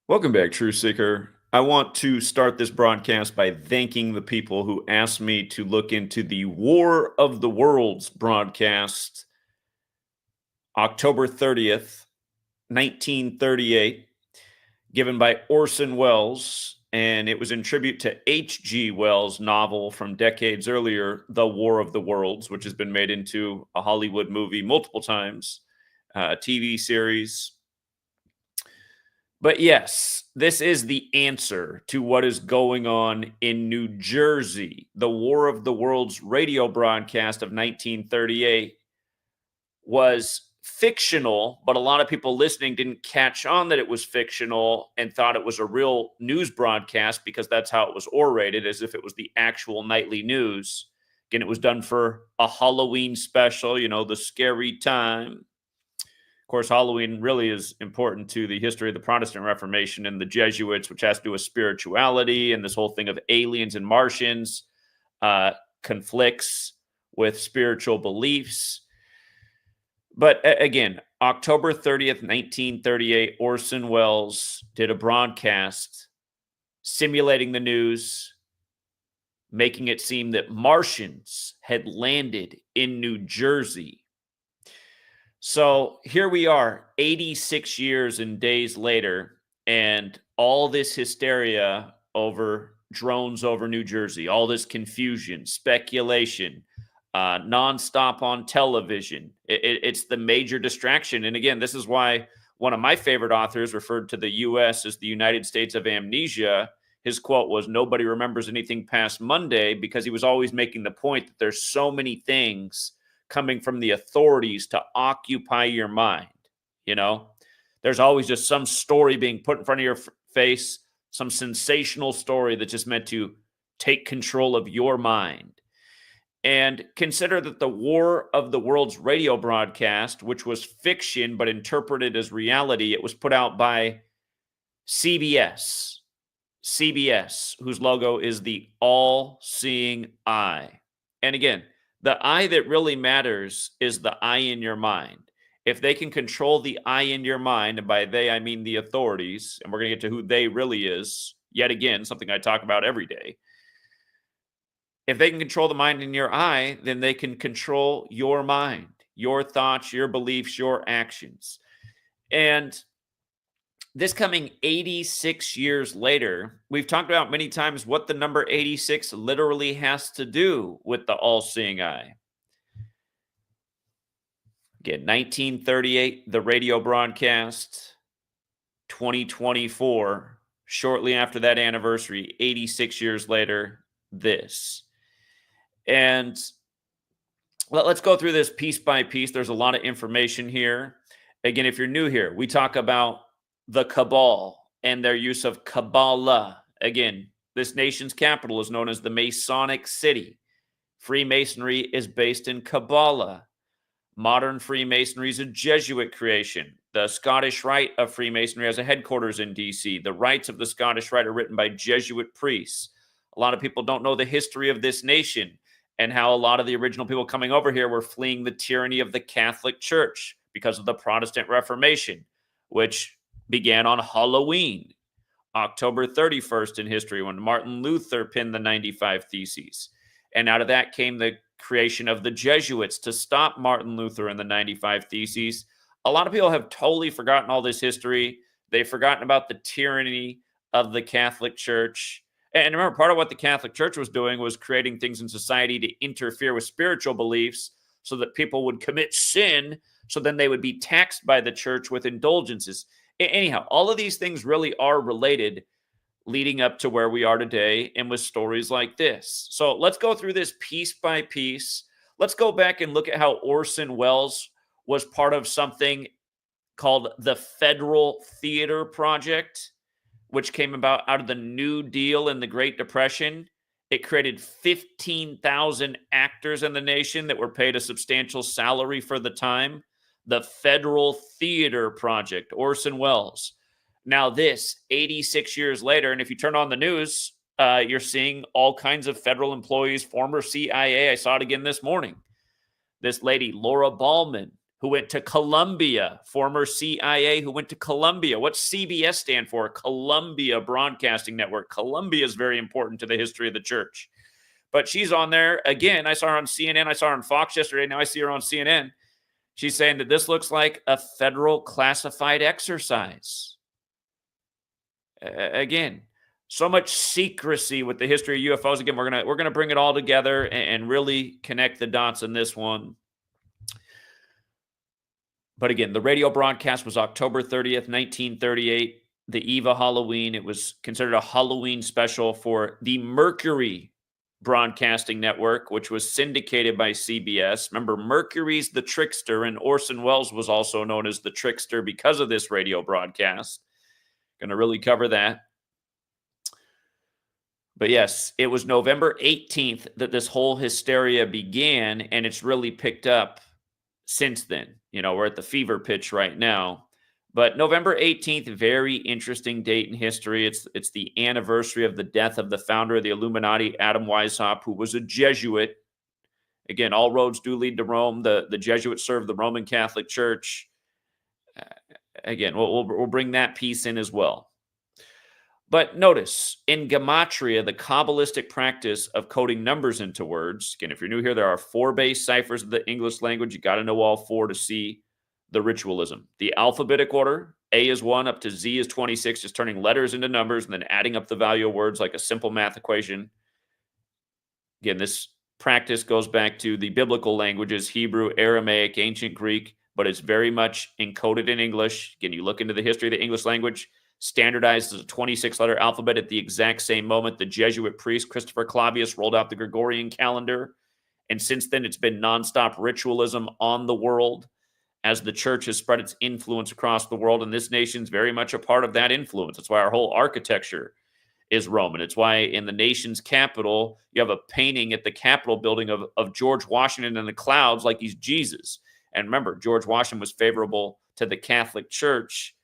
Welcome back, Truth Seeker. I want to start this broadcast by thanking the people who asked me to look into the War of the Worlds broadcast, October 30th, 1938, given by Orson Welles. And it was in tribute to H.G. Wells' novel from decades earlier, The War of the Worlds, which has been made into a Hollywood movie multiple times, a TV series. But yes, this is the answer to what is going on in New Jersey. The War of the Worlds radio broadcast of 1938 was fictional, but a lot of people listening didn't catch on that it was fictional and thought it was a real news broadcast because that's how it was orated, as if it was the actual nightly news. Again, it was done for a Halloween special, the scary time. Of course, Halloween really is important to the history of the Protestant Reformation and the Jesuits, which has to do with spirituality, and this whole thing of aliens and Martians conflicts with spiritual beliefs. But again, October 30th, 1938, Orson Welles did a broadcast simulating the news, making it seem that Martians had landed in New Jersey. So here we are, 86 years and days later, and all this hysteria over drones over New Jersey, all this confusion, speculation, nonstop on television. It's the major distraction. And again, this is why one of my favorite authors referred to the U.S. as the United States of amnesia. His quote was, "Nobody remembers anything past Monday," because he was always making the point that there's so many things coming from the authorities to occupy your mind. There's always just some story being put in front of your face, some sensational story that's just meant to take control of your mind. And consider that the War of the Worlds radio broadcast, which was fiction but interpreted as reality, it was put out by CBS, whose logo is the all-seeing eye. And again, the eye that really matters is the eye in your mind. If they can control the eye in your mind, and by they I mean the authorities, and we're going to get to who they really is, yet again, something I talk about every day. If they can control the mind in your eye, then they can control your mind, your thoughts, your beliefs, your actions. And this coming 86 years later, we've talked about many times what the number 86 literally has to do with the all-seeing eye. Again, 1938, the radio broadcast, 2024, shortly after that anniversary, 86 years later, this. And let's go through this piece by piece. There's a lot of information here. Again, if you're new here, we talk about the cabal and their use of Kabbalah. Again, this nation's capital is known as the Masonic City. Freemasonry is based in Kabbalah. Modern Freemasonry is a Jesuit creation. The Scottish Rite of Freemasonry has a headquarters in D.C. The rites of the Scottish Rite are written by Jesuit priests. A lot of people don't know the history of this nation and how a lot of the original people coming over here were fleeing the tyranny of the Catholic Church because of the Protestant Reformation, which began on Halloween, October 31st in history, when Martin Luther penned the 95 Theses. And out of that came the creation of the Jesuits to stop Martin Luther and the 95 Theses. A lot of people have totally forgotten all this history. They've forgotten about the tyranny of the Catholic Church. And remember, part of what the Catholic Church was doing was creating things in society to interfere with spiritual beliefs so that people would commit sin, so then they would be taxed by the church with indulgences. Anyhow, all of these things really are related leading up to where we are today and with stories like this. So let's go through this piece by piece. Let's go back and look at how Orson Welles was part of something called the Federal Theater Project, which came about out of the New Deal in the Great Depression. It created 15,000 actors in the nation that were paid a substantial salary for the time. The Federal Theater Project, Orson Welles. Now this, 86 years later, and if you turn on the news, you're seeing all kinds of federal employees, former CIA. I saw it again this morning. This lady, Laura Ballman, who went to Columbia, former CIA who went to Columbia. What's CBS stand for? Columbia Broadcasting Network. Columbia is very important to the history of the church. But she's on there. Again, I saw her on CNN. I saw her on Fox yesterday. Now I see her on CNN. She's saying that this looks like a federal classified exercise. Again, so much secrecy with the history of UFOs. Again, we're gonna bring it all together and really connect the dots in this one. But again, the radio broadcast was October 30th, 1938, the eve of Halloween. It was considered a Halloween special for the Mercury Broadcasting Network, which was syndicated by CBS. Remember, Mercury's the trickster, and Orson Welles was also known as the trickster because of this radio broadcast. Going to really cover that. But yes, it was November 18th that this whole hysteria began, and it's really picked up since then. You know, we're at the fever pitch right now. But November 18th, very interesting date in history. It's the anniversary of the death of the founder of the Illuminati, Adam Weishaupt, who was a Jesuit. Again, all roads do lead to Rome. The Jesuits served the Roman Catholic Church. Again, we'll bring that piece in as well. But notice, in Gematria, the Kabbalistic practice of coding numbers into words, again, if you're new here, there are 4 base ciphers of the English language. You got to know all 4 to see the ritualism. The alphabetic order, A is 1 up to Z is 26, just turning letters into numbers and then adding up the value of words like a simple math equation. Again, this practice goes back to the biblical languages, Hebrew, Aramaic, ancient Greek, but it's very much encoded in English. Again, you look into the history of the English language, standardized as a 26-letter alphabet at the exact same moment the Jesuit priest Christopher Clavius rolled out the Gregorian calendar. And since then, it's been nonstop ritualism on the world as the church has spread its influence across the world. And this nation's very much a part of that influence. That's why our whole architecture is Roman. It's why in the nation's capital, you have a painting at the Capitol building of George Washington in the clouds like he's Jesus. And remember, George Washington was favorable to the Catholic Church.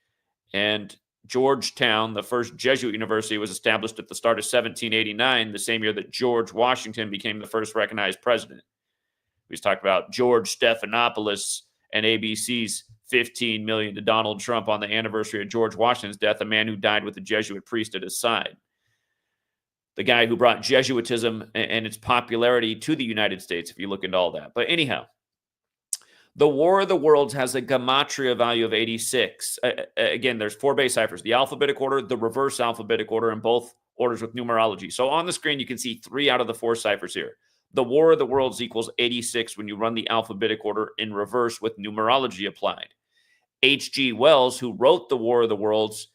And Georgetown, the first Jesuit university, was established at the start of 1789, the same year that George Washington became the first recognized president. We just talked about George Stephanopoulos and ABC's $15 million to Donald Trump on the anniversary of George Washington's death, a man who died with a Jesuit priest at his side. The guy who brought Jesuitism and its popularity to the United States, if you look into all that. But anyhow, the War of the Worlds has a gematria value of 86. Again, there's 4 base ciphers, the alphabetic order, the reverse alphabetic order, and both orders with numerology. So on the screen, you can see 3 out of the 4 ciphers here. The War of the Worlds equals 86 when you run the alphabetic order in reverse with numerology applied. H.G. Wells, who wrote the War of the Worlds,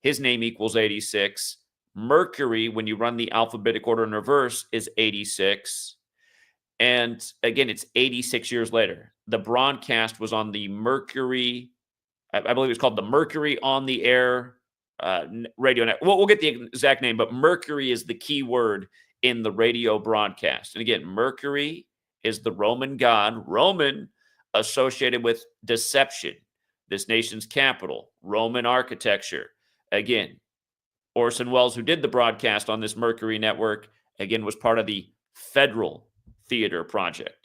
his name equals 86. Mercury, when you run the alphabetic order in reverse, is 86. And again, it's 86 years later. The broadcast was on the Mercury, I believe it's called the Mercury on the Air radio network. We'll get the exact name, but Mercury is the key word in the radio broadcast. And again, Mercury is the Roman god, Roman associated with deception. This nation's capital, Roman architecture. Again, Orson Welles, who did the broadcast on this Mercury network, again, was part of the Federal Theater Project.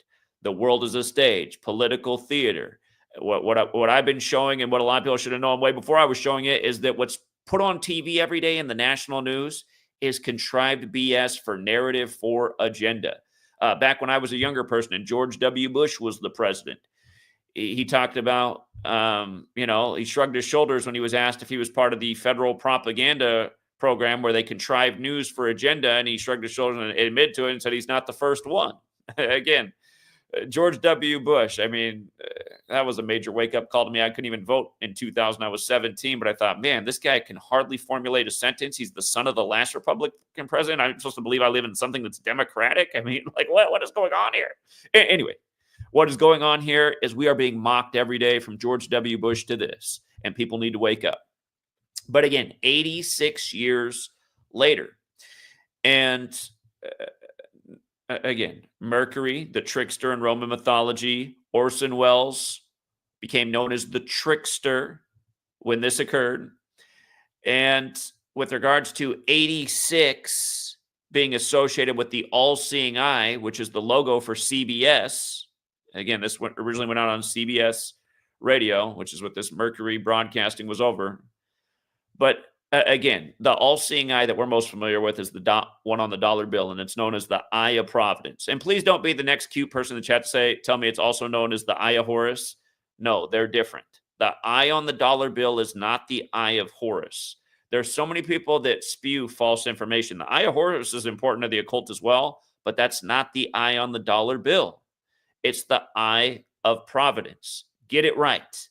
The world is a stage, political theater. What I've been showing and what a lot of people should have known way before I was showing it is that what's put on TV every day in the national news is contrived BS for narrative, for agenda. Back when I was a younger person and George W. Bush was the president, he talked about, he shrugged his shoulders when he was asked if he was part of the federal propaganda program where they contrived news for agenda, and he shrugged his shoulders and admitted to it and said he's not the first one. Again, George W. Bush, that was a major wake-up call to me. I couldn't even vote in 2000. I was 17, but I thought, man, this guy can hardly formulate a sentence. He's the son of the last Republican president. I'm supposed to believe I live in something that's democratic? What is going on here? Anyway, what is going on here is we are being mocked every day from George W. Bush to this, and people need to wake up. But again, 86 years later, and again, Mercury, the trickster in Roman mythology, Orson Welles became known as the trickster when this occurred. And with regards to 86 being associated with the all-seeing eye, which is the logo for CBS, again, this originally went out on CBS radio, which is what this Mercury broadcasting was over. But again, the all-seeing eye that we're most familiar with is the one on the dollar bill, and it's known as the Eye of Providence. And please don't be the next cute person in the chat to tell me it's also known as the Eye of Horus. No, they're different. The eye on the dollar bill is not the Eye of Horus. There's so many people that spew false information. The Eye of Horus is important to the occult as well, but that's not the eye on the dollar bill. It's the Eye of Providence. Get it right.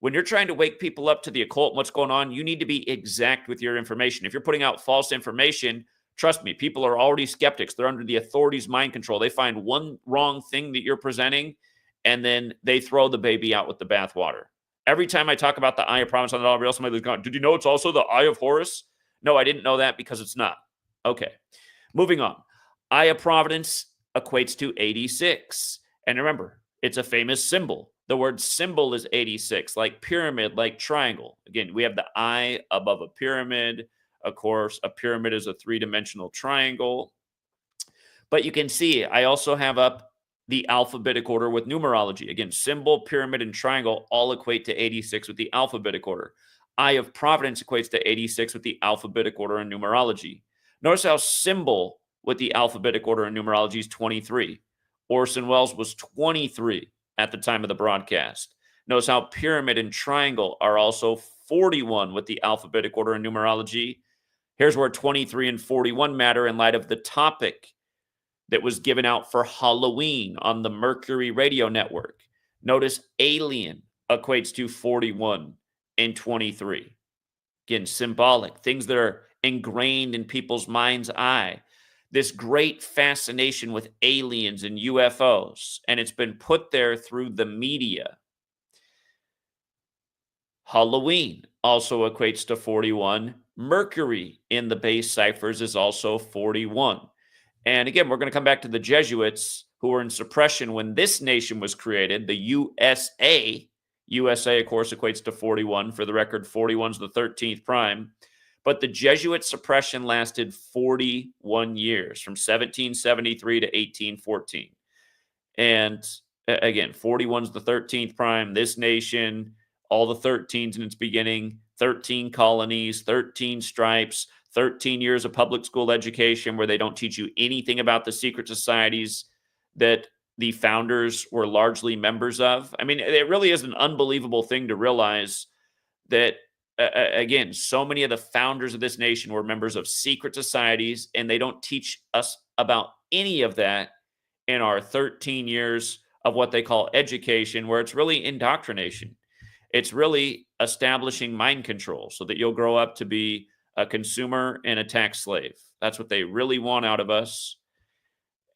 When you're trying to wake people up to the occult and what's going on, you need to be exact with your information. If you're putting out false information, trust me, people are already skeptics. They're under the authorities' mind control. They find one wrong thing that you're presenting, and then they throw the baby out with the bathwater. Every time I talk about the Eye of Providence on the dollar bill, somebody's going, did you know it's also the Eye of Horus? No, I didn't know that because it's not. Okay, moving on. Eye of Providence equates to 86. And remember, it's a famous symbol. The word symbol is 86, like pyramid, like triangle. Again, we have the eye above a pyramid. Of course, a pyramid is a three-dimensional triangle. But you can see I also have up the alphabetic order with numerology. Again, symbol, pyramid, and triangle all equate to 86 with the alphabetic order. Eye of Providence equates to 86 with the alphabetic order and numerology. Notice how symbol with the alphabetic order and numerology is 23. Orson Welles was 23 at the time of the broadcast. Notice how pyramid and triangle are also 41 with the alphabetic order and numerology. Here's where 23 and 41 matter in light of the topic that was given out for Halloween on the Mercury radio network. Notice alien equates to 41 and 23. Again, symbolic, things that are ingrained in people's mind's eye. This great fascination with aliens and UFOs, and it's been put there through the media. Halloween also equates to 41. Mercury in the base ciphers is also 41. And again, we're going to come back to the Jesuits who were in suppression when this nation was created, the USA. USA, of course, equates to 41. For the record, 41 is the 13th prime. But the Jesuit suppression lasted 41 years, from 1773 to 1814. And again, 41 is the 13th prime. This nation, all the 13s in its beginning, 13 colonies, 13 stripes, 13 years of public school education where they don't teach you anything about the secret societies that the founders were largely members of. I mean, it really is an unbelievable thing to realize that again, so many of the founders of this nation were members of secret societies, and they don't teach us about any of that in our 13 years of what they call education, where it's really indoctrination. It's really establishing mind control so that you'll grow up to be a consumer and a tax slave. That's what they really want out of us.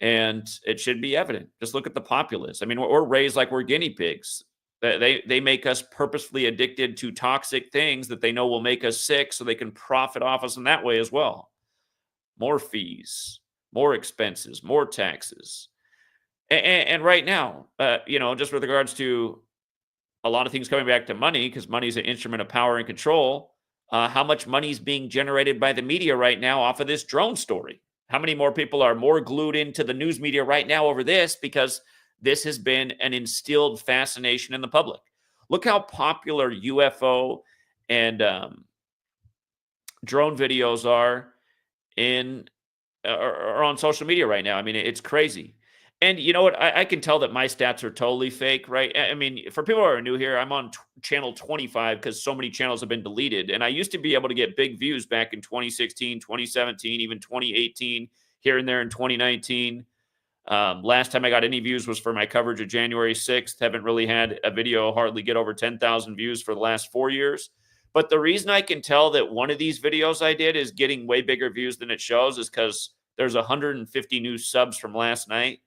And it should be evident. Just look at the populace. I mean, we're raised like we're guinea pigs. They make us purposefully addicted to toxic things that they know will make us sick so they can profit off us in that way as well. More fees, more expenses, more taxes. And right now, just with regards to a lot of things coming back to money, because money is an instrument of power and control, how much money is being generated by the media right now off of this drone story? How many more people are more glued into the news media right now over this because this has been an instilled fascination in the public? Look how popular UFO and drone videos are on social media right now. I mean, it's crazy. And you know what? I can tell that my stats are totally fake, right? I mean, for people who are new here, I'm on channel 25 because so many channels have been deleted. And I used to be able to get big views back in 2016, 2017, even 2018, here and there in 2019. Last time I got any views was for my coverage of January 6th. Haven't really had a video hardly get over 10,000 views for the last 4 years. But the reason I can tell that one of these videos I did is getting way bigger views than it shows is because there's 150 new subs from last night.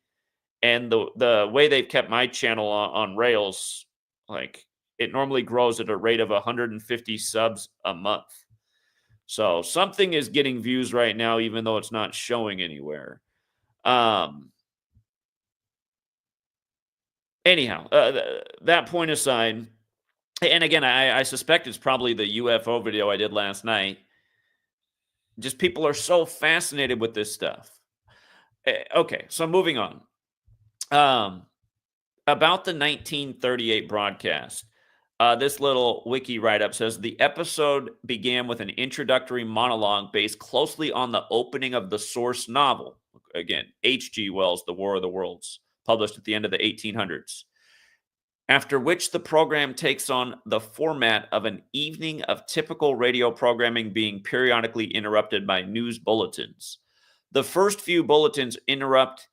And the way they've kept my channel on rails, like it normally grows at a rate of 150 subs a month. So something is getting views right now, even though it's not showing anywhere. Anyhow, that point aside, and again, I suspect it's probably the UFO video I did last night. Just people are so fascinated with this stuff. Okay, so moving on. About the 1938 broadcast, This little wiki write-up says the episode began with an introductory monologue based closely on the opening of the source novel. Again, H.G. Wells' The War of the Worlds, published at the end of the 1800s. After which the program takes on the format of an evening of typical radio programming being periodically interrupted by news bulletins. The first few bulletins interrupt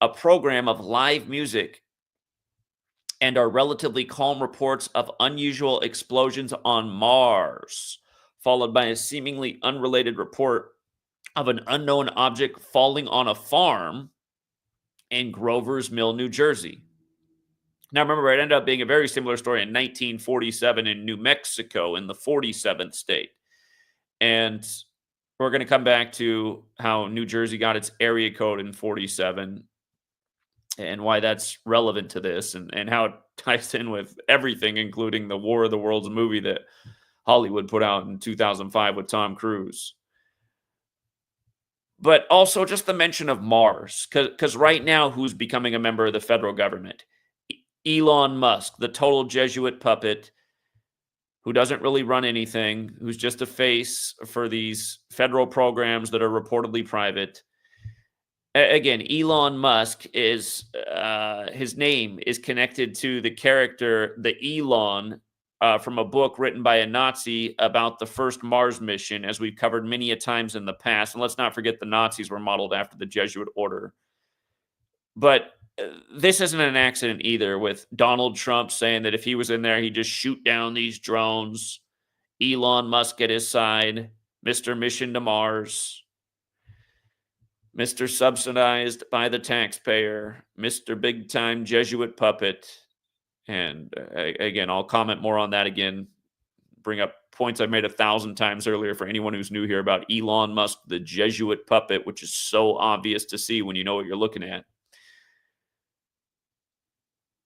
a program of live music and are relatively calm reports of unusual explosions on Mars, followed by a seemingly unrelated report of an unknown object falling on a farm in Grover's Mill, New Jersey. Now, remember, it ended up being a very similar story in 1947 in New Mexico in the 47th state. And we're going to come back to how New Jersey got its area code in 47 and why that's relevant to this and how it ties in with everything, including the War of the Worlds movie that Hollywood put out in 2005 with Tom Cruise. But also just the mention of Mars, because right now, who's becoming a member of the federal government? Elon Musk, the total Jesuit puppet who doesn't really run anything, who's just a face for these federal programs that are reportedly private. Again, Elon Musk is, his name is connected to the character, the Elon, from a book written by a Nazi about the first Mars mission, as we've covered many a times in the past. And let's not forget the Nazis were modeled after the Jesuit order. But this isn't an accident either, with Donald Trump saying that if he was in there, he'd just shoot down these drones. Elon Musk at his side, Mr. Mission to Mars, Mr. Subsidized by the taxpayer, Mr. Big Time Jesuit puppet. And again, I'll comment more on that again, bring up points I've made 1,000 times earlier for anyone who's new here about Elon Musk, the Jesuit puppet, which is so obvious to see when you know what you're looking at.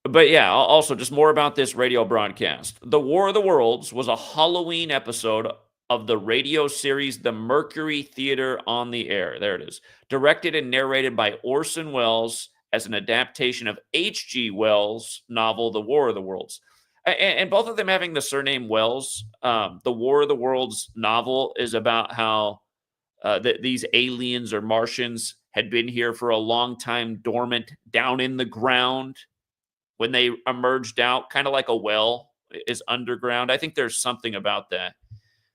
But yeah, also just more about this radio broadcast. The War of the Worlds was a Halloween episode of the radio series The Mercury Theater on the Air. There it is. Directed and narrated by Orson Welles as an adaptation of H.G. Wells' novel The War of the Worlds. And both of them having the surname Wells. The War of the Worlds novel is about how these aliens or Martians had been here for a long time, dormant down in the ground. When they emerged out, kind of like a well is underground. I think there's something about that.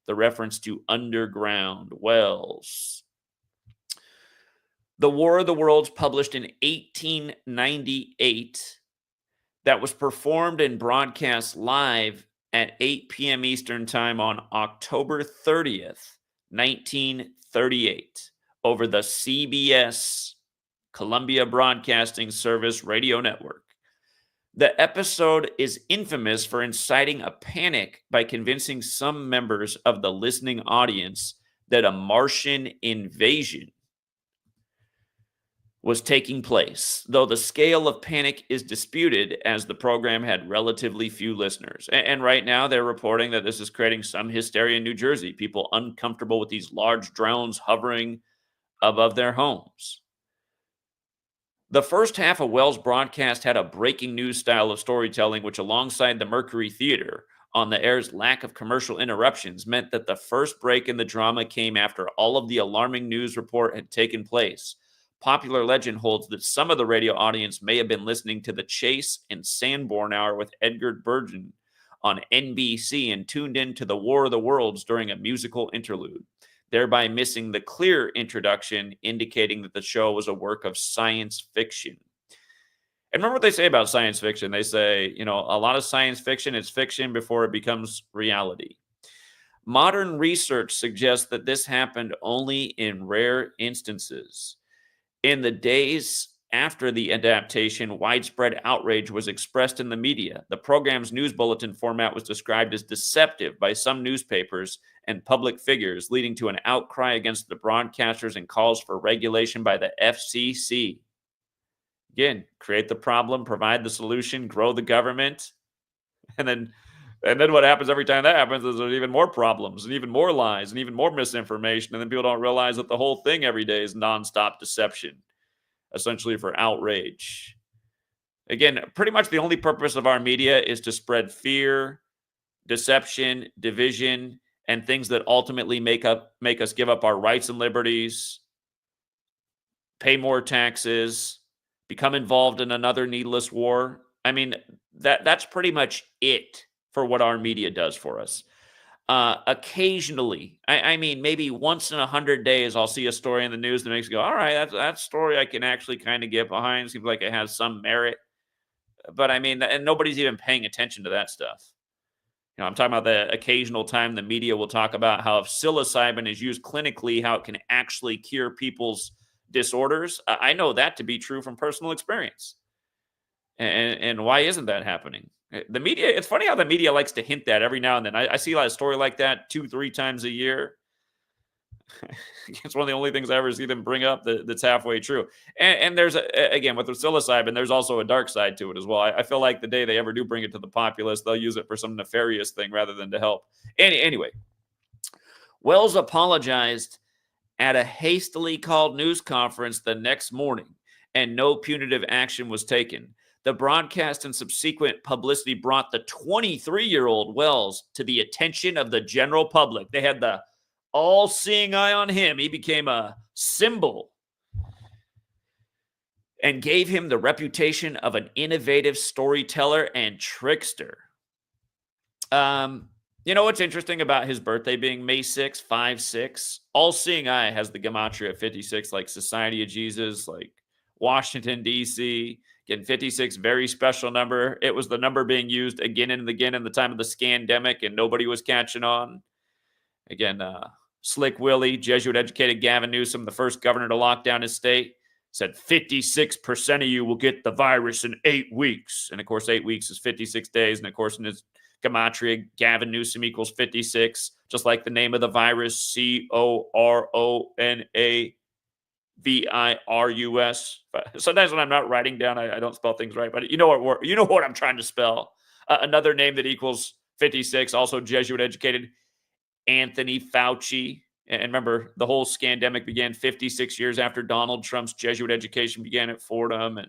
The reference to underground wells. The War of the Worlds, published in 1898, that was performed and broadcast live at 8 p.m. Eastern Time on October 30th, 1938, over the CBS, Columbia Broadcasting Service radio network. The episode is infamous for inciting a panic by convincing some members of the listening audience that a Martian invasion was taking place, though the scale of panic is disputed as the program had relatively few listeners. And right now they're reporting that this is creating some hysteria in New Jersey, people uncomfortable with these large drones hovering above their homes. The first half of Wells' broadcast had a breaking news style of storytelling, which, alongside the Mercury Theater on the air's lack of commercial interruptions, meant that the first break in the drama came after all of the alarming news report had taken place. Popular legend holds that some of the radio audience may have been listening to The Chase and Sanborn Hour with Edgar Bergen on NBC and tuned in to The War of the Worlds during a musical interlude, thereby missing the clear introduction indicating that the show was a work of science fiction. And remember what they say about science fiction. They say, a lot of science fiction is fiction before it becomes reality. Modern research suggests that this happened only in rare instances. In the days after the adaptation, widespread outrage was expressed in the media. The program's news bulletin format was described as deceptive by some newspapers and public figures, leading to an outcry against the broadcasters and calls for regulation by the FCC. Again, create the problem, provide the solution, grow the government, and then what happens every time that happens is there's even more problems and even more lies and even more misinformation, and then people don't realize that the whole thing every day is nonstop deception, essentially for outrage. Again, pretty much the only purpose of our media is to spread fear, deception, division, and things that ultimately make us give up our rights and liberties, pay more taxes, become involved in another needless war. I mean, that's pretty much it for what our media does for us. Occasionally, I mean, maybe once in 100 days, I'll see a story in the news that makes me go, all right, that story I can actually kind of get behind. Seems like it has some merit. But I mean, and nobody's even paying attention to that stuff. I'm talking about the occasional time the media will talk about how if psilocybin is used clinically, how it can actually cure people's disorders. I know that to be true from personal experience. And why isn't that happening? The media, it's funny how the media likes to hint that every now and then. I see a lot of story like that 2-3 times a year. It's one of the only things I ever see them bring up that's halfway true. And there's, again, with the psilocybin, there's also a dark side to it as well. I feel like the day they ever do bring it to the populace, they'll use it for some nefarious thing rather than to help. Anyway, Wells apologized at a hastily called news conference the next morning, and no punitive action was taken. The broadcast and subsequent publicity brought the 23-year-old Wells to the attention of the general public. They had the all-seeing eye on him. He became a symbol and gave him the reputation of an innovative storyteller and trickster. You know what's interesting about his birthday being May 6, 5-6? All-seeing eye has the GematriaEffectNews, like Society of Jesus, like Washington, D.C., Again, 56, very special number. It was the number being used again and again in the time of the scandemic, and nobody was catching on. Again, Slick Willie, Jesuit-educated Gavin Newsom, the first governor to lock down his state, said 56% of you will get the virus in 8 weeks. And, of course, 8 weeks is 56 days. And, of course, in his gematria, Gavin Newsom equals 56, just like the name of the virus, CoronaVirus. Sometimes when I'm not writing down, I don't spell things right, but you know what I'm trying to spell. Another name that equals 56, also Jesuit-educated, Anthony Fauci. And remember, the whole scandemic began 56 years after Donald Trump's Jesuit education began at Fordham. And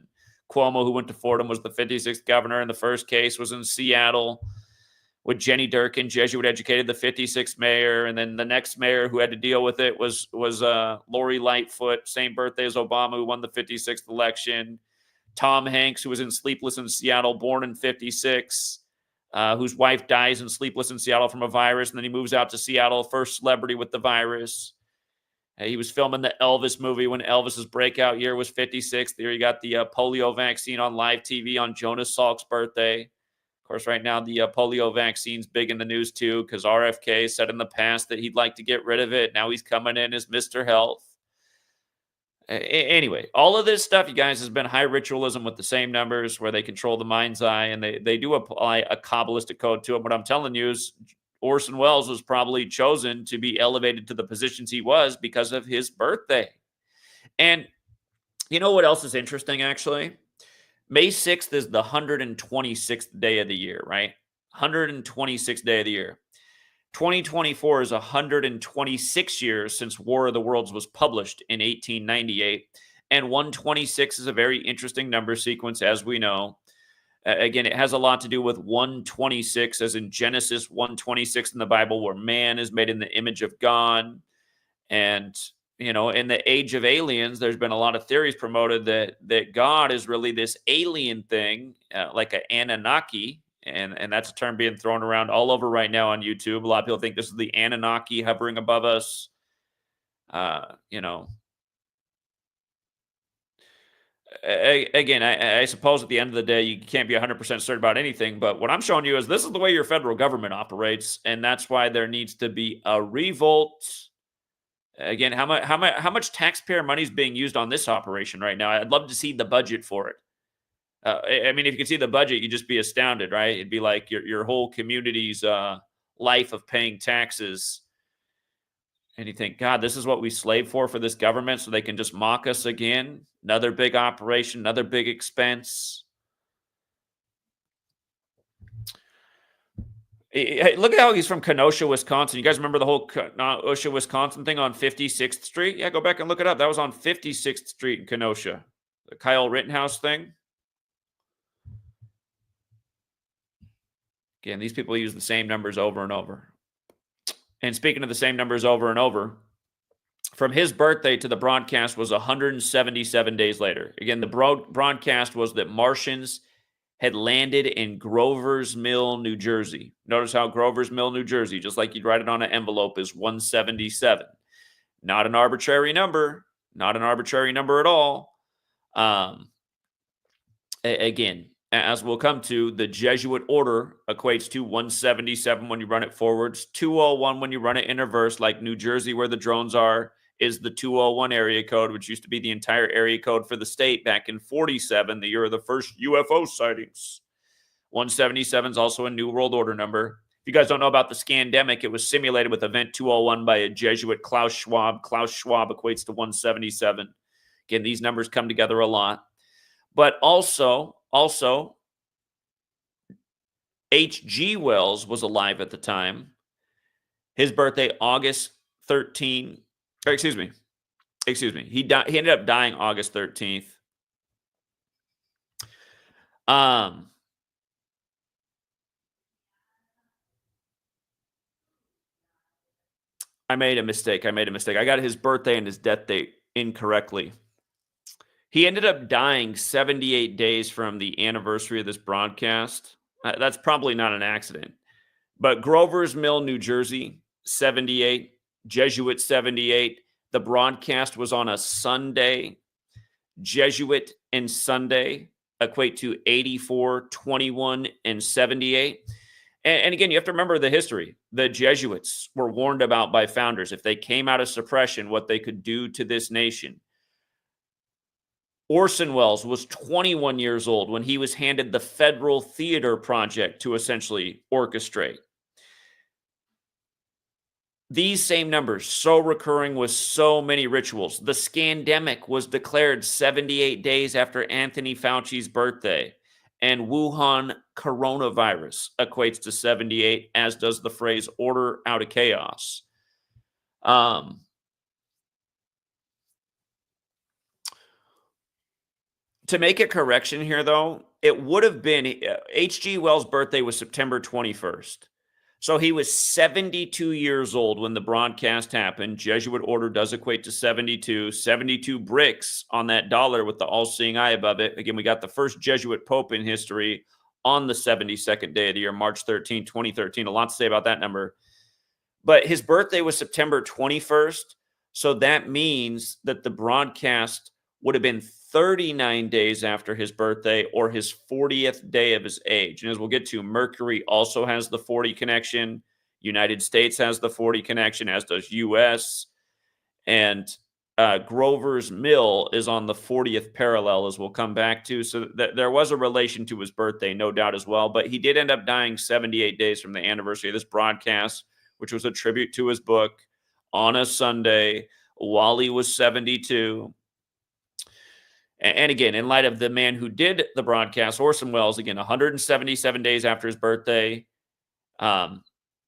Cuomo, who went to Fordham, was the 56th governor. And the first case was in Seattle with Jenny Durkin, Jesuit-educated, the 56th mayor. And then the next mayor who had to deal with it was Lori Lightfoot, same birthday as Obama, who won the 56th election. Tom Hanks, who was in Sleepless in Seattle, born in 56, whose wife dies in Sleepless in Seattle from a virus, and then he moves out to Seattle, first celebrity with the virus. He was filming the Elvis movie when Elvis's breakout year was 56. There you got the polio vaccine on live TV on Jonas Salk's birthday. Of course, right now the polio vaccine's big in the news too, because RFK said in the past that he'd like to get rid of it. Now he's coming in as Mr. Health. Anyway, all of this stuff, you guys, has been high ritualism with the same numbers where they control the mind's eye, and they do apply a Kabbalistic code to it. What I'm telling you is Orson Welles was probably chosen to be elevated to the positions he was because of his birthday. And you know what else is interesting, actually? May 6th is the 126th day of the year, right? 126th day of the year. 2024 is 126 years since War of the Worlds was published in 1898. And 126 is a very interesting number sequence, as we know. Again, it has a lot to do with 126, as in Genesis 126 in the Bible, where man is made in the image of God. And, you know, in the age of aliens, there's been a lot of theories promoted that God is really this alien thing, like an Anunnaki. And that's a term being thrown around all over right now on YouTube. A lot of people think this is the Anunnaki hovering above us. You know, again, I suppose at the end of the day, you can't be 100% certain about anything. But what I'm showing you is this is the way your federal government operates. And that's why there needs to be a revolt. Again, how much taxpayer money is being used on this operation right now? I'd love to see the budget for it. I mean, if you could see the budget, you'd just be astounded, right? It'd be like your whole community's life of paying taxes. And you think, God, this is what we slave for this government so they can just mock us again? Another big operation, another big expense. Hey, look at how he's from Kenosha, Wisconsin. You guys remember the whole Kenosha, Wisconsin thing on 56th Street? Yeah, go back and look it up. That was on 56th Street in Kenosha. The Kyle Rittenhouse thing. Again, these people use the same numbers over and over. And speaking of the same numbers over and over, from his birthday to the broadcast was 177 days later. Again, the broadcast was that Martians had landed in Grover's Mill, New Jersey. Notice how Grover's Mill, New Jersey, just like you'd write it on an envelope, is 177. Not an arbitrary number. Not an arbitrary number at all. Again, as we'll come to, the Jesuit order equates to 177 when you run it forwards, 201 when you run it in reverse, like New Jersey, where the drones are, is the 201 area code, which used to be the entire area code for the state back in 47, the year of the first UFO sightings. 177 is also a New World Order number. If you guys don't know about the Scandemic, it was simulated with Event 201 by a Jesuit, Klaus Schwab. Klaus Schwab equates to 177. Again, these numbers come together a lot. But also, H.G. Wells was alive at the time. His birthday, August 13. Excuse me. He ended up dying August 13th. I made a mistake. I got his birthday and his death date incorrectly. He ended up dying 78 days from the anniversary of this broadcast. That's probably not an accident. But Grover's Mill, New Jersey, 78. Jesuit, 78. The broadcast was on a Sunday. Jesuit and Sunday equate to 84, 21, and 78. And again, you have to remember the history. The Jesuits were warned about by founders. If they came out of suppression, what they could do to this nation. Orson Welles was 21 years old when he was handed the Federal Theater Project to essentially orchestrate. These same numbers, so recurring with so many rituals. The Scandemic was declared 78 days after Anthony Fauci's birthday. And Wuhan coronavirus equates to 78, as does the phrase order out of chaos. To make a correction here, though, it would have been H.G. Wells' birthday was September 21st. So he was 72 years old when the broadcast happened. Jesuit order does equate to 72. 72 bricks on that dollar with the all-seeing eye above it. Again, we got the first Jesuit pope in history on the 72nd day of the year, March 13, 2013. A lot to say about that number. But his birthday was September 21st. So that means that the broadcast would have been 39 days after his birthday or his 40th day of his age. And as we'll get to, Mercury also has the 40 connection. United States has the 40 connection, as does U.S. And Grover's Mill is on the 40th parallel, as we'll come back to. So there was a relation to his birthday, no doubt as well. But he did end up dying 78 days from the anniversary of this broadcast, which was a tribute to his book, on a Sunday while he was 72. And again, in light of the man who did the broadcast, Orson Welles, again, 177 days after his birthday.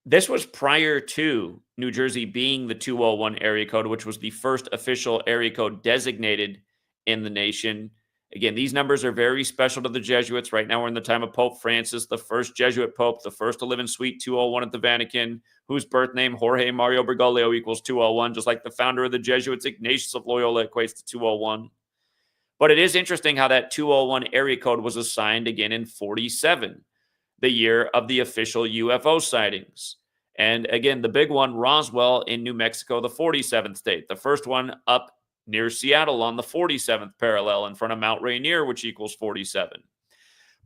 This was prior to New Jersey being the 201 area code, which was the first official area code designated in the nation. Again, these numbers are very special to the Jesuits. Right now, we're in the time of Pope Francis, the first Jesuit pope, the first to live in Suite 201 at the Vatican, whose birth name, Jorge Mario Bergoglio, equals 201, just like the founder of the Jesuits, Ignatius of Loyola, equates to 201. But it is interesting how that 201 area code was assigned again in 47, the year of the official UFO sightings. And again, the big one, Roswell in New Mexico, the 47th state. The first one up near Seattle on the 47th parallel in front of Mount Rainier, which equals 47.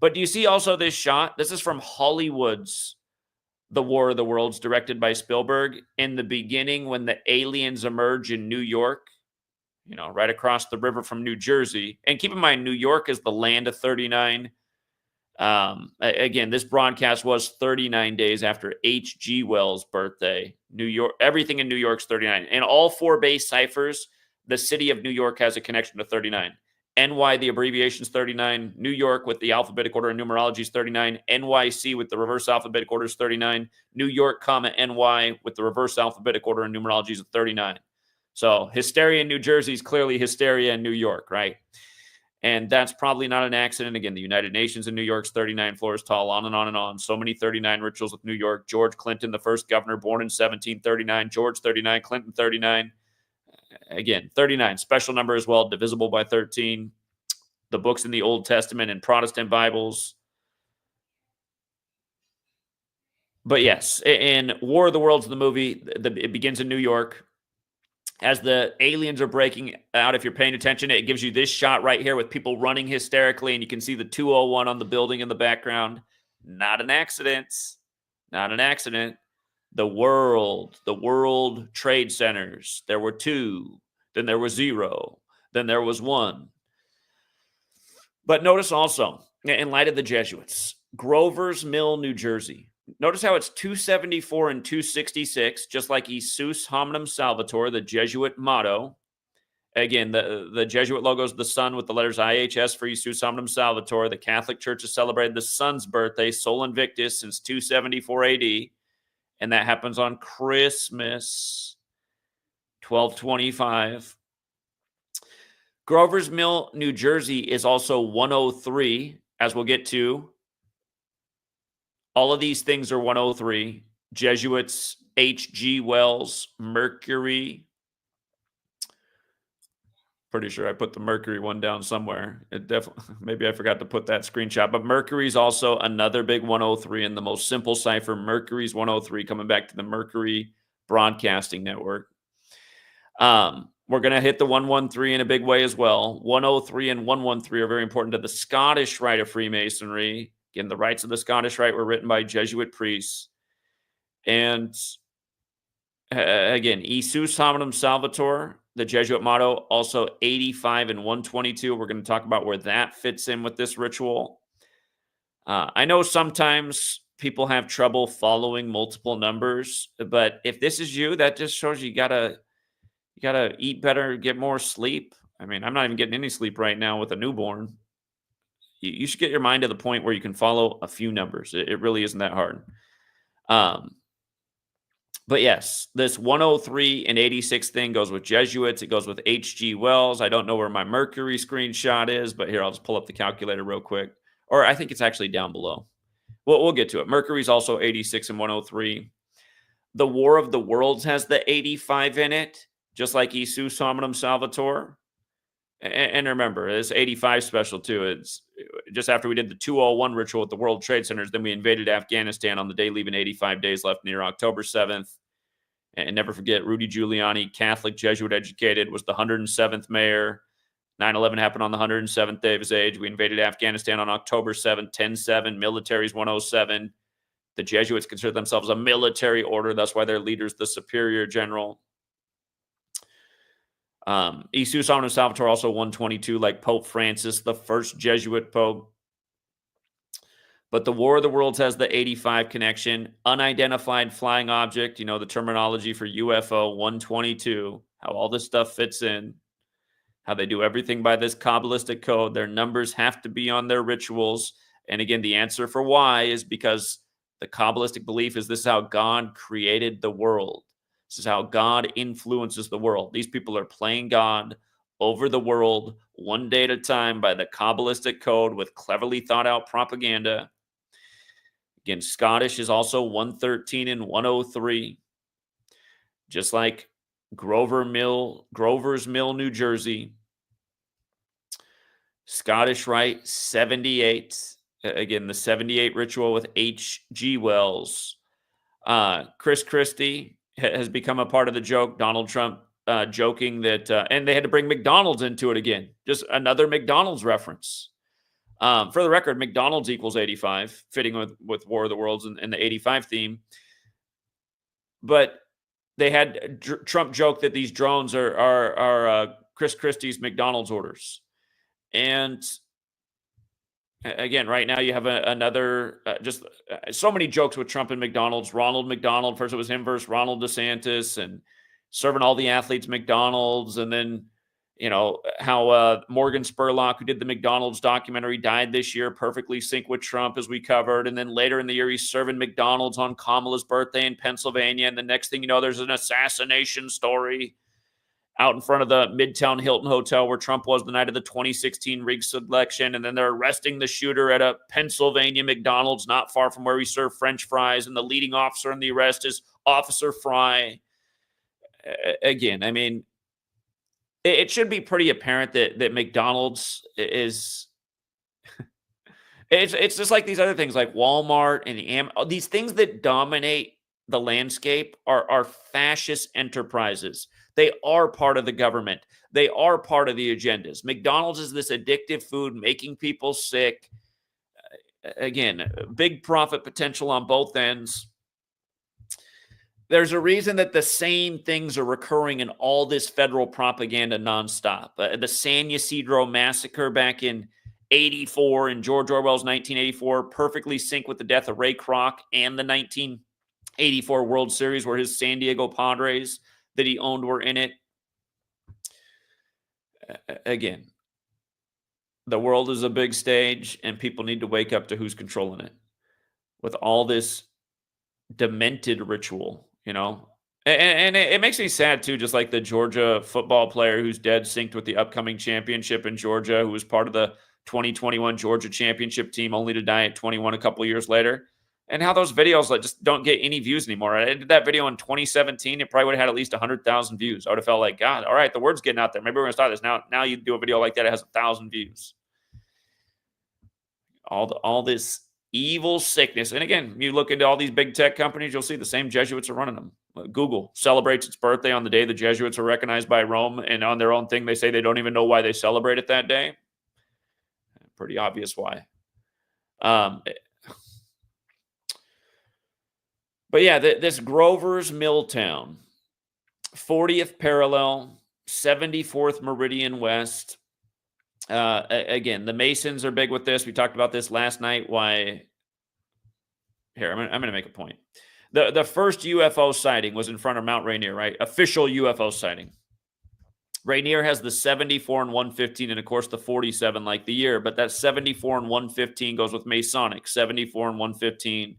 But do you see also this shot? This is from Hollywood's The War of the Worlds, directed by Spielberg. In the beginning, when the aliens emerge in New York, you know, right across the river from New Jersey. And keep in mind, New York is the land of 39. Again, this broadcast was 39 days after H.G. Wells' birthday. New York, everything in New York's 39. And all four base ciphers, the city of New York has a connection to 39. NY, the abbreviation is 39. New York with the alphabetic order and numerology is 39. NYC with the reverse alphabetic order is 39. New York, comma, NY with the reverse alphabetic order and numerology is 39. So hysteria in New Jersey is clearly hysteria in New York, right? And that's probably not an accident. Again, the United Nations in New York's 39 floors tall, on and on and on. So many 39 rituals with New York. George Clinton, the first governor, born in 1739. George 39, Clinton 39. Again, 39, special number as well, divisible by 13. The books in the Old Testament and Protestant Bibles. But yes, in War of the Worlds, the movie, it begins in New York. As the aliens are breaking out, if you're paying attention, it gives you this shot right here with people running hysterically, and you can see the 201 on the building in the background. Not an accident. Not an accident. The World Trade Centers. There were 2. Then there was 0. Then there was 1. But notice also, in light of the Jesuits, Grover's Mill, New Jersey. Notice how it's 274 and 266, just like Isus Hominum Salvator, the Jesuit motto. Again, the Jesuit logo is the sun with the letters IHS for Isus Hominum Salvator. The Catholic Church has celebrated the sun's birthday, Sol Invictus, since 274 AD. And that happens on Christmas, 1225. Grover's Mill, New Jersey is also 103, as we'll get to. All of these things are 103. Jesuits, H.G. Wells, Mercury. Pretty sure I put the Mercury one down somewhere. It definitely, maybe I forgot to put that screenshot. But Mercury's also another big 103 in the most simple cipher. Mercury's 103, coming back to the Mercury Broadcasting Network. We're going to hit the 113 in a big way as well. 103 and 113 are very important to the Scottish Rite of Freemasonry. Again, the rites of the Scottish Rite were written by Jesuit priests. And again, Isus Hominum Salvator, the Jesuit motto, also 85 and 122. We're going to talk about where that fits in with this ritual. I know sometimes people have trouble following multiple numbers, but if this is you, that just shows you gotta eat better, get more sleep. I mean, I'm not even getting any sleep right now with a newborn. You should get your mind to the point where you can follow a few numbers. It really isn't that hard. But yes, this 103 and 86 thing goes with Jesuits. It goes with H.G. Wells. I don't know where my Mercury screenshot is, but here, I'll just pull up the calculator real quick. Or I think it's actually down below. We'll get to it. Mercury's also 86 and 103. The War of the Worlds has the 85 in it, just like Isus Hominum Salvator. And remember, it's 85 special too. It's just after we did the 201 ritual at the World Trade Centers, then we invaded Afghanistan on the day leaving 85 days left near October 7th. And never forget, Rudy Giuliani, Catholic, Jesuit educated, was the 107th mayor. 9/11 happened on the 107th day of his age. We invaded Afghanistan on October 7th, 10-7, military's 107. The Jesuits consider themselves a military order. That's why their leader's the superior general. Isus Hominum Salvator also 122, like Pope Francis, the first Jesuit pope. But the War of the Worlds has the 85 connection. Unidentified flying object, you know, the terminology for UFO, 122, how all this stuff fits in, how they do everything by this Kabbalistic code. Their numbers have to be on their rituals. And again, the answer for why is because the Kabbalistic belief is this is how God created the world. This is how God influences the world. These people are playing God over the world one day at a time by the Kabbalistic code with cleverly thought out propaganda. Again, Scottish is also 113 and 103. Just like Grover's Mill, New Jersey. Scottish Rite, 78. Again, the 78 ritual with H.G. Wells. Chris Christie has become a part of the joke. Donald Trump joking that, and they had to bring McDonald's into it again. Just another McDonald's reference. For the record, McDonald's equals 85, fitting with War of the Worlds and the 85 theme. But they had Trump joke that these drones are Chris Christie's McDonald's orders. And again, right now you have another, so many jokes with Trump and McDonald's. Ronald McDonald, first it was him versus Ronald DeSantis, and serving all the athletes McDonald's. And then, you know, how Morgan Spurlock, who did the McDonald's documentary, died this year, perfectly sync with Trump, as we covered. And then later in the year, he's serving McDonald's on Kamala's birthday in Pennsylvania. And the next thing you know, there's an assassination story. out in front of the Midtown Hilton Hotel where Trump was the night of the 2016 rigged election. And then they're arresting the shooter at a Pennsylvania McDonald's not far from where we serve French fries. And the leading officer in the arrest is Officer Fry. Again, I mean, it should be pretty apparent that McDonald's is it's just like these other things like Walmart and these things that dominate the landscape are fascist enterprises. They are part of the government. They are part of the agendas. McDonald's is this addictive food making people sick. Again, big profit potential on both ends. There's a reason that the same things are recurring in all this federal propaganda nonstop. The San Ysidro massacre back in 84 in George Orwell's 1984 perfectly sync with the death of Ray Kroc and the 1984 World Series where his San Diego Padres that he owned were in it. Again, the world is a big stage and people need to wake up to who's controlling it with all this demented ritual, you know. And it makes me sad too, just like the Georgia football player who's dead synced with the upcoming championship in Georgia, who was part of the 2021 Georgia championship team only to die at 21 a couple of years later. And how those videos like just don't get any views anymore. I did that video in 2017. It probably would have had at least 100,000 views. I would have felt like, God, all right, the word's getting out there. Maybe we're going to start this. Now you do a video like that, it has 1,000 views. All this evil sickness. And again, you look into all these big tech companies, you'll see the same Jesuits are running them. Google celebrates its birthday on the day the Jesuits are recognized by Rome, and on their own thing, they say they don't even know why they celebrate it that day. Pretty obvious why. But yeah, this Grover's Milltown, 40th parallel, 74th meridian west. Again, the Masons are big with this. We talked about this last night. Why? Here, I'm going to make a point. The first UFO sighting was in front of Mount Rainier, right? Official UFO sighting. Rainier has the 74 and 115, and of course the 47 like the year. But that 74 and 115 goes with Masonic, 74 and 115.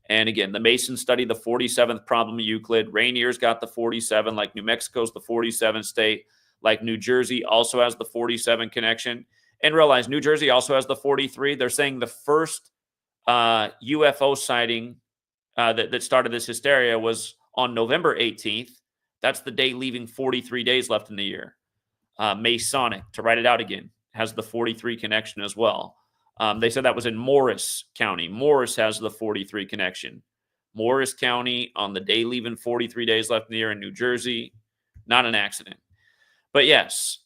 And again, the Masons study the 47th problem of Euclid. Rainier's got the 47, like New Mexico's the 47 state, like New Jersey also has the 47 connection. And realize New Jersey also has the 43. They're saying the first UFO sighting that started this hysteria was on November 18th. That's the day leaving 43 days left in the year. Masonic, to write it out again, has the 43 connection as well. They said that was in Morris County. Morris has the 43 connection. Morris County on the day leaving 43 days left in the year in New Jersey. Not an accident. But yes,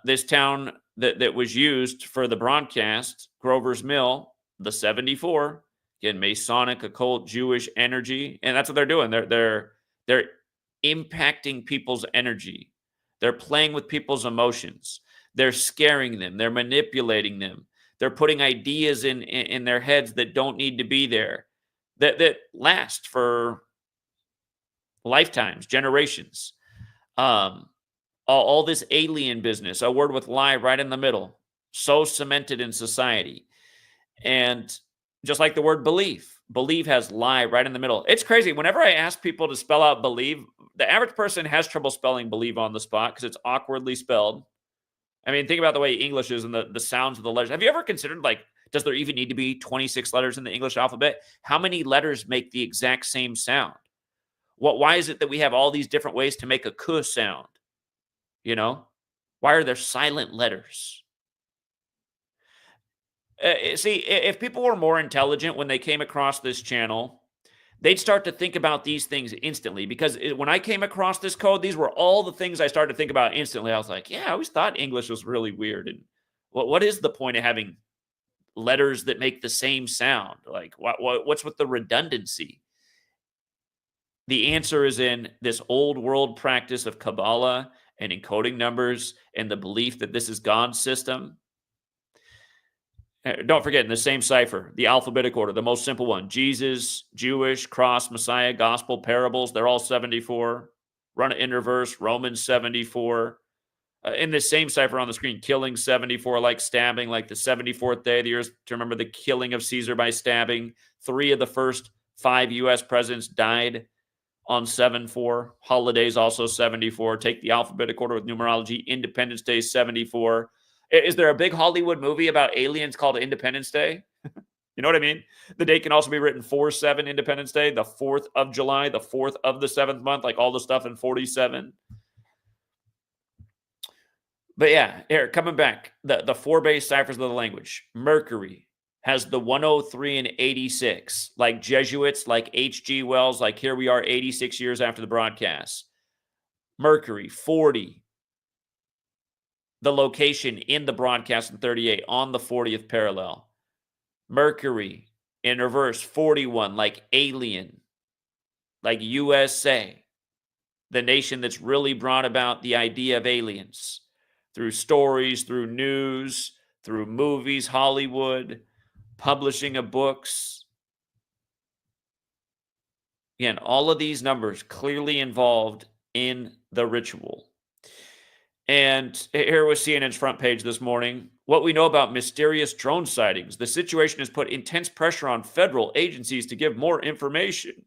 this town that was used for the broadcast, Grover's Mill, the 74, again, Masonic, occult, Jewish energy. And that's what they're doing. They're impacting people's energy. They're playing with people's emotions. They're scaring them. They're manipulating them. They're putting ideas in their heads that don't need to be there, that last for lifetimes, generations. All this alien business, a word with lie right in the middle, so cemented in society. And just like the word believe has lie right in the middle. It's crazy. Whenever I ask people to spell out believe, the average person has trouble spelling believe on the spot because it's awkwardly spelled. I mean, think about the way English is and the sounds of the letters. Have you ever considered, like, does there even need to be 26 letters in the English alphabet? How many letters make the exact same sound? Why is it that we have all these different ways to make a k sound? You know? Why are there silent letters? See, if people were more intelligent when they came across this channel, they'd start to think about these things instantly. Because when I came across this code, these were all the things I started to think about instantly. I was like, yeah, I always thought English was really weird. And what is the point of having letters that make the same sound? Like, what's with the redundancy? The answer is in this old world practice of Kabbalah and encoding numbers and the belief that this is God's system. Don't forget, in the same cipher, the alphabetic order, the most simple one, Jesus, Jewish, cross, Messiah, gospel, parables, they're all 74. Run it in reverse, Romans 74. In the same cipher on the screen, killing 74, like stabbing, like the 74th day of the year, to remember the killing of Caesar by stabbing. 3 of the first 5 U.S. presidents died on 7/4. Holidays also 74. Take the alphabetic order with numerology. Independence Day 74. Is there a big Hollywood movie about aliens called Independence Day? You know what I mean? The date can also be written 4/7 Independence Day, the 4th of July, the 4th of the 7th month, like all the stuff in 47. But yeah, here, coming back, the four base ciphers of the language. Mercury has the 103 and 86, like Jesuits, like H.G. Wells, like here we are 86 years after the broadcast. Mercury, 40, the location in the broadcast in 38, on the 40th parallel. Mercury, in reverse, 41, like alien, like USA, the nation that's really brought about the idea of aliens through stories, through news, through movies, Hollywood, publishing of books. Again, all of these numbers clearly involved in the ritual. And here was CNN's front page this morning. What we know about mysterious drone sightings. The situation has put intense pressure on federal agencies to give more information.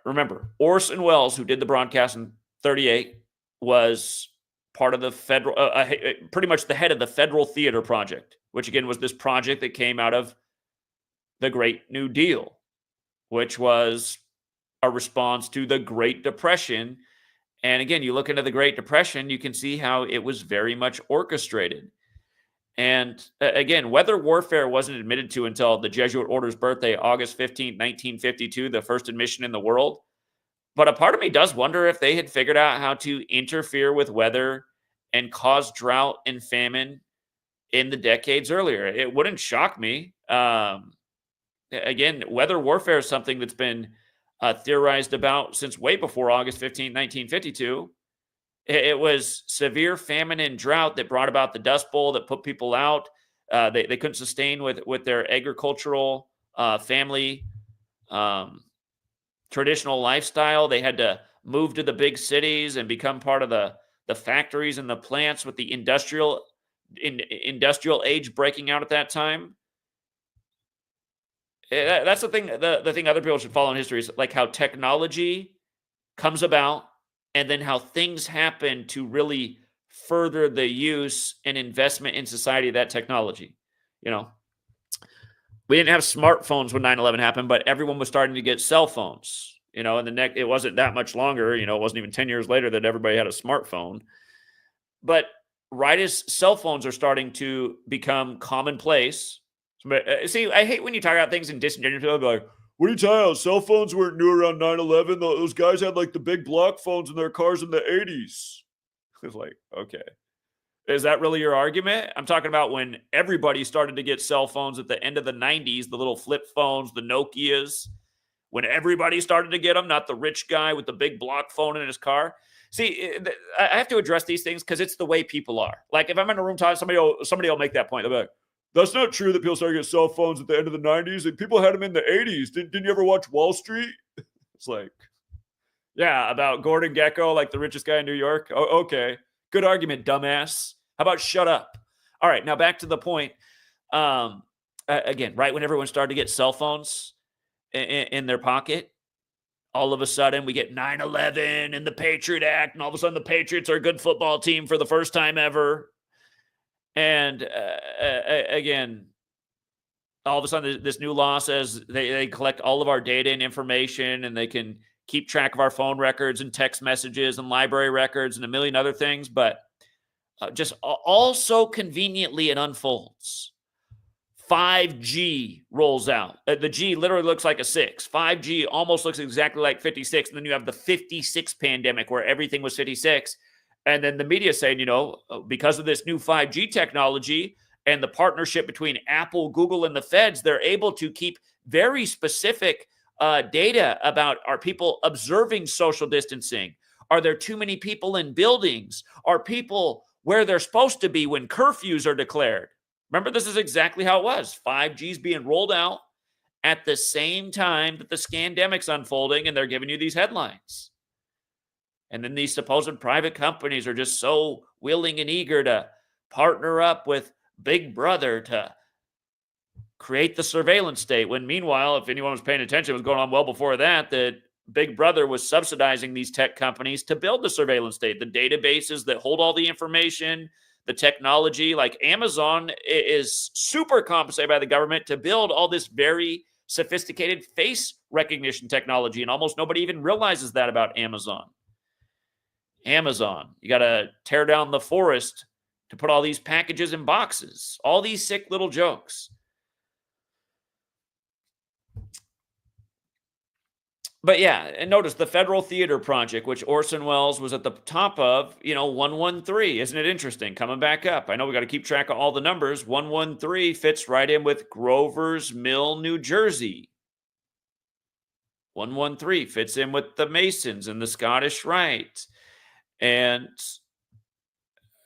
Remember, Orson Welles, who did the broadcast in 38, was part of the federal, pretty much the head of the Federal Theater Project, which again was this project that came out of the Great New Deal, which was a response to the Great Depression. And again, you look into the Great Depression, you can see how it was very much orchestrated. And again, weather warfare wasn't admitted to until the Jesuit order's birthday, August 15th, 1952, the first admission in the world. But a part of me does wonder if they had figured out how to interfere with weather and cause drought and famine in the decades earlier. It wouldn't shock me. Again, weather warfare is something that's been theorized about since way before August 15, 1952. It was severe famine and drought that brought about the Dust Bowl that put people out. They couldn't sustain with their agricultural family traditional lifestyle. They had to move to the big cities and become part of the factories and the plants with the industrial age breaking out at that time. That's the thing. The thing other people should follow in history is like how technology comes about and then how things happen to really further the use and investment in society of that technology. You know, we didn't have smartphones when 9/11 happened, but everyone was starting to get cell phones. You know, and it wasn't that much longer. You know, it wasn't even 10 years later that everybody had a smartphone. But right as cell phones are starting to become commonplace, see, I hate when you talk about things in disingenuous people. Be like, what are you talking about? Cell phones weren't new around 9/11. Those guys had like the big block phones in their cars in the 80s. It's like, okay. Is that really your argument? I'm talking about when everybody started to get cell phones at the end of the 90s, the little flip phones, the Nokias, when everybody started to get them, not the rich guy with the big block phone in his car. See, I have to address these things because it's the way people are. Like if I'm in a room talking, somebody will make that point. They'll be like, that's not true that people started getting cell phones at the end of the 90s. And people had them in the 80s. Didn't you ever watch Wall Street? It's like, yeah, about Gordon Gekko, like the richest guy in New York. Oh, okay. Good argument, dumbass. How about shut up? All right, now back to the point. Again, right when everyone started to get cell phones in their pocket, all of a sudden we get 9/11 and the Patriot Act, and all of a sudden the Patriots are a good football team for the first time ever. And again, all of a sudden this new law says they collect all of our data and information, and they can keep track of our phone records and text messages and library records and a million other things. But just also conveniently it unfolds. 5G rolls out. The G literally looks like a 6. 5G almost looks exactly like 56. And then you have the 56 pandemic where everything was 56. And then the media saying, you know, because of this new 5G technology and the partnership between Apple, Google, and the feds, they're able to keep very specific data about, are people observing social distancing? Are there too many people in buildings? Are people where they're supposed to be when curfews are declared? Remember, this is exactly how it was. 5G is being rolled out at the same time that the scandemic's unfolding, and they're giving you these headlines. And then these supposed private companies are just so willing and eager to partner up with Big Brother to create the surveillance state, when meanwhile, if anyone was paying attention, it was going on well before that Big Brother was subsidizing these tech companies to build the surveillance state, the databases that hold all the information, the technology. Like Amazon is super compensated by the government to build all this very sophisticated face recognition technology, and almost nobody even realizes that about Amazon. Amazon, you got to tear down the forest to put all these packages in boxes. All these sick little jokes. But yeah, and notice the Federal Theater Project, which Orson Welles was at the top of, 113. Isn't it interesting? Coming back up. I know we got to keep track of all the numbers. 113 fits right in with Grover's Mill, New Jersey. 113 fits in with the Masons and the Scottish Rite. And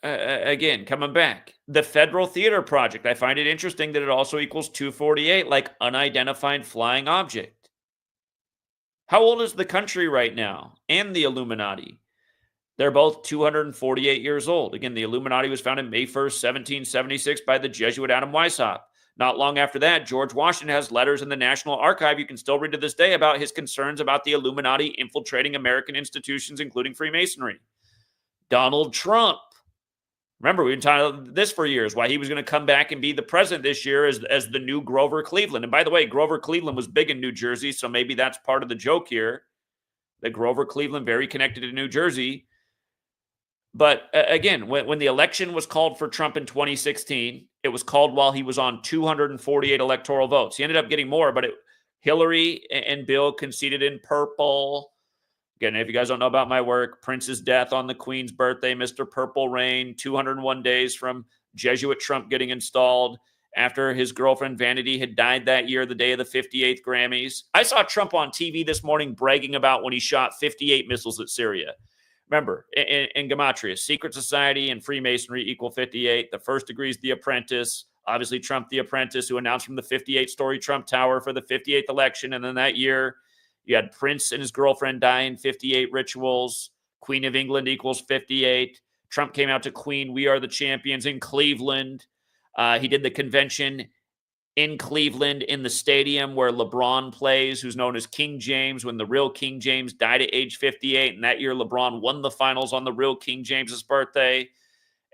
again, coming back, the Federal Theater Project. I find it interesting that it also equals 248, like unidentified flying object. How old is the country right now and the Illuminati? They're both 248 years old. Again, the Illuminati was founded May 1st, 1776 by the Jesuit Adam Weishaupt. Not long after that, George Washington has letters in the National Archive you can still read to this day about his concerns about the Illuminati infiltrating American institutions, including Freemasonry. Donald Trump. Remember, we've been talking about this for years, why he was going to come back and be the president this year as the new Grover Cleveland. And by the way, Grover Cleveland was big in New Jersey, so maybe that's part of the joke here, that Grover Cleveland, very connected to New Jersey. But again, when the election was called for Trump in 2016, it was called while he was on 248 electoral votes. He ended up getting more, but Hillary and Bill conceded in purple. Again, if you guys don't know about my work, Prince's death on the Queen's birthday, Mr. Purple Rain, 201 days from Jesuit Trump getting installed after his girlfriend Vanity had died that year, the day of the 58th Grammys. I saw Trump on TV this morning bragging about when he shot 58 missiles at Syria. Remember, in Gematria, secret society and Freemasonry equal 58. The first degree is The Apprentice. Obviously, Trump the Apprentice, who announced from the 58-story Trump Tower for the 58th election. And then that year, you had Prince and his girlfriend die in 58 rituals. Queen of England equals 58. Trump came out to Queen, We Are the Champions in Cleveland. He did the convention in Cleveland in the stadium where LeBron plays, who's known as King James, when the real King James died at age 58. And that year, LeBron won the finals on the real King James's birthday.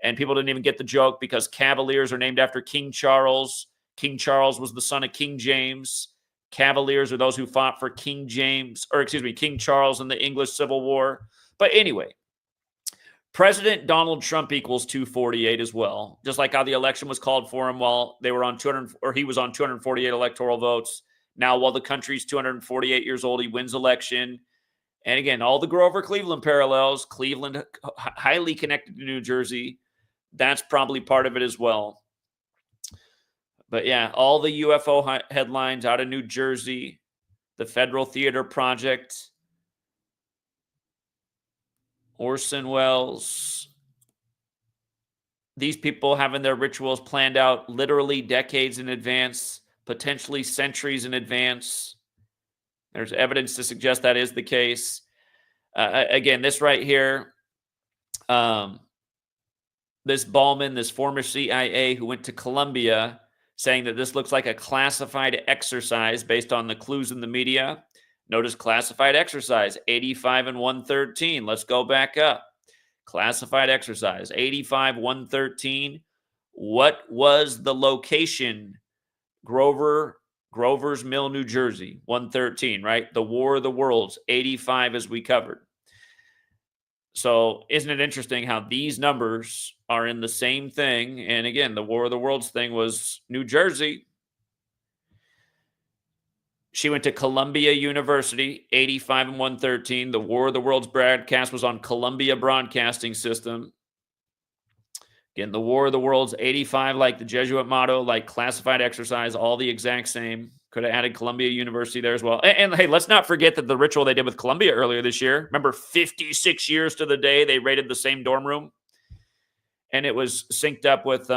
And people didn't even get the joke because Cavaliers are named after King Charles. King Charles was the son of King James. Cavaliers are those who fought for King Charles in the English Civil War. But anyway, President Donald Trump equals 248 as well. Just like how the election was called for him while they were on he was on 248 electoral votes. Now, while the country's 248 years old, he wins election. And again, all the Grover Cleveland parallels, Cleveland highly connected to New Jersey. That's probably part of it as well. But yeah, all the UFO headlines out of New Jersey, the Federal Theater Project, Orson Welles, these people having their rituals planned out literally decades in advance, potentially centuries in advance. There's evidence to suggest that is the case. Again, this right here, this Ballman, this former CIA who went to Colombia, saying that this looks like a classified exercise based on the clues in the media. Notice classified exercise, 85 and 113. Let's go back up. Classified exercise, 85, 113. What was the location? Grover's Mill, New Jersey, 113, right? The War of the Worlds, 85 as we covered. So isn't it interesting how these numbers are in the same thing? And again, the War of the Worlds thing was New Jersey. She went to Columbia University, 85 and 113. The War of the Worlds broadcast was on Columbia Broadcasting System. Again, the War of the Worlds, 85, like the Jesuit motto, like classified exercise, all the exact same. Could have added Columbia University there as well. And hey, let's not forget that the ritual they did with Columbia earlier this year. Remember, 56 years to the day they raided the same dorm room? And it was synced up with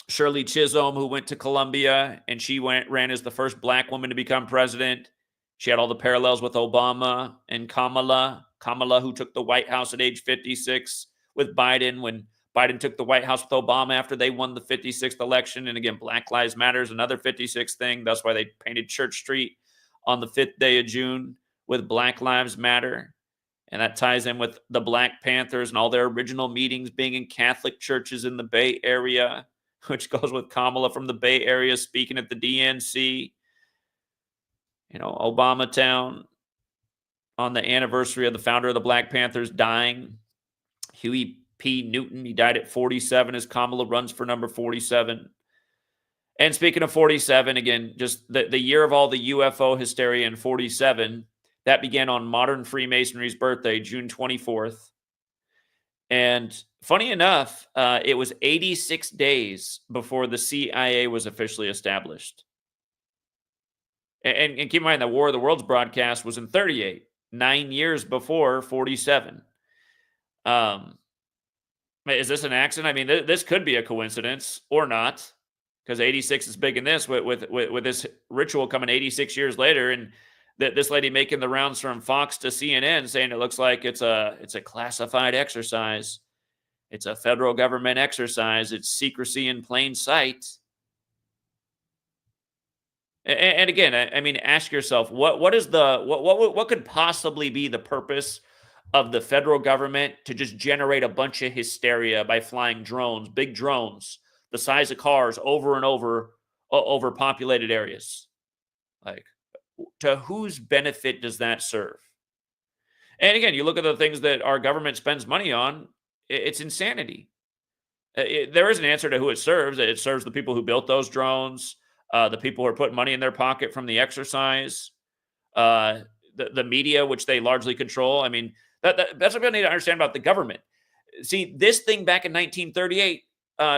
Shirley Chisholm, who went to Columbia, and she ran as the first black woman to become president. She had all the parallels with Obama and Kamala, who took the White House at age 56 with Biden, when Biden took the White House with Obama after they won the 56th election. And again, Black Lives Matter is another 56 thing. That's why they painted Church Street on the 5th day of June with Black Lives Matter. And that ties in with the Black Panthers and all their original meetings being in Catholic churches in the Bay Area, which goes with Kamala from the Bay Area speaking at the DNC. Obama Town on the anniversary of the founder of the Black Panthers dying. Huey P. Newton, he died at 47 as Kamala runs for number 47. And speaking of 47, again, just the year of all the UFO hysteria in 47, that began on modern Freemasonry's birthday, June 24th. And funny enough, it was 86 days before the CIA was officially established. And keep in mind, the War of the Worlds broadcast was in 38, 9 years before 47. Is this an accident? I mean, this could be a coincidence or not, because 86 is big in this with this ritual coming 86 years later, and this lady making the rounds from Fox to CNN saying it looks like it's a classified exercise. It's a federal government exercise. It's secrecy in plain sight. And again, I mean, ask yourself, what could possibly be the purpose of the federal government to just generate a bunch of hysteria by flying drones, big drones, the size of cars over and over populated areas? Like, to whose benefit does that serve? And again, you look at the things that our government spends money on, it's insanity. There is an answer to who it serves. It serves the people who built those drones, the people who are putting money in their pocket from the exercise, the media, which they largely control. I mean, that's what we need to understand about the government. See, this thing back in 1938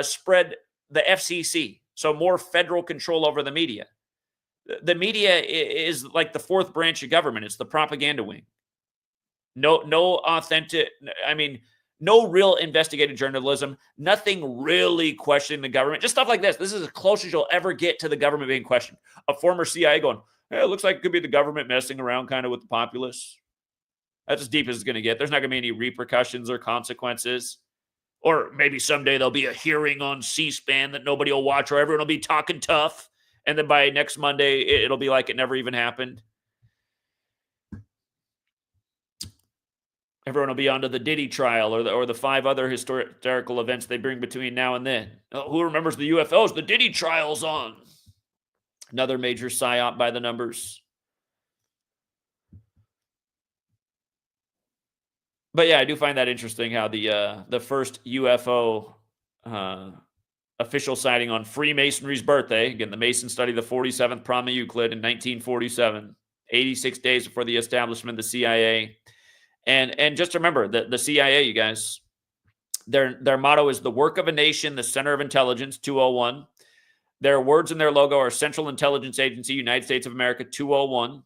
spread the FCC, so more federal control over the media. The media is like the fourth branch of government. It's the propaganda wing. No authentic, I mean, no real investigative journalism, nothing really questioning the government, just stuff like this. This is as close as you'll ever get to the government being questioned. A former CIA going, hey, it looks like it could be the government messing around kind of with the populace. That's as deep as it's going to get. There's not going to be any repercussions or consequences. Or maybe someday there'll be a hearing on C-SPAN that nobody will watch, or everyone will be talking tough. And then by next Monday, it'll be like it never even happened. Everyone will be onto the Diddy trial or the 5 other historical events they bring between now and then. Oh, who remembers the UFOs? The Diddy trial's on. Another major psyop by the numbers. But yeah, I do find that interesting how the first UFO official sighting on Freemasonry's birthday, again, the Mason study the 47th Prom of Euclid in 1947, 86 days before the establishment of the CIA. And just remember, the CIA, you guys, their motto is the work of a nation, the center of intelligence, 201. Their words in their logo are Central Intelligence Agency, United States of America, 201.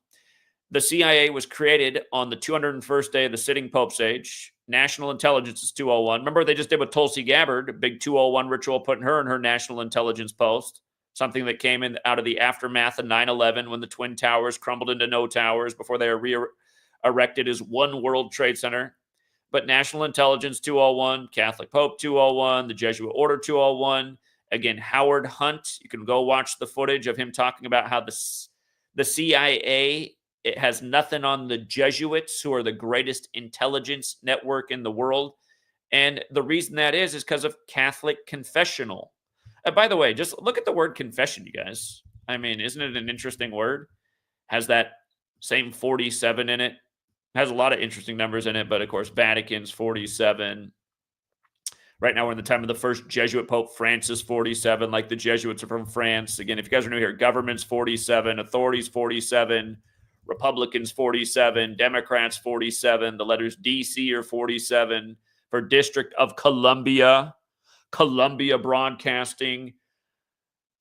The CIA was created on the 201st day of the sitting Pope's age. National Intelligence is 201. Remember, they just did with Tulsi Gabbard, a big 201 ritual, putting her in her National Intelligence post, something that came in out of the aftermath of 9/11 when the Twin Towers crumbled into no towers before they were erected as one World Trade Center. But National Intelligence 201, Catholic Pope 201, the Jesuit Order 201. Again, Howard Hunt, you can go watch the footage of him talking about how the CIA, it has nothing on the Jesuits, who are the greatest intelligence network in the world. And the reason that is because of Catholic confessional. By the way, just look at the word confession, you guys. I mean, isn't it an interesting word? Has that same 47 in it. Has a lot of interesting numbers in it, but of course, Vatican's 47. Right now, we're in the time of the first Jesuit Pope Francis, 47, like the Jesuits are from France. Again, if you guys are new here, government's 47, authorities 47, Republicans 47, Democrats 47, the letters DC are 47. For District of Columbia, Columbia Broadcasting,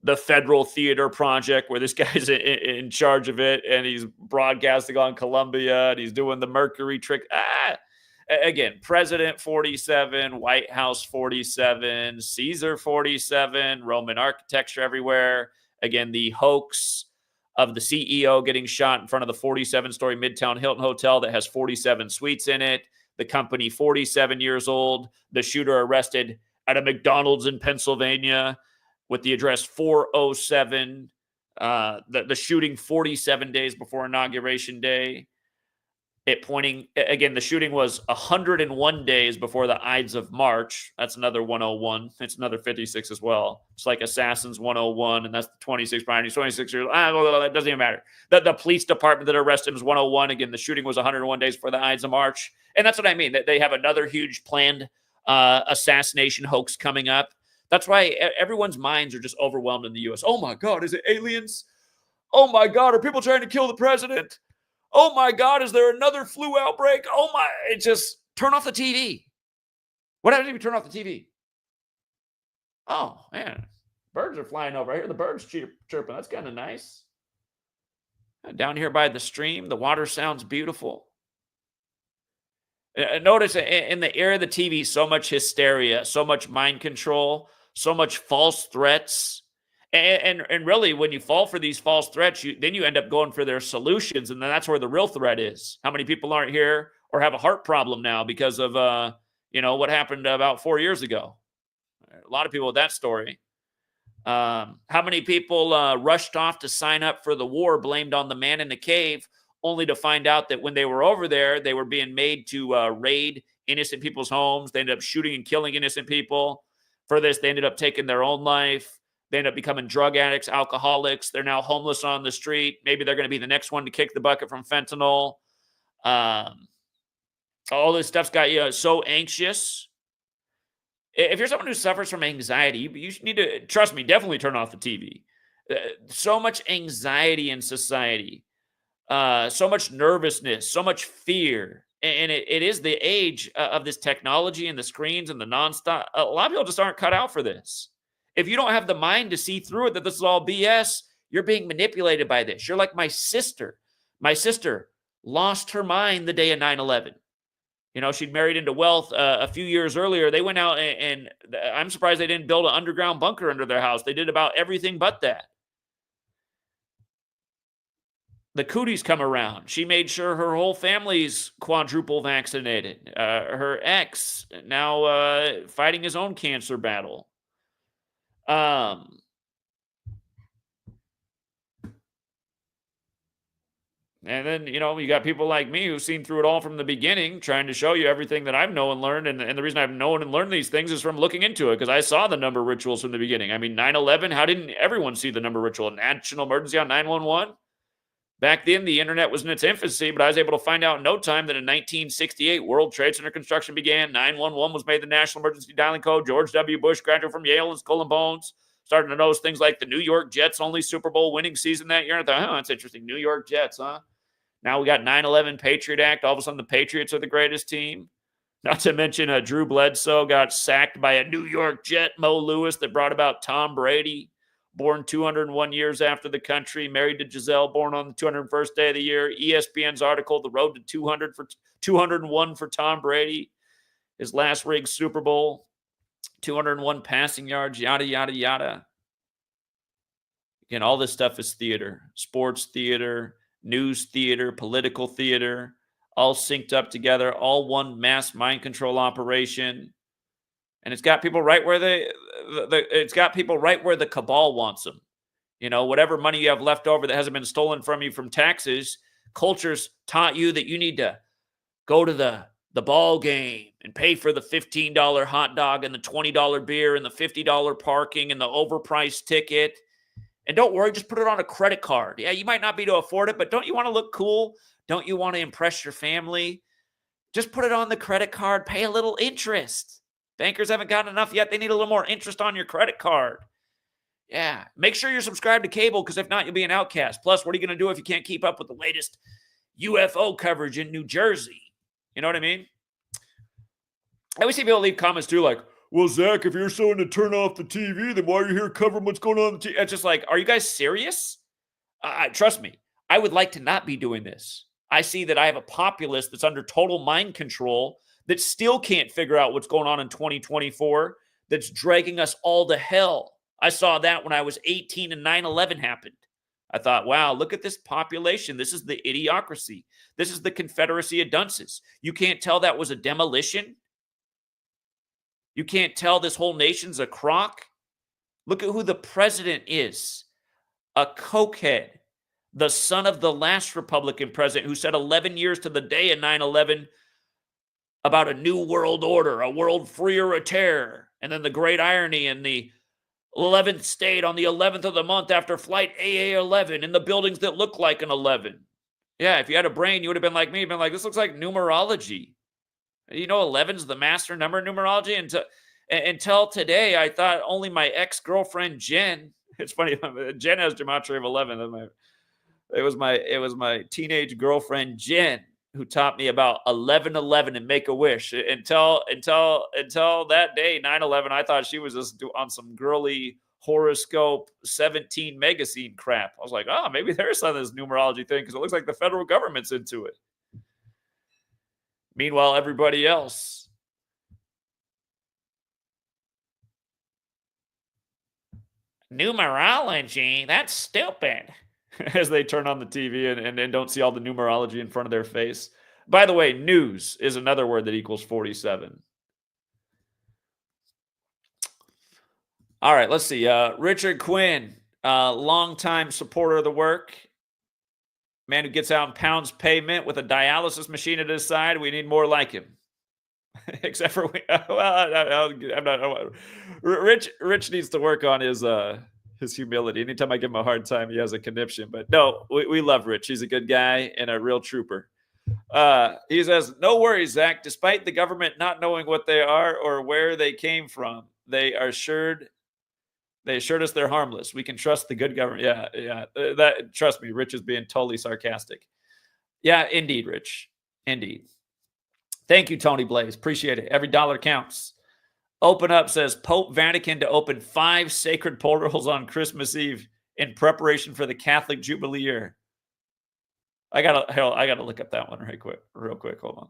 the Federal Theater Project, where this guy's in charge of it, and he's broadcasting on Columbia, and he's doing the Mercury trick. Again, President 47, White House 47, Caesar 47, Roman architecture everywhere. Again, the hoax of the CEO getting shot in front of the 47-story Midtown Hilton Hotel that has 47 suites in it. The company 47 years old. The shooter arrested at a McDonald's in Pennsylvania with the address 407 The shooting 47 days before Inauguration Day. It pointing, again, the shooting was 101 days before the Ides of March. That's another 101. It's another 56 as well. It's like Assassins 101, and that's the 26 behind. He's 26 years. Well, it doesn't even matter. The police department that arrested him was 101. Again, the shooting was 101 days before the Ides of March. And that's what I mean. That they have another huge planned assassination hoax coming up. That's why everyone's minds are just overwhelmed in the U.S. Oh, my God, is it aliens? Oh, my God, are people trying to kill the president? Oh, my God, is there another flu outbreak? Oh, my, it just, turn off the TV. What happens if you turn off the TV? Oh, man, birds are flying over. I hear the birds chirping. That's kind of nice. Down here by the stream, the water sounds beautiful. Notice in the era of the TV, so much hysteria, so much mind control, so much false threats. And really, when you fall for these false threats, then you end up going for their solutions, and then that's where the real threat is. How many people aren't here or have a heart problem now because of what happened about 4 years ago? A lot of people with that story. How many people rushed off to sign up for the war, blamed on the man in the cave, only to find out that when they were over there, they were being made to raid innocent people's homes. They ended up shooting and killing innocent people. For this, they ended up taking their own life. They end up becoming drug addicts, alcoholics. They're now homeless on the street. Maybe they're going to be the next one to kick the bucket from fentanyl. All this stuff's got you so anxious. If you're someone who suffers from anxiety, you need to, trust me, definitely turn off the TV. So much anxiety in society. So much nervousness, so much fear. And it is the age of this technology and the screens and the nonstop. A lot of people just aren't cut out for this. If you don't have the mind to see through it, that this is all BS, you're being manipulated by this. You're like my sister. My sister lost her mind the day of 9/11. She'd married into wealth a few years earlier. They went out and I'm surprised they didn't build an underground bunker under their house. They did about everything but that. The cooties come around. She made sure her whole family's quadruple vaccinated. Her ex now fighting his own cancer battle. And then, you got people like me who've seen through it all from the beginning, trying to show you everything that I've known and learned. And the reason I've known and learned these things is from looking into it, because I saw the number rituals from the beginning. I mean, 9/11, how didn't everyone see the number ritual? National emergency on 911? Back then, the internet was in its infancy, but I was able to find out in no time that in 1968, World Trade Center construction began. 911 was made the national emergency dialing code. George W. Bush, graduate from Yale and Skull and Bones, starting to notice things like the New York Jets' only Super Bowl winning season that year. And I thought, that's interesting. New York Jets, huh? Now we got 9/11 Patriot Act. All of a sudden, the Patriots are the greatest team. Not to mention Drew Bledsoe got sacked by a New York Jet, Mo Lewis, that brought about Tom Brady. Born 201 years after the country, married to Giselle, born on the 201st day of the year. ESPN's article, The Road to 201 for Tom Brady. His last rig Super Bowl, 201 passing yards, yada, yada, yada. Again, all this stuff is theater, sports theater, news theater, political theater, all synced up together, all one mass mind control operation. And it's got people right where it's got people right where the cabal wants them. Whatever money you have left over that hasn't been stolen from you from taxes, culture's taught you that you need to go to the ball game and pay for the $15 hot dog and the $20 beer and the $50 parking and the overpriced ticket. And don't worry, just put it on a credit card. Yeah, you might not be able to afford it, but don't you want to look cool? Don't you want to impress your family? Just put it on the credit card, pay a little interest. Bankers haven't gotten enough yet. They need a little more interest on your credit card. Yeah. Make sure you're subscribed to cable, because if not, you'll be an outcast. Plus, what are you going to do if you can't keep up with the latest UFO coverage in New Jersey? You know what I mean? I always see people leave comments too, like, well, Zach, if you're so into turn off the TV, then why are you here covering what's going on the TV? It's just like, are you guys serious? Trust me, I would like to not be doing this. I see that I have a populace that's under total mind control that still can't figure out what's going on in 2024, that's dragging us all to hell. I saw that when I was 18 and 9/11 happened. I thought, wow, look at this population. This is the idiocracy. This is the Confederacy of dunces. You can't tell that was a demolition? You can't tell this whole nation's a crock? Look at who the president is. a cokehead, the son of the last Republican president who said 11 years to the day in 9/11 about a new world order, a world free or a terror. And then the great irony in the 11th state on the 11th of the month after flight AA-11 in the buildings that look like an 11. Yeah, if you had a brain, you would have been like me, been like, this looks like numerology. You know, 11's the master number in numerology. Until today, I thought only my ex-girlfriend, Jen, it's funny, Jen has gematria of 11. It was my teenage girlfriend, Jen, who taught me about 11/11 and Make-A-Wish. Until that day, 9/11, I thought she was just on some girly horoscope 17 magazine crap. I was like, oh, maybe there's some of this numerology thing because it looks like the federal government's into it. Meanwhile, everybody else. Numerology? That's stupid. As they turn on the TV and don't see all the numerology in front of their face. By the way, news is another word that equals 47. All right, let's see. Richard Quinn, longtime supporter of the work. Man who gets out and pounds pavement with a dialysis machine at his side. We need more like him. Except for, I'm not. Rich needs to work on his humility. Anytime I give him a hard time, he has a conniption. But no, we love Rich. He's a good guy and a real trooper. He says, no worries, Zach. Despite the government not knowing what they are or where they came from, they assured us they're harmless. We can trust the good government. Yeah. Trust me, Rich is being totally sarcastic. Yeah, indeed, Rich. Indeed. Thank you, Tony Blaze. Appreciate it. Every dollar counts. Open Up says Pope Vatican to open 5 sacred portals on Christmas Eve in preparation for the Catholic Jubilee year. I gotta look up that one real quick. Hold on.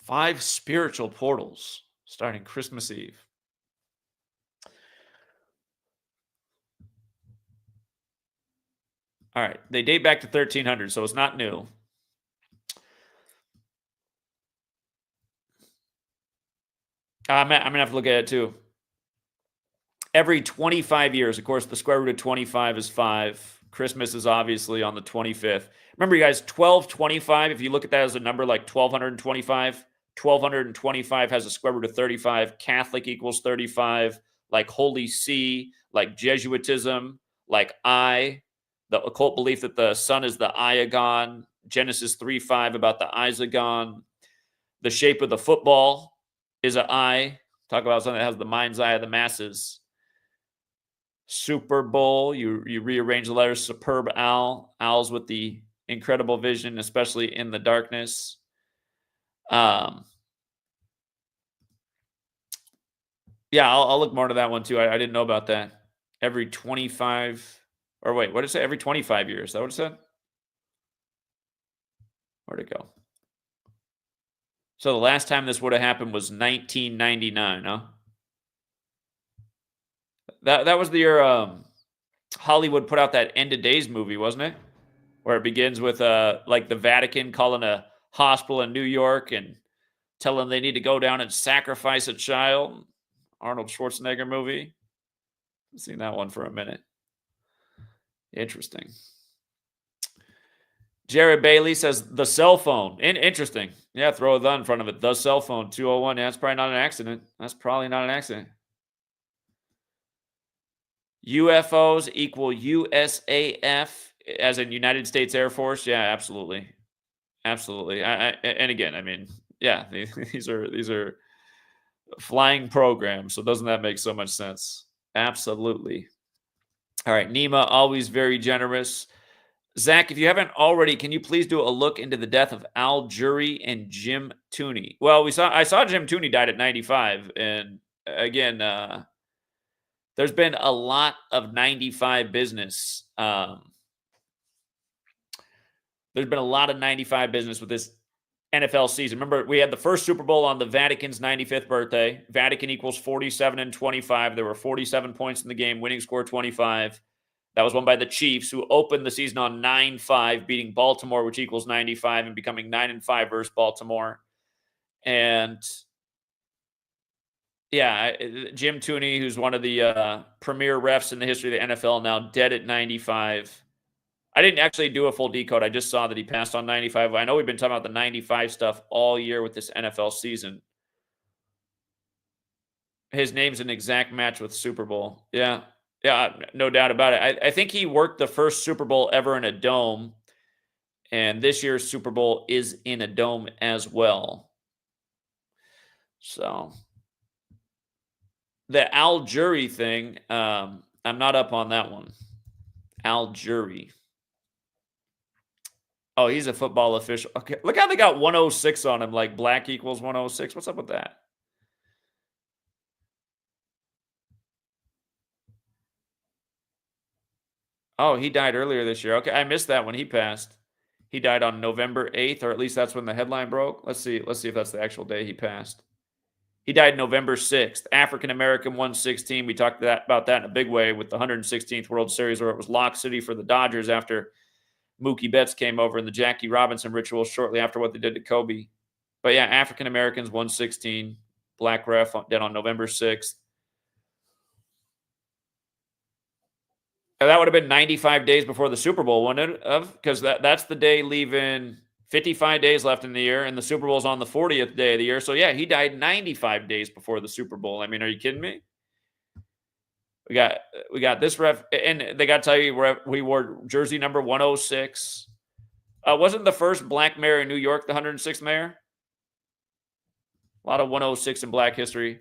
Five spiritual portals starting Christmas Eve. All right. They date back to 1300, so it's not new. I'm going to have to look at it too. Every 25 years, of course, the square root of 25 is 5. Christmas is obviously on the 25th. Remember, you guys, 1225, if you look at that as a number like 1225, 1225 has a square root of 35. Catholic equals 35. Like Holy See, like Jesuitism, like the occult belief that the sun is the Iagon, Genesis 3:5 about the Isagon. The shape of the football is an eye. Talk about something that has the mind's eye of the masses. Super Bowl, you rearrange the letters. Superb owl, owls with the incredible vision, especially in the darkness. Yeah, I'll look more into that one too. I didn't know about that. Every 25, or wait, what did it say? Every 25 years. Is that what it said? Where'd it go? So the last time this would have happened was 1999, huh? That was the year Hollywood put out that End of Days movie, wasn't it? Where it begins with like the Vatican calling a hospital in New York and telling them they need to go down and sacrifice a child. Arnold Schwarzenegger movie. I've seen that one for a minute. Interesting. Jared Bailey says the cell phone. Interesting. Yeah, throw a the in front of it. The cell phone, 201. Yeah, that's probably not an accident. That's probably not an accident. UFOs equal USAF, as in United States Air Force. Yeah, absolutely. Absolutely. And again, I mean, yeah, these are flying programs. So doesn't that make so much sense? Absolutely. All right. Nima, always very generous. Zach, if you haven't already, can you please do a look into the death of Al Jury and Jim Tooney? Well, I saw Jim Tooney died at 95. And again, there's been a lot of 95 business. There's been a lot of 95 business with this NFL season. Remember, we had the first Super Bowl on the Vatican's 95th birthday. Vatican equals 47 and 25. There were 47 points in the game, winning score 25. That was won by the Chiefs, who opened the season on 9-5, beating Baltimore, which equals 95, and becoming 9-5 versus Baltimore. And yeah, Jim Tooney, who's one of the premier refs in the history of the NFL, now dead at 95. I didn't actually do a full decode. I just saw that he passed on 95. I know we've been talking about the 95 stuff all year with this NFL season. His name's an exact match with Super Bowl. Yeah. Yeah, no doubt about it. I think he worked the first Super Bowl ever in a dome, and this year's Super Bowl is in a dome as well. So the Al Jury thing, I'm not up on that one. Al Jury. Oh, he's a football official. Okay, look how they got 106 on him, like black equals 106. What's up with that? Oh, he died earlier this year. Okay, I missed that when he passed. He died on November 8th, or at least that's when the headline broke. Let's see if that's the actual day he passed. He died November 6th. African American, 116. We talked about that in a big way with the 116th World Series, where it was Lock City for the Dodgers after Mookie Betts came over in the Jackie Robinson ritual shortly after what they did to Kobe. But yeah, African Americans, 116. Black ref dead on November 6th. That would have been 95 days before the Super Bowl, wouldn't it have? Because that's the day leaving 55 days left in the year, and the Super Bowl's on the 40th day of the year. So, yeah, he died 95 days before the Super Bowl. I mean, are you kidding me? We got this ref, and they got to tell you, we wore jersey number 106. Wasn't the first black mayor in New York the 106th mayor? A lot of 106 in black history.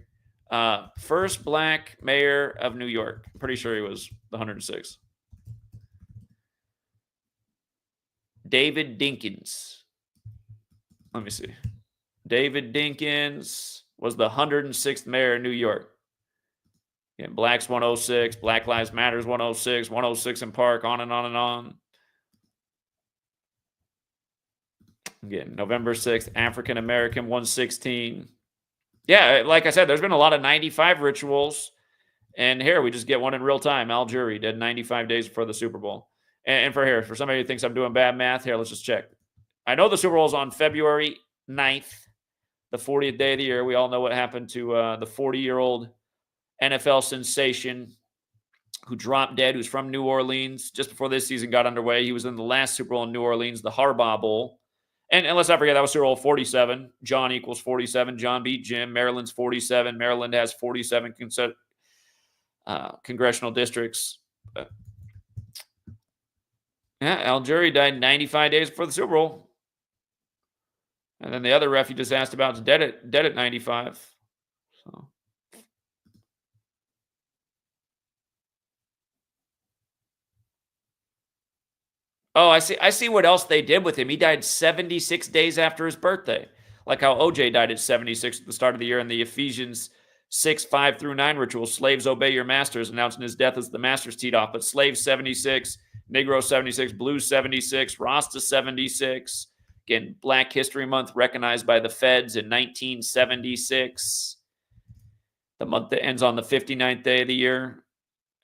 First black mayor of New York. I'm pretty sure he was the 106th. David Dinkins. Let me see. David Dinkins was the 106th mayor of New York. Again, blacks 106, Black Lives Matters 106, 106 in Park, on and on and on. Again, November 6th, African American 116. Yeah, like I said, there's been a lot of 95 rituals. And here we just get one in real time. Al Jury did 95 days before the Super Bowl. And for somebody who thinks I'm doing bad math, here, let's just check. I know the Super Bowl is on February 9th, the 40th day of the year. We all know what happened to the 40-year-old NFL sensation who dropped dead, who's from New Orleans. Just before this season got underway, he was in the last Super Bowl in New Orleans, the Harbaugh Bowl. And let's not forget, that was Super Bowl 47. John equals 47. John beat Jim. Maryland's 47. Maryland has 47 congressional districts. Yeah, Al Jury died 95 days before the Super Bowl. And then the other ref you just asked about is dead at 95. So. Oh, I see what else they did with him. He died 76 days after his birthday. Like how OJ died at 76 at the start of the year in the Ephesians 6:5-9 ritual. Slaves obey your masters, announcing his death as the masters teed off. But slaves 76, Negro 76, Blues 76, Rasta 76. Again, Black History Month recognized by the feds in 1976. The month that ends on the 59th day of the year.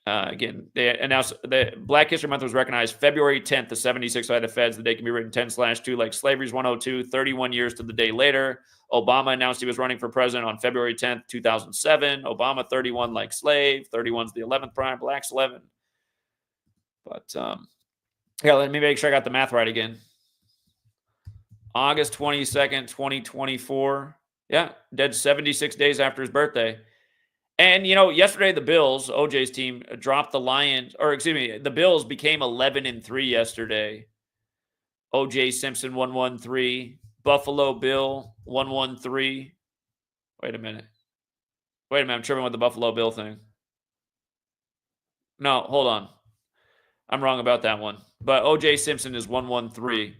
Again, they announced that Black History Month was recognized February 10th to 76 by the feds. The day can be written 10/2, like slavery's 102, 31 years to the day later. Obama announced he was running for president on February 10th, 2007. Obama 31 like slave. 31's the 11th prime, blacks 11. But yeah, let me make sure I got the math right again. August 22nd, 2024. Yeah, dead 76 days after his birthday. And, yesterday the Bills, OJ's team, dropped the Lions, the Bills became 11-3 yesterday. OJ Simpson 113, Buffalo Bill 113. Wait a minute, I'm tripping with the Buffalo Bill thing. No, hold on. I'm wrong about that one. But OJ Simpson is 113.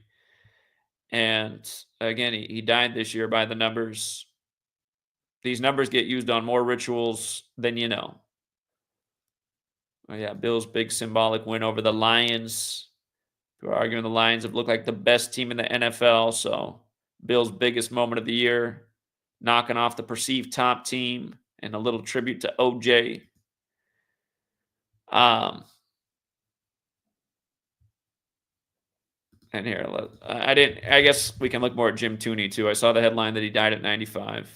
And again, he died this year by the numbers. These numbers get used on more rituals than you know. Oh, yeah, Bills' big symbolic win over the Lions. People are arguing the Lions have looked like the best team in the NFL. So Bills' biggest moment of the year, knocking off the perceived top team, and a little tribute to OJ. And here, I guess we can look more at Jim Tooney too. I saw the headline that he died at 95.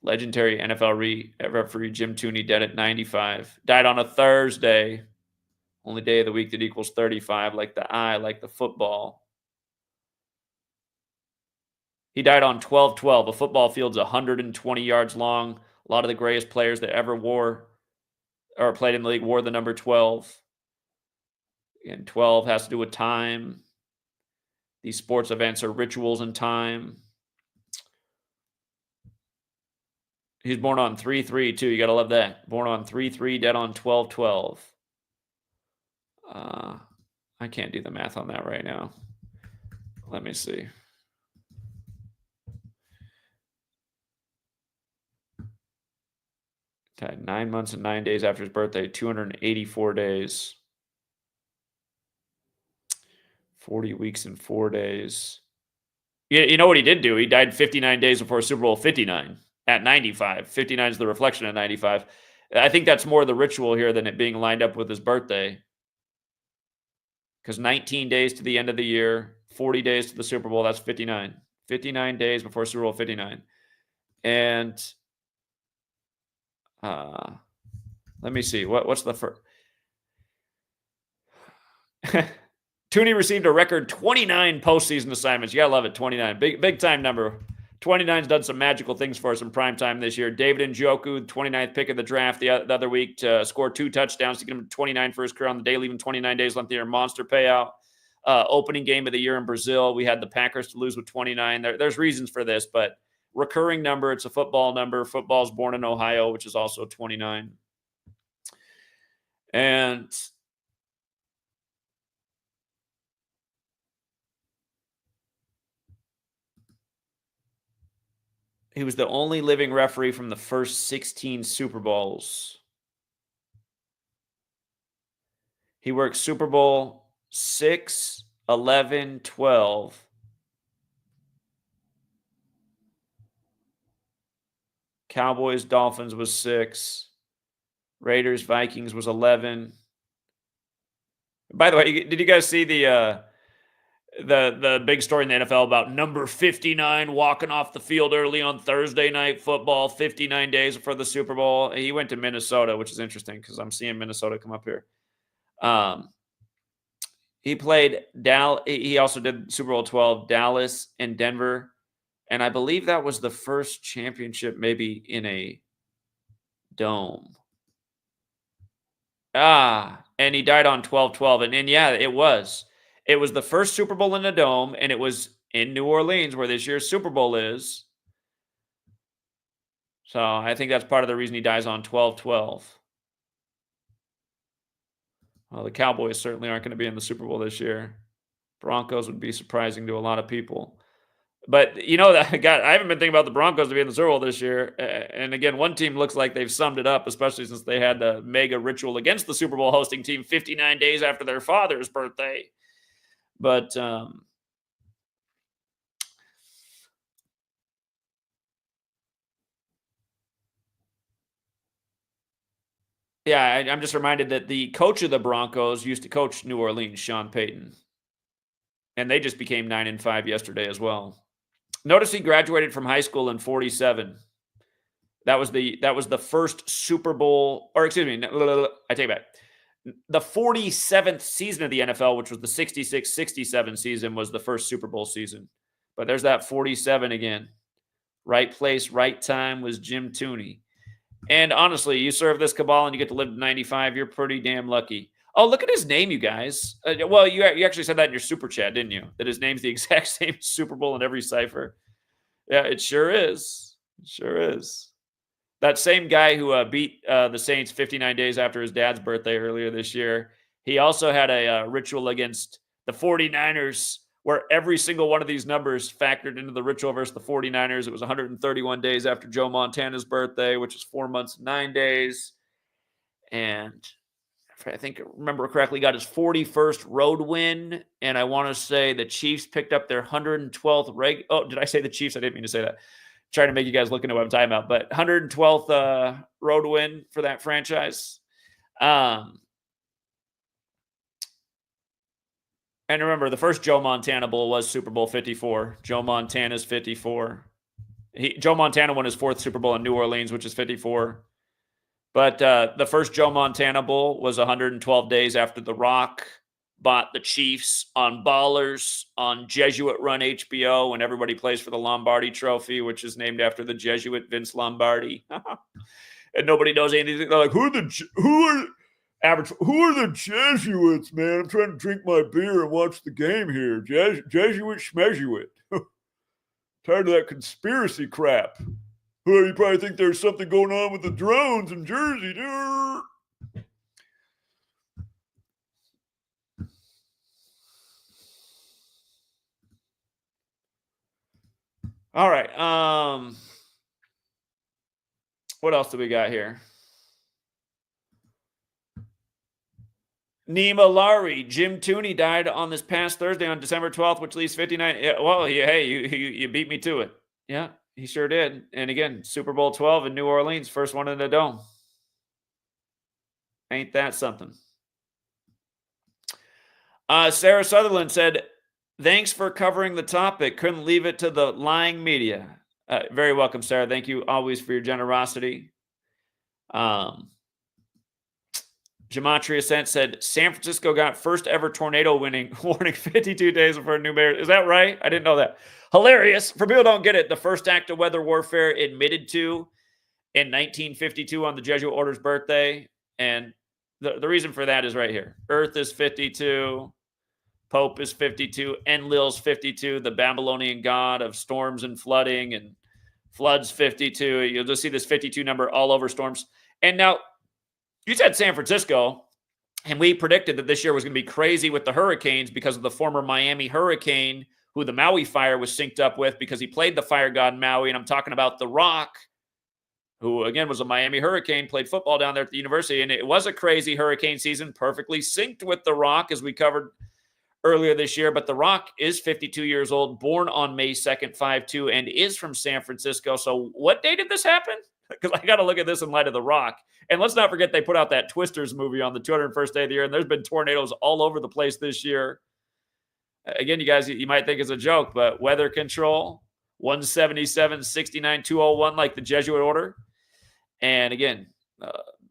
Legendary NFL referee Jim Tooney dead at 95. Died on a Thursday. Only day of the week that equals 35, like the eye, like the football. He died on 12/12. A football field's 120 yards long. A lot of the greatest players that ever wore or played in the league wore the number 12. And 12 has to do with time. These sports events are rituals in time. He's born on 3/3 too. You got to love that. Born on 3/3, dead on 12/12. I can't do the math on that right now. Let me see. Died 9 months and 9 days after his birthday, 284 days. 40 weeks and 4 days. You know what he did do? He died 59 days before Super Bowl 59 at 95. 59 is the reflection of 95. I think that's more the ritual here than it being lined up with his birthday. Because 19 days to the end of the year, 40 days to the Super Bowl, that's 59. 59 days before Super Bowl 59. And let me see. What's the first? Tooney received a record 29 postseason assignments. You gotta love it, 29. Big time number. 29's done some magical things for us in prime time this year. David Njoku, 29th pick of the draft the other week, to score 2 touchdowns to get him to 29 for his career on the day, leaving 29 days left in the year. Monster payout. Opening game of the year in Brazil. We had the Packers to lose with 29. There's reasons for this, but recurring number. It's a football number. Football's born in Ohio, which is also 29. And he was the only living referee from the first 16 Super Bowls. He worked Super Bowl 6, 11, 12. Cowboys, Dolphins was 6. Raiders, Vikings was 11. By the way, did you guys see the big story in the NFL about number 59 walking off the field early on Thursday night football, 59 days before the Super Bowl? He went to Minnesota, which is interesting because I'm seeing Minnesota come up here. He played he also did Super Bowl 12, Dallas and Denver. And I believe that was the first championship maybe in a dome. And he died on 12/12. And yeah, it was. It was the first Super Bowl in a dome, and it was in New Orleans, where this year's Super Bowl is. So I think that's part of the reason he dies on 12/12. Well, the Cowboys certainly aren't going to be in the Super Bowl this year. Broncos would be surprising to a lot of people. But, I haven't been thinking about the Broncos to be in the Super Bowl this year. And again, one team looks like they've summed it up, especially since they had the mega ritual against the Super Bowl hosting team 59 days after their father's birthday. But yeah, I'm just reminded that the coach of the Broncos used to coach New Orleans, Sean Payton. And they just became 9-5 yesterday as well. Notice he graduated from high school in 47. That was the first Super Bowl, or excuse me, I take it back. The 47th season of the NFL, which was the 66-67 season, was the first Super Bowl season. But there's that 47 again. Right place, right time was Jim Tooney. And honestly, you serve this cabal and you get to live to 95, you're pretty damn lucky. Oh, look at his name, you guys. Well, you actually said that in your super chat, didn't you? That his name's the exact same Super Bowl in every cipher. Yeah, it sure is. It sure is. That same guy who beat the Saints 59 days after his dad's birthday earlier this year, he also had a ritual against the 49ers where every single one of these numbers factored into the ritual versus the 49ers. It was 131 days after Joe Montana's birthday, which is 4 months, 9 days. And if I remember correctly, got his 41st road win. And I want to say the Chiefs picked up their 112th Oh, did I say the Chiefs? I didn't mean to say that. Trying to make you guys look into what I'm talking about, but 112th road win for that franchise. And remember, the first Joe Montana Bowl was Super Bowl 54. Joe Montana's 54. Joe Montana won his fourth Super Bowl in New Orleans, which is 54. But the first Joe Montana Bowl was 112 days after The Rock bought the Chiefs on Ballers on Jesuit-run HBO, when everybody plays for the Lombardi Trophy, which is named after the Jesuit Vince Lombardi. And nobody knows anything. They're like, who are the Jesuits, man? I'm trying to drink my beer and watch the game here. Jesuit schmesuit. Tired of that conspiracy crap. Well, you probably think there's something going on with the drones in Jersey. All right. What else do we got here? Nima Lari, Jim Tooney died on this past Thursday on December 12th, which leaves 59. Yeah, well, hey, you beat me to it. Yeah, he sure did. And again, Super Bowl 12 in New Orleans, first one in the Dome. Ain't that something? Sarah Sutherland said, thanks for covering the topic. Couldn't leave it to the lying media. Very welcome, Sarah. Thank you always for your generosity. Gematria Sent said, San Francisco got first ever tornado warning 52 days before a new mayor. Is that right? I didn't know that. Hilarious. For people who don't get it, the first act of weather warfare admitted to in 1952 on the Jesuit Order's birthday. And the reason for that is right here. Earth is 52. Pope is 52. Enlil's 52, the Babylonian god of storms and flooding, and floods 52. You'll just see this 52 number all over storms. And now, you said San Francisco, and we predicted that this year was going to be crazy with the hurricanes because of the former Miami hurricane, who the Maui fire was synced up with because he played the fire god in Maui. And I'm talking about The Rock, who, again, was a Miami hurricane, played football down there at the university. And it was a crazy hurricane season, perfectly synced with The Rock, as we covered earlier this year. But The Rock is 52 years old, born on May 2nd, 5'2", and is from San Francisco. So what day did this happen? Because I got to look at this in light of The Rock. And let's not forget they put out that Twisters movie on the 201st day of the year, and there's been tornadoes all over the place this year. Again, you guys, you might think it's a joke, but weather control, 177, 69, 201, like the Jesuit order. And again,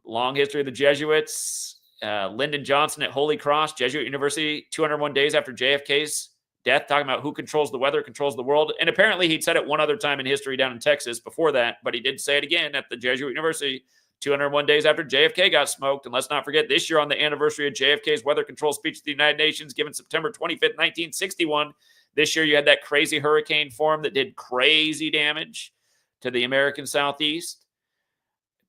long history of the Jesuits. Lyndon Johnson at Holy Cross, Jesuit University, 201 days after JFK's death, talking about who controls the weather, controls the world. And apparently he'd said it one other time in history down in Texas before that, but he did say it again at the Jesuit University, 201 days after JFK got smoked. And let's not forget, this year on the anniversary of JFK's weather control speech to the United Nations given September 25th, 1961, this year you had that crazy hurricane form that did crazy damage to the American Southeast.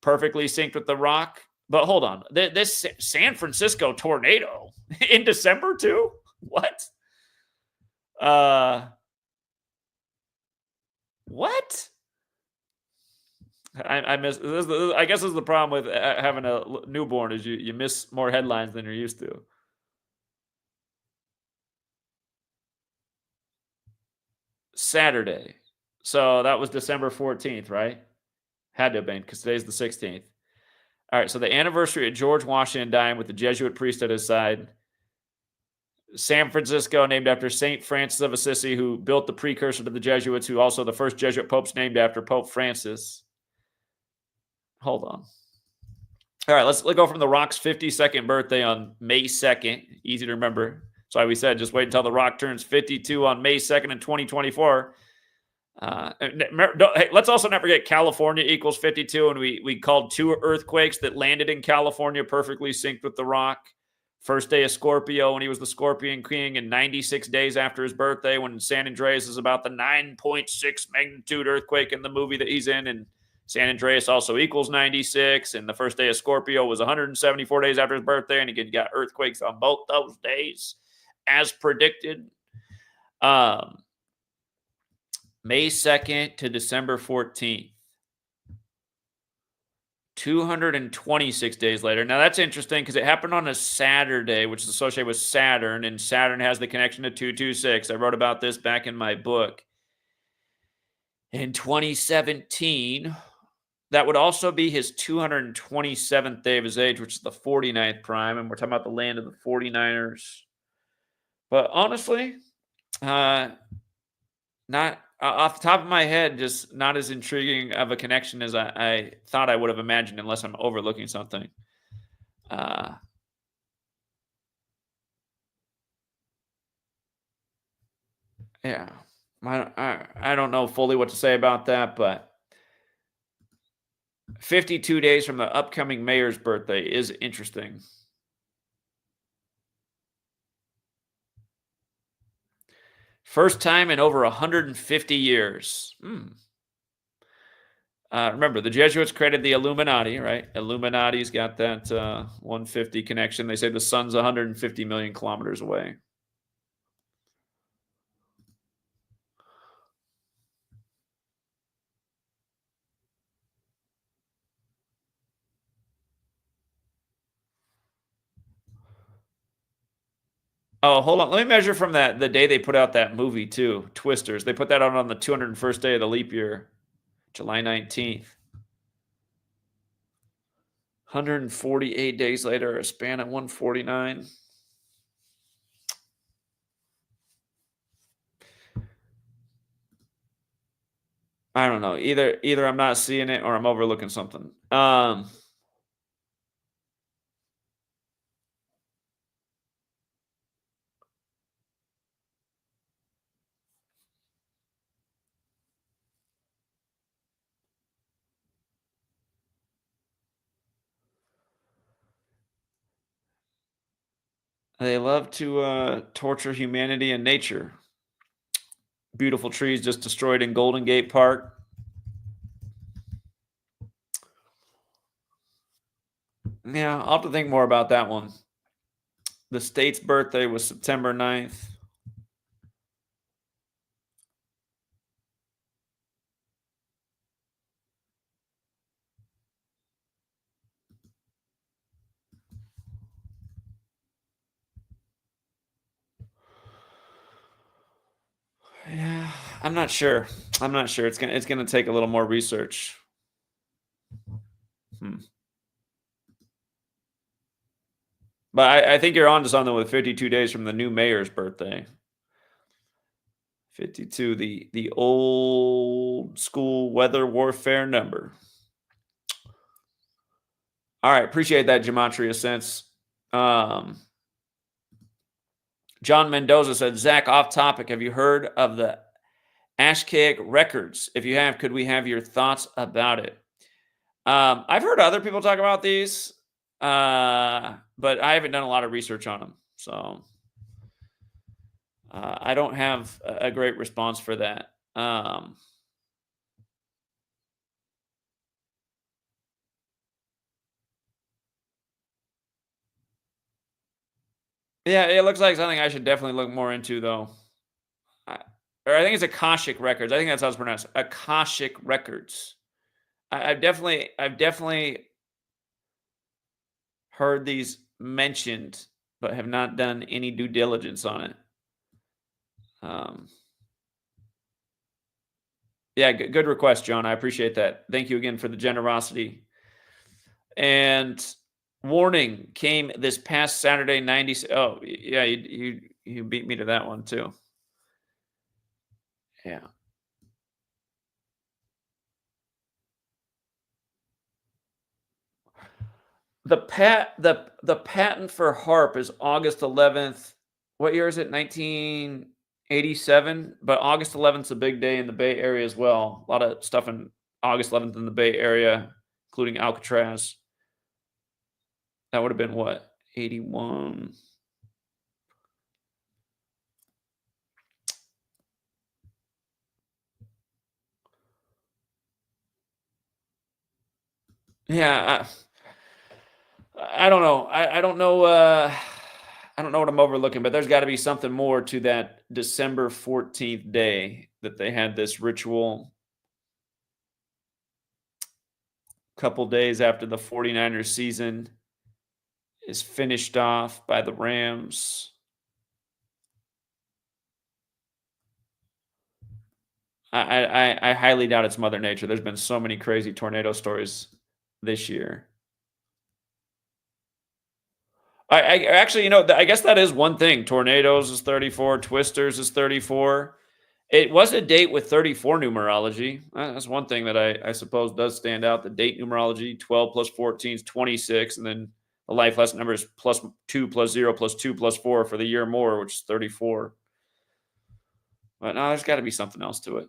Perfectly synced with The Rock. But hold on, this San Francisco tornado in December too? What? What? I miss this. I guess this is the problem with having a newborn, is you miss more headlines than you're used to. Saturday. So that was December 14th, right? Had to have been, because today's the 16th. All right, so the anniversary of George Washington dying with the Jesuit priest at his side. San Francisco, named after St. Francis of Assisi, who built the precursor to the Jesuits, who also the first Jesuit pope's named after Pope Francis. Hold on. All right, let's go from The Rock's 52nd birthday on May 2nd. Easy to remember. That's why we said just wait until The Rock turns 52 on May 2nd in 2024. Hey, let's also not forget California equals 52, and we called two earthquakes that landed in California perfectly synced with The Rock. First day of Scorpio when he was the Scorpion King, and 96 days after his birthday when San Andreas is about the 9.6 magnitude earthquake in the movie that he's in, and San Andreas also equals 96, and the first day of Scorpio was 174 days after his birthday, and again, you got earthquakes on both those days as predicted. May 2nd to December 14th. 226 days later. Now, that's interesting because it happened on a Saturday, which is associated with Saturn, and Saturn has the connection to 226. I wrote about this back in my book. In 2017, that would also be his 227th day of his age, which is the 49th prime, and we're talking about the land of the 49ers. But honestly, uh, not off the top of my head, just not as intriguing of a connection as I thought I would have imagined, unless I'm overlooking something. Uh, yeah, I don't know fully what to say about that, but 52 days from the upcoming mayor's birthday is interesting. First time in over 150 years. Remember, the Jesuits created the Illuminati, right? Illuminati's got that 150 connection. They say the sun's 150 million kilometers away. Oh, hold on. Let me measure from the day they put out that movie too, Twisters. They put that out on the 201st day of the leap year, July 19th. 148 days later, a span at 149. I don't know. Either I'm not seeing it or I'm overlooking something. They love to torture humanity and nature. Beautiful trees just destroyed in Golden Gate Park. Yeah, I'll have to think more about that one. The state's birthday was September 9th. Yeah, I'm not sure. I'm not sure. It's gonna take a little more research. Hmm. But I think you're on to something with 52 days from the new mayor's birthday. 52, the old school weather warfare number. All right, appreciate that, Gematria Sense. John Mendoza said, Zach, off topic. Have you heard of the Ashcaic records? If you have, could we have your thoughts about it? I've heard other people talk about these, but I haven't done a lot of research on them. So I don't have a great response for that. Yeah, it looks like something I should definitely look more into, though. Or I think it's Akashic Records. I think that's how it's pronounced. Akashic Records. I've definitely heard these mentioned, but have not done any due diligence on it. Yeah, good request, John. I appreciate that. Thank you again for the generosity. And warning came this past Saturday, 90. Oh, yeah, you beat me to that one too. Yeah. The patent for harp is August 11th. What year is it? 1987. But August 11th is a big day in the Bay Area as well. A lot of stuff in August 11th in the Bay Area, including Alcatraz. That would have been what? 81. Yeah, I don't know. I don't know. I don't know what I'm overlooking, but there's got to be something more to that December 14th day that they had this ritual. Couple days after the 49ers season is finished off by the Rams. I highly doubt it's Mother Nature. There's been so many crazy tornado stories this year. I actually, I guess that is one thing. Tornadoes is 34. Twisters is 34. It was a date with 34 numerology. That's one thing that I suppose does stand out. The date numerology, 12 plus 14 is 26. And then the life lesson number is plus 2 plus 0 plus 2 plus 4 for the year more, which is 34. But no, there's got to be something else to it.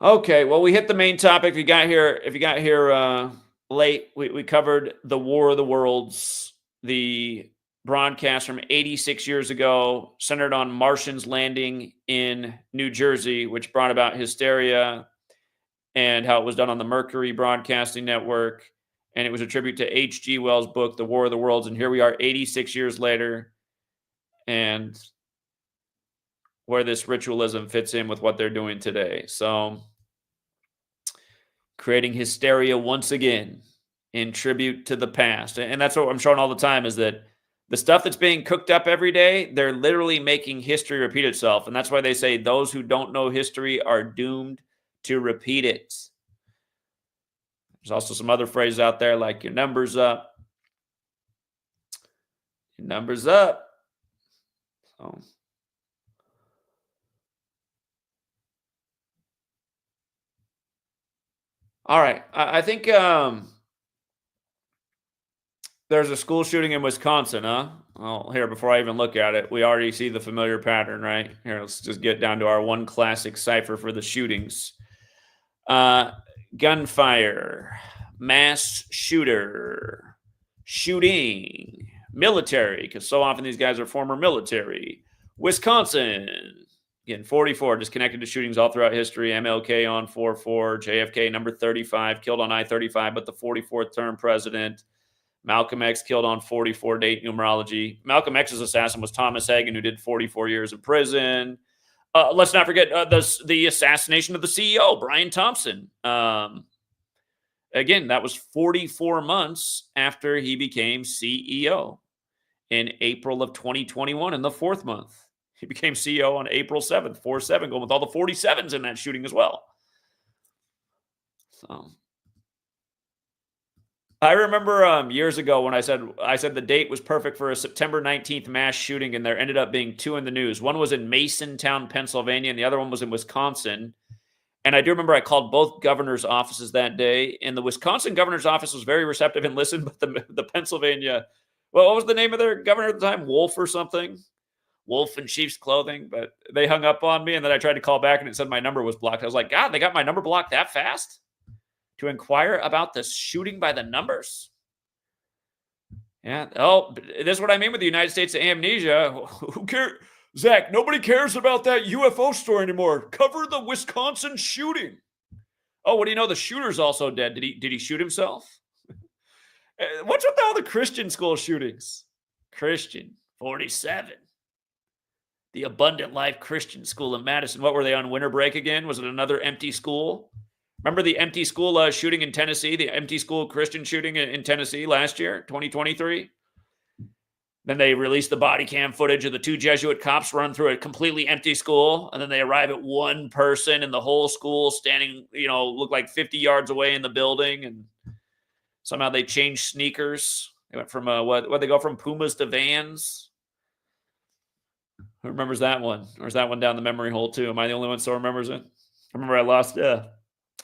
Okay, well, we hit the main topic. If you got here late, we covered the War of the Worlds, the broadcast from 86 years ago, centered on Martians landing in New Jersey, which brought about hysteria, and how it was done on the Mercury Broadcasting Network. And it was a tribute to H.G. Wells' book, The War of the Worlds. And here we are 86 years later, and where this ritualism fits in with what they're doing today. So, creating hysteria once again in tribute to the past. And that's what I'm showing all the time, is that the stuff that's being cooked up every day, they're literally making history repeat itself. And that's why they say those who don't know history are doomed to repeat it. There's also some other phrases out there like your number's up. Your number's up. So, all right. I think there's a school shooting in Wisconsin, huh? Well, here, before I even look at it, we already see the familiar pattern, right? Here, let's just get down to our one classic cipher for the shootings. Gunfire, mass shooter, shooting, military, because so often these guys are former military. Wisconsin, again, 44, just connected to shootings all throughout history. MLK on 4-4, JFK number 35, killed on I-35, but the 44th term president. Malcolm X killed on 44 date numerology. Malcolm X's assassin was Thomas Hagen, who did 44 years in prison. Let's not forget the assassination of the CEO, Brian Thompson. Again, that was 44 months after he became CEO in April of 2021 in the 4th month. He became CEO on April 7th, 4-7, going with all the 47s in that shooting as well. So I remember years ago when I said the date was perfect for a September 19th mass shooting, and there ended up being 2 in the news. One was in Masontown, Pennsylvania, and the other one was in Wisconsin. And I do remember I called both governors' offices that day, and the Wisconsin governor's office was very receptive and listened, but the Pennsylvania, well, what was the name of their governor at the time? Wolf or something? Wolf in sheep's clothing. But they hung up on me, and then I tried to call back, and it said my number was blocked. I was like, God, they got my number blocked that fast? To inquire about the shooting by the numbers? Yeah. Oh, this is what I mean with the United States of amnesia. Who cares? Zach, nobody cares about that UFO story anymore. Cover the Wisconsin shooting. Oh, what do you know? The shooter's also dead. Did he shoot himself? What's with all the Christian school shootings? Christian, 47. The Abundant Life Christian School in Madison. What were they on winter break again? Was it another empty school? Remember the empty school shooting in Tennessee, the empty school Christian shooting in Tennessee last year, 2023? Then they released the body cam footage of the 2 Jesuit cops run through a completely empty school, and then they arrive at one person in the whole school standing, look like 50 yards away in the building, and somehow they changed sneakers. They went from what they go from Pumas to Vans. Who remembers that one? Or is that one down the memory hole too? Am I the only one still remembers it? I remember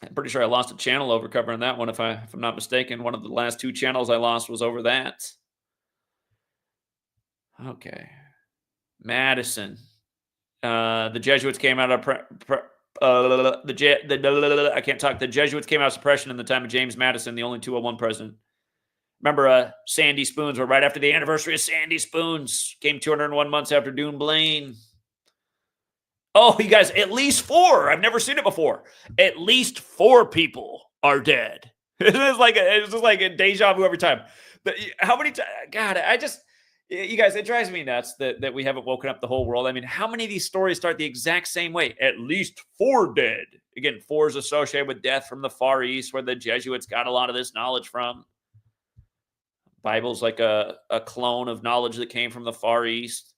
I'm pretty sure I lost a channel over covering that one, if I'm not mistaken. One of the last 2 channels I lost was over that. Okay. Madison. The Jesuits came out of I can't talk. The Jesuits came out of suppression in the time of James Madison, the only 201 president. Remember, Sandy Spoons were right after the anniversary of Sandy Spoons. Came 201 months after Dune Blaine. Oh, you guys, at least 4. I've never seen it before. At least 4 people are dead. It's just like a deja vu every time. How many times? God, you guys, it drives me nuts that we haven't woken up the whole world. I mean, how many of these stories start the exact same way? At least 4 dead. Again, 4 is associated with death from the Far East, where the Jesuits got a lot of this knowledge from. Bible's like a clone of knowledge that came from the Far East.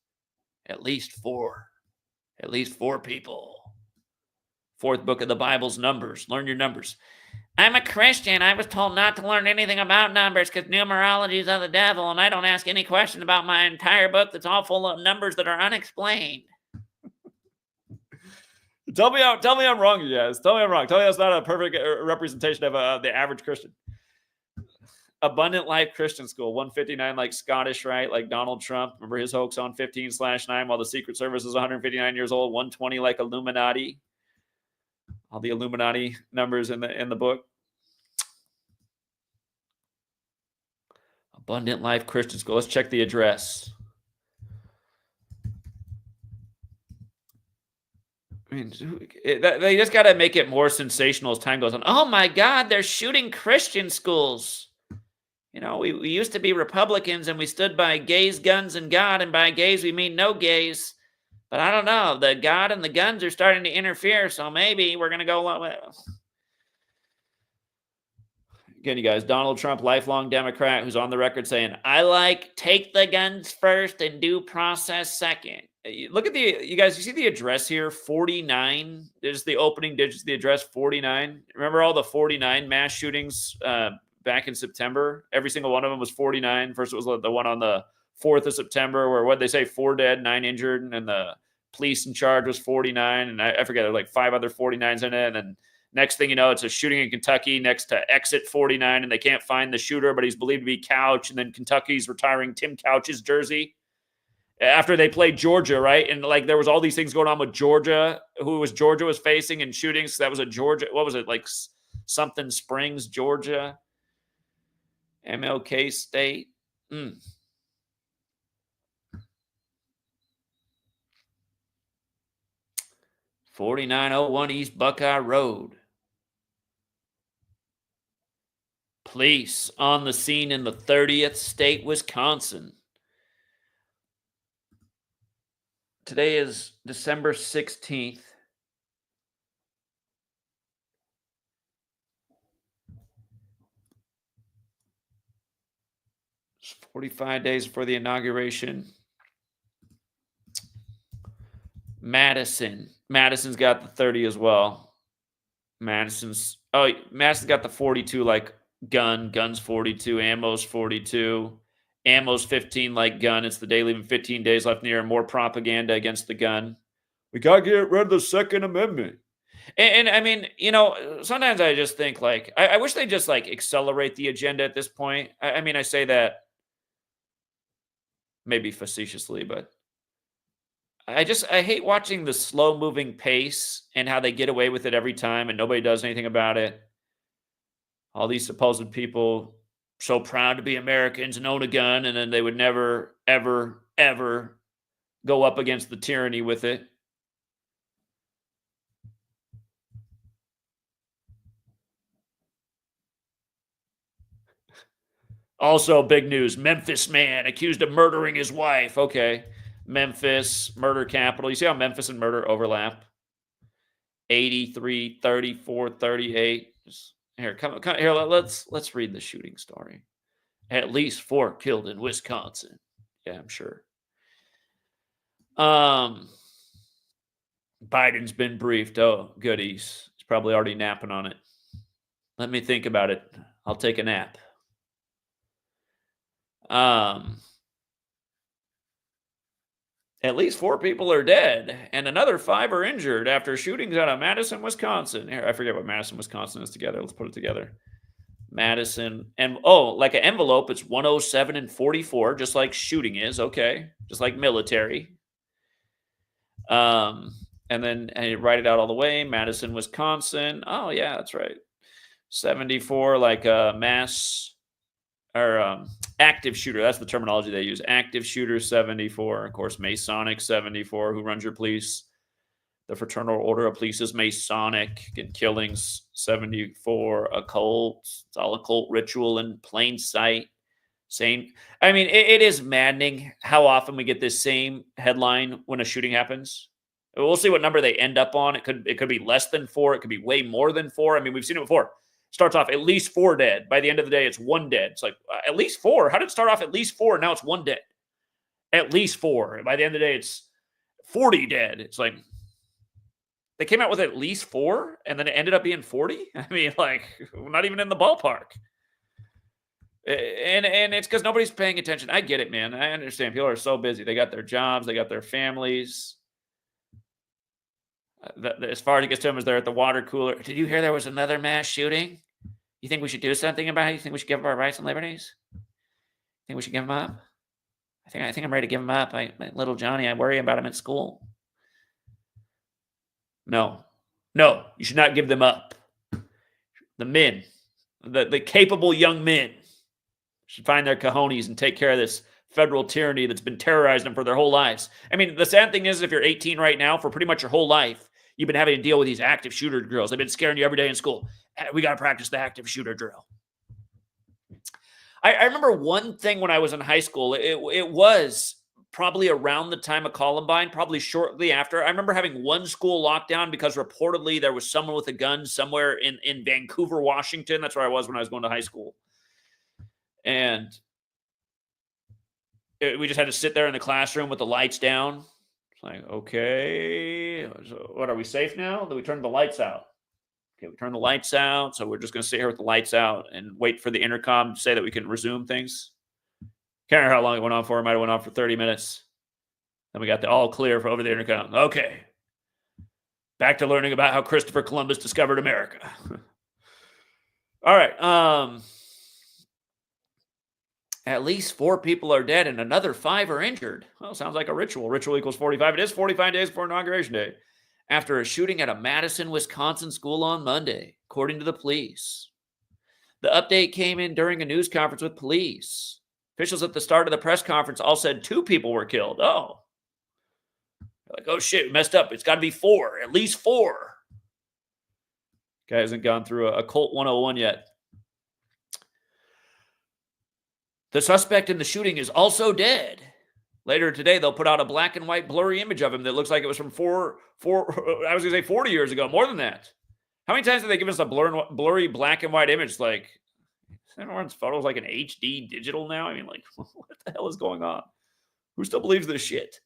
At least four people. Fourth book of the Bible's Numbers. Learn your numbers. I'm a Christian. I was told not to learn anything about numbers because numerology is of the devil, and I don't ask any questions about my entire book that's all full of numbers that are unexplained. Tell me I'm wrong, you guys. Tell me I'm wrong. Tell me that's not a perfect representation of the average Christian. Abundant Life Christian School, 159 like Scottish, right? Like Donald Trump. Remember his hoax on 15/9 while the Secret Service is 159 years old, 120 like Illuminati. All the Illuminati numbers in the book. Abundant Life Christian School. Let's check the address. I mean, they just got to make it more sensational as time goes on. Oh my God, they're shooting Christian schools. You know, we used to be Republicans and we stood by gays, guns, and God. And by gays, we mean no gays. But I don't know. The God and the guns are starting to interfere. So maybe we're going to go. Again, you guys, Donald Trump, lifelong Democrat, who's on the record saying, I like take the guns first and due process second. Look at you guys, you see the address here, 49. There's the opening digits of the address, 49. Remember all the 49 mass shootings back in September? Every single one of them was 49. First, it was the one on the 4th of September where, what they say, 4 dead, 9 injured, and the police in charge was 49. And I forget, there were like 5 other 49s in it. And then next thing you know, it's a shooting in Kentucky next to exit 49, and they can't find the shooter, but he's believed to be Couch. And then Kentucky's retiring Tim Couch's jersey after they played Georgia, right? And like there was all these things going on with Georgia, Georgia was facing in shootings. So that was a Georgia, what was it, like something Springs, Georgia, MLK State. 4901 East Buckeye Road. Police on the scene in the 30th state, Wisconsin. Today is December 16th. It's 45 days before the inauguration. Madison's got the 30 as well. Madison's got the 42 like gun. Gun's 42. Ammo's 42. Ammo's 15 like gun. It's the day leaving 15 days left in the year. More propaganda against the gun. We got to get rid of the Second Amendment. And I mean, you know, sometimes I just think like, I wish they just like accelerate the agenda at this point. I mean, I say that maybe facetiously, but I hate watching the slow moving pace and how they get away with it every time and nobody does anything about it. All these supposed people so proud to be Americans and own a gun, and then they would never, ever, ever go up against the tyranny with it. Also, big news, Memphis man accused of murdering his wife. Okay. Memphis, murder capital. You see how Memphis and murder overlap? 83, 34, 38. Here, come here. Let's read the shooting story. At least 4 killed in Wisconsin. Yeah, I'm sure. Biden's been briefed. Oh, goodies. He's probably already napping on it. Let me think about it. I'll take a nap. At least 4 people are dead and another 5 are injured after shootings out of Madison, Wisconsin. Here, I forget what Madison, Wisconsin is together. Let's put it together. Madison, and like an envelope, it's 107 and 44, just like shooting is. Okay, just like military. And then I write it out all the way. Madison, Wisconsin. Oh yeah, that's right. 74, like a mass or active shooter. That's the terminology they use. Active shooter 74. Of course, Masonic 74. Who runs your police? The Fraternal Order of Police is Masonic. And killings 74. Occult. It's all occult ritual in plain sight. Same. I mean, it is maddening how often we get this same headline when a shooting happens. We'll see what number they end up on. It could be less than 4. It could be way more than 4. I mean, we've seen it before. Starts off at least 4 dead. By the end of the day, it's 1 dead. It's like, at least 4? How did it start off at least 4? Now it's 1 dead. At least 4. By the end of the day, it's 40 dead. It's like, they came out with at least 4, and then it ended up being 40? I mean, like, not even in the ballpark. And it's because nobody's paying attention. I get it, man. I understand. People are so busy. They got their jobs. They got their families. As far as it gets to them as they're at the water cooler. Did you hear there was another mass shooting? You think we should do something about it? You think we should give up our rights and liberties? Think we should give them up? I think I'm ready to give them up. My little Johnny, I worry about him at school. No, you should not give them up. The men, the capable young men should find their cojones and take care of this federal tyranny that's been terrorizing them for their whole lives. I mean, the sad thing is, if you're 18 right now, for pretty much your whole life, you've been having to deal with these active shooter drills. They've been scaring you every day in school. We got to practice the active shooter drill. I remember one thing when I was in high school. It was probably around the time of Columbine, probably shortly after. I remember having one school locked down because reportedly there was someone with a gun somewhere in Vancouver, Washington. That's where I was when I was going to high school. And we just had to sit there in the classroom with the lights down. It's like, okay, so what, are we safe now? Then we turn the lights out. Okay, we turn the lights out, so we're just going to sit here with the lights out and wait for the intercom to say that we can resume things. Can't remember how long it went on for. It might have went on for 30 minutes. Then we got the all clear for over the intercom. Okay. Back to learning about how Christopher Columbus discovered America. All right. At least 4 people are dead and another 5 are injured. Well, sounds like a ritual. Ritual equals 45. It is 45 days before Inauguration Day. After a shooting at a Madison, Wisconsin school on Monday, according to the police. The update came in during a news conference with police. Officials at the start of the press conference all said 2 people were killed. Oh. They're like, oh shit, we messed up. It's got to be 4. At least 4. Guy hasn't gone through a Colt 101 yet. The suspect in the shooting is also dead. Later today, they'll put out a black and white blurry image of him that looks like it was from 40 years ago. More than that. How many times did they give us a blurry black and white image? Like, everyone's photos like an HD digital now? I mean, like, what the hell is going on? Who still believes this shit?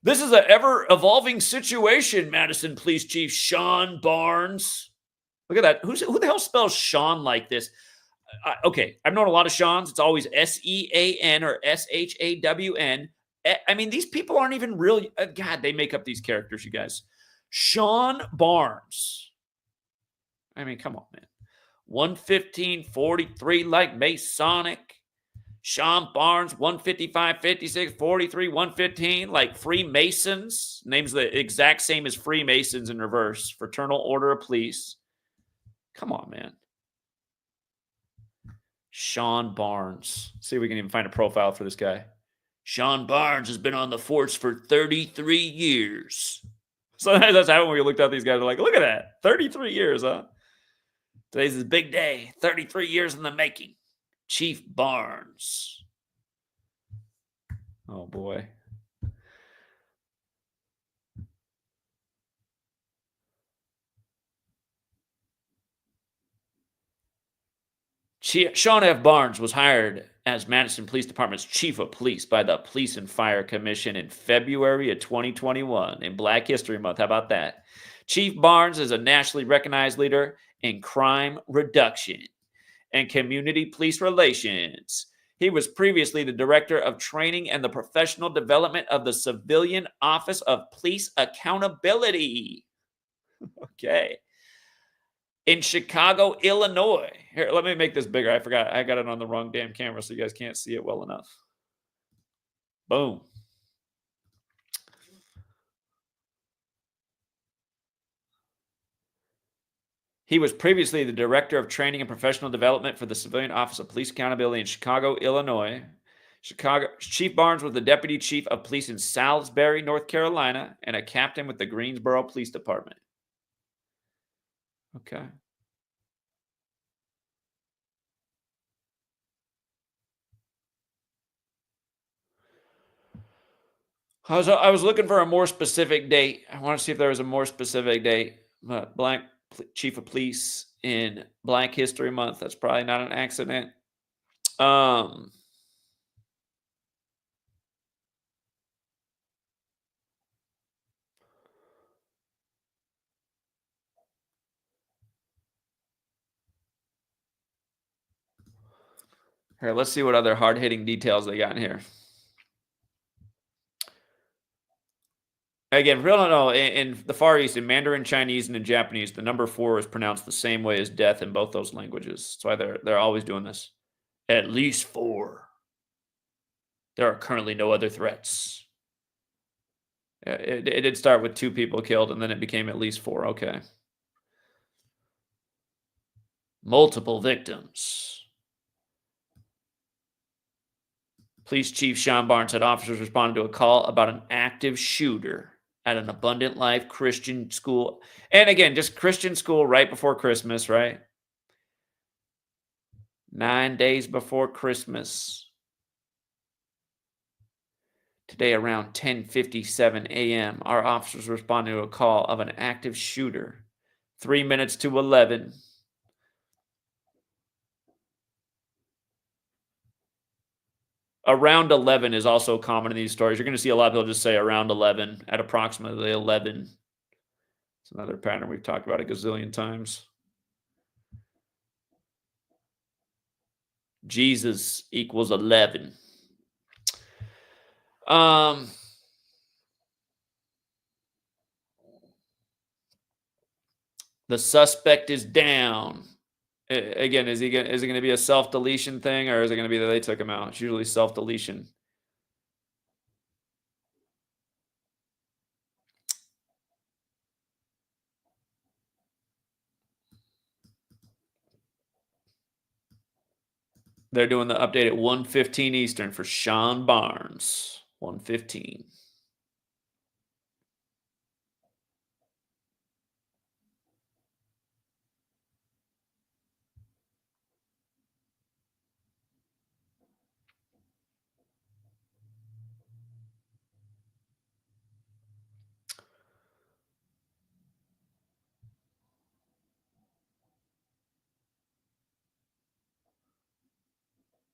This is an ever-evolving situation, Madison Police Chief Sean Barnes. Look at that. Who the hell spells Sean like this? Okay, I've known a lot of Seans. It's always S-E-A-N or S-H-A-W-N. I mean, these people aren't even real. God, they make up these characters, you guys. Sean Barnes. I mean, come on, man. 115-43 like Masonic. Sean Barnes, 155-56, 43, 115 like Freemasons. Name's the exact same as Freemasons in reverse. Fraternal Order of Police. Come on, man. Sean Barnes. See if we can even find a profile for this guy. Sean Barnes has been on the force for 33 years. Sometimes that's happened when we looked at these guys. We're like, look at that. 33 years, huh? Today's his big day. 33 years in the making. Chief Barnes. Oh, boy. Sean F. Barnes was hired as Madison Police Department's chief of police by the Police and Fire Commission in February of 2021 in Black History Month. How about that? Chief Barnes is a nationally recognized leader in crime reduction and community police relations. He was previously the director of training and the professional development of the Civilian Office of Police Accountability. Okay. In Chicago, Illinois. Here, let me make this bigger. I forgot. I got it on the wrong damn camera, so you guys can't see it well enough. Boom. He was previously the Director of Training and Professional Development for the Civilian Office of Police Accountability in Chicago, Illinois. Chief Barnes was the Deputy Chief of Police in Salisbury, North Carolina, and a captain with the Greensboro Police Department. Okay. I was looking for a more specific date. I want to see if there was a more specific date. But blank chief of police in Black History Month. That's probably not an accident. Um, Here, let's see what other hard-hitting details they got in here. Again, real no, in the Far East, in Mandarin Chinese and in Japanese, the number 4 is pronounced the same way as death in both those languages. That's why they're always doing this. At least 4. There are currently no other threats. It did start with 2 people killed, and then it became at least 4. Okay. Multiple victims. Police Chief Sean Barnes said officers responded to a call about an active shooter at an Abundant Life Christian school. And again, just Christian school right before Christmas, right? 9 days before Christmas. Today around 10:57 a.m., our officers responded to a call of an active shooter. 3 minutes to 11. Around 11 is also common in these stories. You're going to see a lot of people just say around 11, at approximately 11. It's another pattern we've talked about a gazillion times. Jesus equals 11. The suspect is down. Again, is it going to be a self-deletion thing, or is it going to be that they took him out? It's usually self-deletion. They're doing the update at 1:15 Eastern for Sean Barnes. 1:15.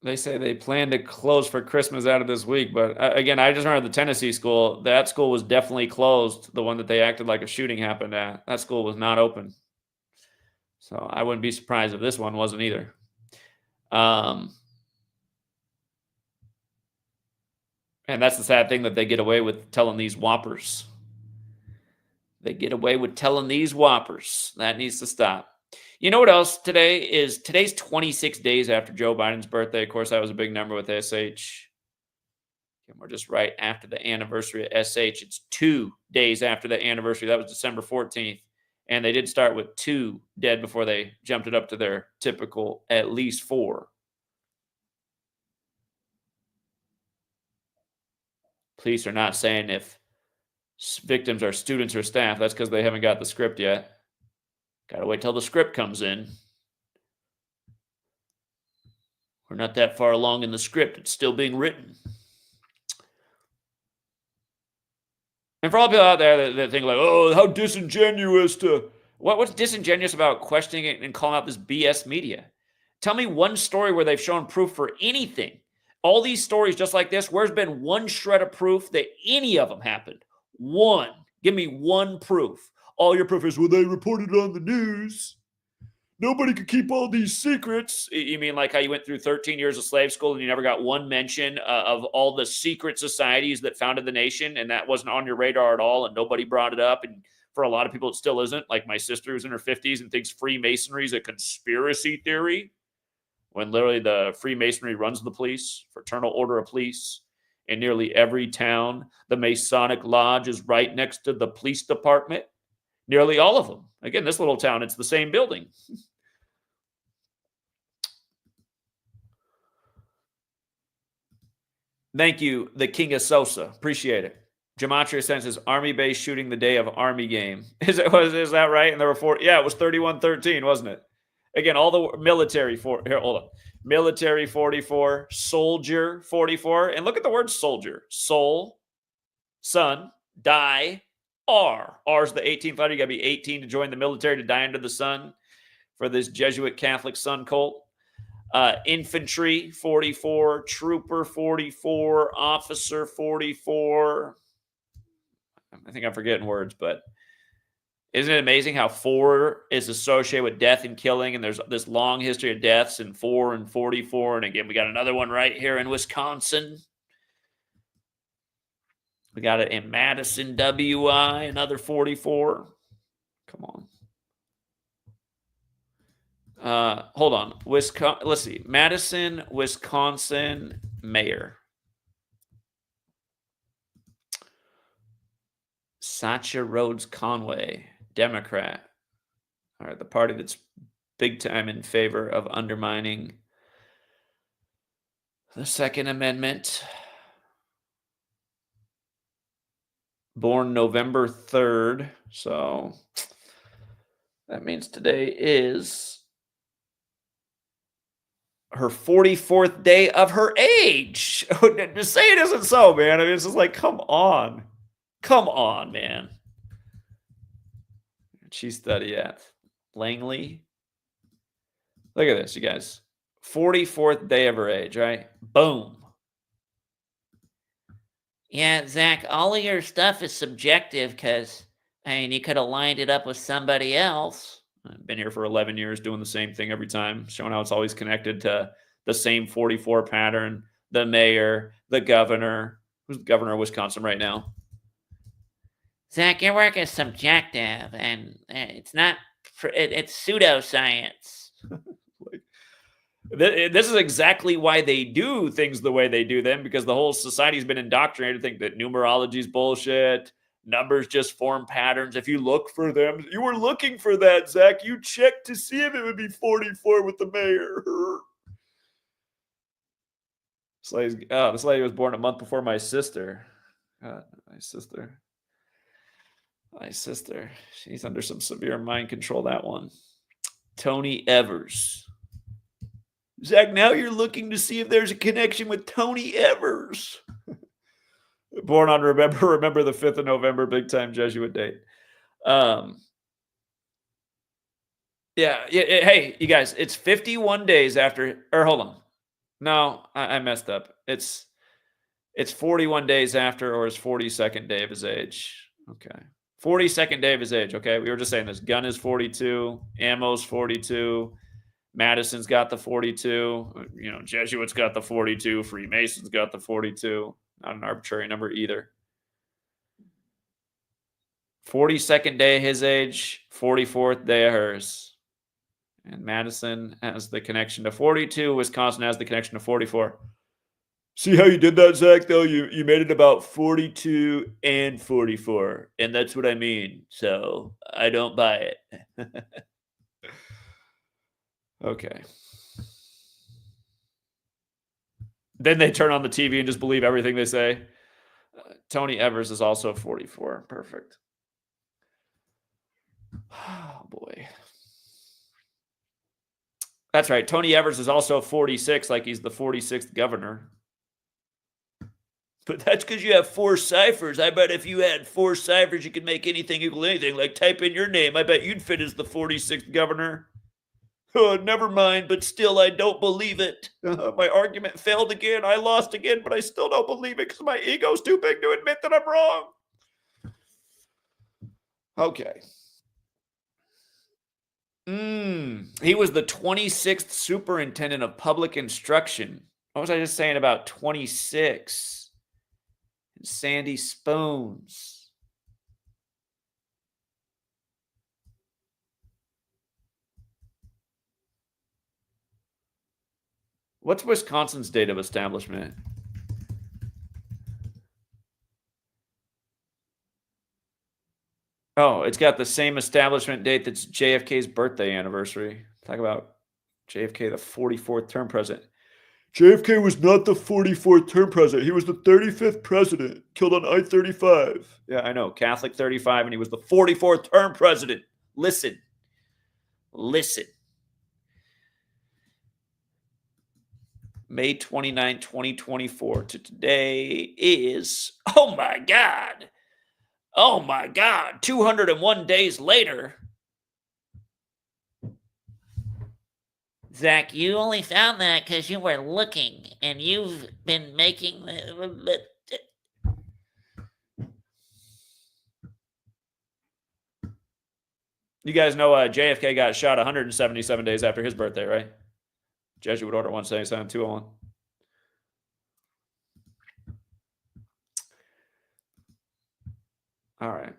They say they plan to close for Christmas out of this week, but again, I just remember the Tennessee school. That school was definitely closed. The one that they acted like a shooting happened at. That school was not open. So I wouldn't be surprised if this one wasn't either. And that's the sad thing, that they get away with telling these whoppers. They get away with telling these whoppers. That needs to stop. You know what else today is? Today's 26 days after Joe Biden's birthday. Of course, that was a big number with SH. And we're just right after the anniversary of SH. It's 2 days after the anniversary. That was December 14th. And they did start with 2 dead before they jumped it up to their typical at least 4. Police are not saying if victims are students or staff. That's because they haven't got the script yet. Got to wait till the script comes in. We're not that far along in the script. It's still being written. And for all people out there that think like, oh, how disingenuous to... What's disingenuous about questioning it and calling out this BS media? Tell me one story where they've shown proof for anything. All these stories just like this, where's been one shred of proof that any of them happened? One. Give me one proof. All your proof is, well, they reported it on the news. Nobody could keep all these secrets. You mean like how you went through 13 years of slave school and you never got one mention of all the secret societies that founded the nation, and that wasn't on your radar at all, and nobody brought it up? And for a lot of people, it still isn't. Like my sister who's in her 50s and thinks Freemasonry is a conspiracy theory, when literally the Freemasonry runs the police, Fraternal Order of Police. In nearly every town, the Masonic Lodge is right next to the police department. Nearly all of them. Again, this little town, it's the same building. Thank you, the King of Sosa. Appreciate it. Gematria sends his Army base shooting the day of Army game. Is that right? And there were 4. Yeah, it was 31-13, wasn't it? Again, all the military here, hold on. Military 44, soldier 44. And look at the word soldier. Soul, son, die, R. R is the 18th letter. You got to be 18 to join the military to die under the sun for this Jesuit Catholic sun cult. Infantry, 44. Trooper, 44. Officer, 44. I think I'm forgetting words, but isn't it amazing how 4 is associated with death and killing? And there's this long history of deaths in 4 and 44. And again, we got another one right here in Wisconsin. We got it in Madison, WI, another 44. Come on. Hold on. Wisconsin. Let's see. Madison, Wisconsin mayor. Sacha Rhodes Conway, Democrat. All right, the party that's big time in favor of undermining the Second Amendment. Born November 3rd. So that means today is her 44th day of her age. Just say it isn't so, man. I mean, it's just like, come on. Come on, man. She studied at Langley. Look at this, you guys. 44th day of her age, right? Boom. Yeah, Zach, all of your stuff is subjective because, I mean, you could have lined it up with somebody else. I've been here for 11 years doing the same thing every time, showing how it's always connected to the same 44 pattern, the mayor, the governor. Who's the governor of Wisconsin right now? Zach, your work is subjective, and it's not, it's pseudoscience. This is exactly why they do things the way they do them, because the whole society's been indoctrinated to think that numerology is bullshit. Numbers just form patterns. If you look for them, you were looking for that, Zach. You checked to see if it would be 44 with the mayor. This lady was born a month before my sister. God, my sister. She's under some severe mind control, that one. Tony Evers. Zach, now you're looking to see if there's a connection with Tony Evers. Born on Remember the 5th of November, big time Jesuit date. Hey, you guys, it's 51 days after, or hold on. No, I messed up. It's 41 days after, or his 42nd day of his age. Okay. 42nd day of his age. Okay. We were just saying this. Gun is 42. Ammo's 42. Madison's got the 42. You know, Jesuits got the 42. Freemasons got the 42. Not an arbitrary number either. 42nd day of his age, 44th day of hers. And Madison has the connection to 42. Wisconsin has the connection to 44. See how you did that, Zach, though? You made it about 42 and 44. And that's what I mean. So I don't buy it. Okay. Then they turn on the TV and just believe everything they say. Tony Evers is also 44. Perfect. Oh, boy. That's right. Tony Evers is also 46, like he's the 46th governor. But that's because you have 4 ciphers. I bet if you had 4 ciphers, you could make anything equal anything. Like type in your name. I bet you'd fit as the 46th governor. Oh, never mind, but still, I don't believe it. My argument failed again. I lost again, but I still don't believe it because my ego's too big to admit that I'm wrong. Okay. He was the 26th superintendent of public instruction. What was I just saying about 26? Sandy Spoons. What's Wisconsin's date of establishment? Oh, it's got the same establishment date that's JFK's birthday anniversary. Talk about JFK, the 44th term president. JFK was not the 44th term president. He was the 35th president, killed on I-35. Yeah, I know. Catholic 35, and he was the 44th term president. Listen. May 29, 2024 to today is, oh my God, Oh my God, 201 days later. Zach, you only found that because you were looking, and you've been making the. You guys know JFK got shot 177 days after his birthday, right? Jesuit Order 177, 201. All right.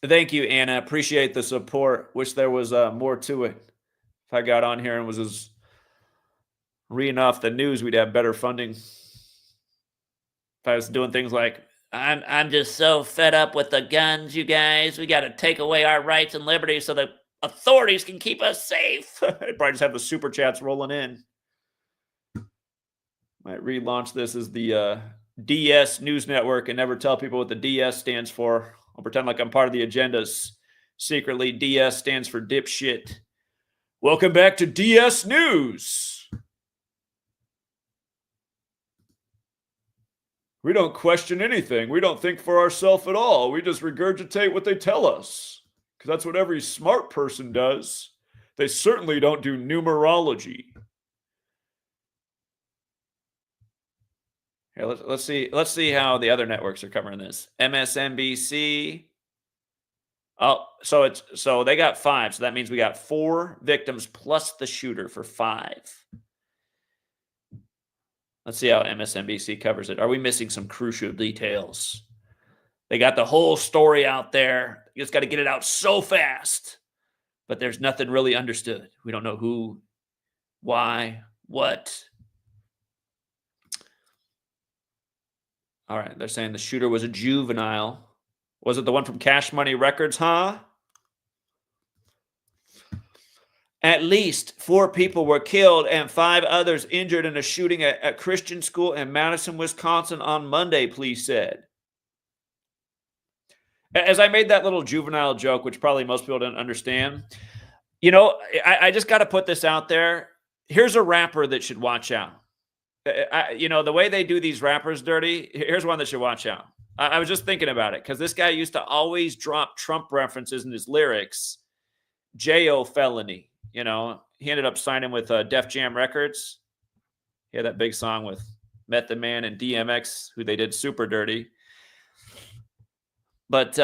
Thank you, Anna. Appreciate the support. Wish there was more to it. If I got on here and was just reading off the news, we'd have better funding. If I was doing things like, I'm just so fed up with the guns, you guys. We got to take away our rights and liberties so the authorities can keep us safe. I'd probably just have the super chats rolling in. Might relaunch this as the DS News Network and never tell people what the DS stands for. I'll pretend like I'm part of the agendas. Secretly, DS stands for dipshit. Welcome back to DS News. We don't question anything. We don't think for ourselves at all. We just regurgitate what they tell us. Because that's what every smart person does. They certainly don't do numerology. Here, let's see how the other networks are covering this. MSNBC. Oh, so they got 5. So that means we got 4 victims plus the shooter for 5. Let's see how MSNBC covers it. Are we missing some crucial details? They got the whole story out there. You just got to get it out so fast. But there's nothing really understood. We don't know who, why, what. All right, they're saying the shooter was a juvenile. Was it the one from Cash Money Records, huh? At least 4 people were killed and 5 others injured in a shooting at a Christian school in Madison, Wisconsin on Monday, police said. As I made that little juvenile joke, which probably most people don't understand, you know, I just got to put this out there. Here's a rapper that should watch out. The way they do these rappers dirty, here's one that should watch out. I was just thinking about it because this guy used to always drop Trump references in his lyrics. J.O. Felony. You know, he ended up signing with Def Jam Records. He had that big song with Method Man and DMX, who they did super dirty. But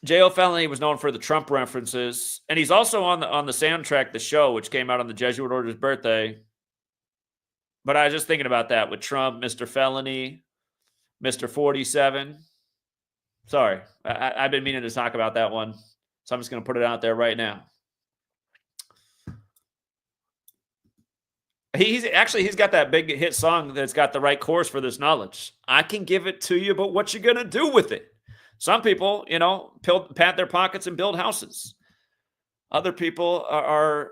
J.O. Felony was known for the Trump references. And he's also on the soundtrack, The Show, which came out on the Jesuit Order's birthday. But I was just thinking about that with Trump, Mr. Felony, Mr. 47. Sorry, I've been meaning to talk about that one. So I'm just going to put it out there right now. He's got that big hit song that's got the right chorus for this knowledge. I can give it to you, but what you going to do with it? Some people, pat their pockets and build houses. Other people are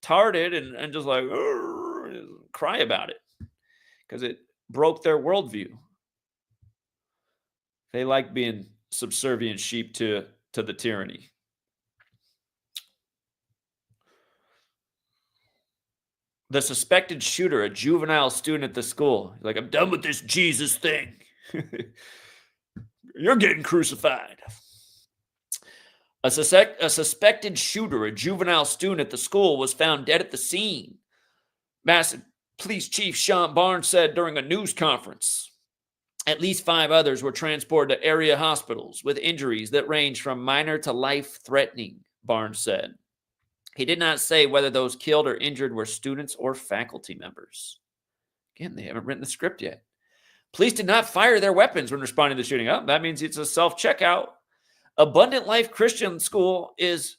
tarded and just like cry about it because it broke their worldview. They like being subservient sheep to the tyranny. The suspected shooter, a juvenile student at the school, he's like, I'm done with this Jesus thing. You're getting crucified. A suspected shooter, a juvenile student at the school, was found dead at the scene. Massive Police Chief Sean Barnes said during a news conference. At least 5 others were transported to area hospitals with injuries that range from minor to life-threatening, Barnes said. He did not say whether those killed or injured were students or faculty members. Again, they haven't written the script yet. Police did not fire their weapons when responding to the shooting. Oh, that means it's a self-checkout. Abundant Life Christian School is...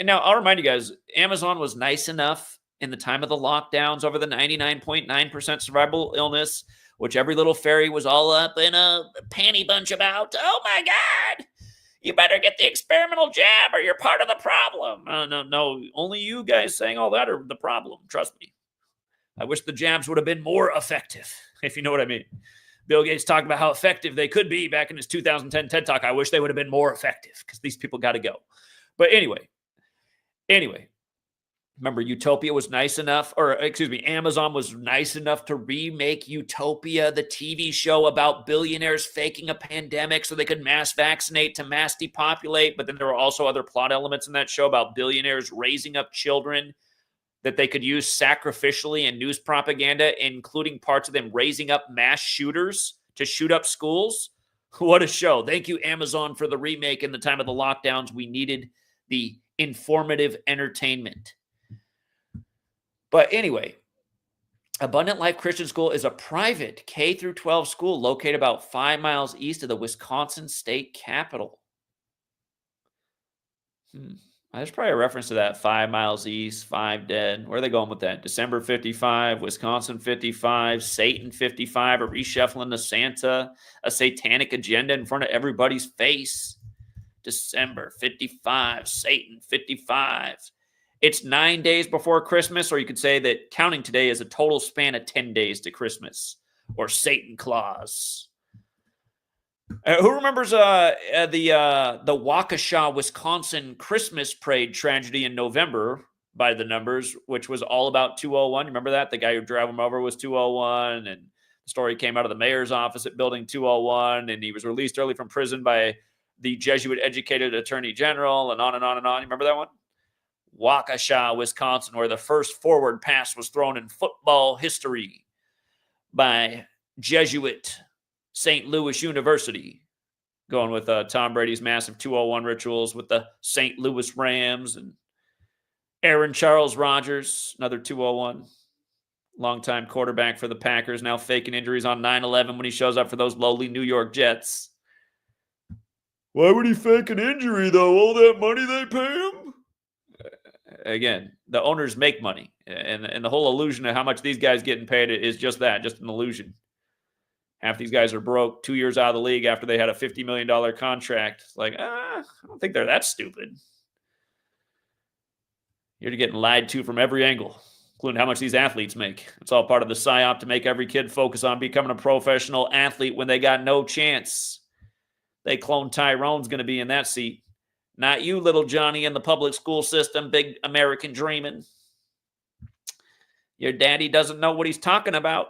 Now, I'll remind you guys, Amazon was nice enough in the time of the lockdowns over the 99.9% survivable illness, which every little fairy was all up in a panty bunch about. Oh, my God! You better get the experimental jab or you're part of the problem. No, only you guys saying all that are the problem. Trust me. I wish the jabs would have been more effective, if you know what I mean. Bill Gates talked about how effective they could be back in his 2010 TED Talk. I wish they would have been more effective because these people got to go. But anyway, Remember, Utopia was nice enough, or excuse me, Amazon was nice enough to remake Utopia, the TV show about billionaires faking a pandemic so they could mass vaccinate to mass depopulate. But then there were also other plot elements in that show about billionaires raising up children that they could use sacrificially in news propaganda, including parts of them raising up mass shooters to shoot up schools. What a show. Thank you, Amazon, for the remake in the time of the lockdowns. We needed the informative entertainment. But anyway, Abundant Life Christian School is a private K through 12 school located about 5 miles east of the Wisconsin state capital. There's probably a reference to that 5 miles east, 5 dead. Where are they going with that? December 55, Wisconsin 55, Satan 55, a reshuffling of Santa, a satanic agenda in front of everybody's face. December 55, Satan 55. It's 9 days before Christmas, or you could say that counting today is a total span of 10 days to Christmas, or Satan Claus. Who remembers the Waukesha, Wisconsin Christmas parade tragedy in November by the numbers, which was all about 201? Remember that? The guy who drove him over was 201, and the story came out of the mayor's office at building 201, and he was released early from prison by the Jesuit-educated attorney general, and on and on and on. You remember that one? Waukesha, Wisconsin, where the first forward pass was thrown in football history by Jesuit St. Louis University, going with Tom Brady's massive 201 rituals with the St. Louis Rams, and Aaron Charles Rodgers, another 201, longtime quarterback for the Packers, now faking injuries on 9/11 when he shows up for those lowly New York Jets. Why would he fake an injury, though? All that money they pay him? Again, the owners make money, and the whole illusion of how much these guys getting paid is just that, just an illusion. Half these guys are broke 2 years out of the league after they had a $50 million contract. It's like, I don't think they're that stupid. You're getting lied to from every angle, including how much these athletes make. It's all part of the psyop to make every kid focus on becoming a professional athlete when they got no chance. They clone Tyrone's going to be in that seat. Not you, little Johnny, in the public school system, big American dreaming. Your daddy doesn't know what he's talking about.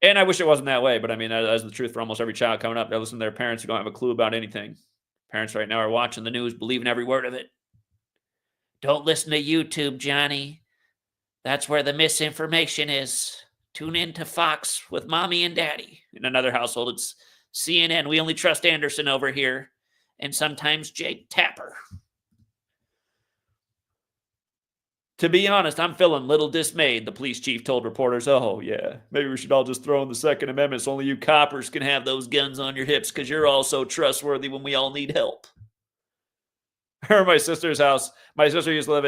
And I wish it wasn't that way, but I mean, that's the truth for almost every child coming up. They're listening to their parents who don't have a clue about anything. Parents right now are watching the news, believing every word of it. Don't listen to YouTube, Johnny. That's where the misinformation is. Tune in to Fox with Mommy and Daddy. In another household, it's CNN. We only trust Anderson over here. And sometimes Jake Tapper. To be honest, I'm feeling a little dismayed, the police chief told reporters. Oh, yeah, maybe we should all just throw in the Second Amendment so only you coppers can have those guns on your hips because you're all so trustworthy when we all need help. Or my sister's house. My sister used to live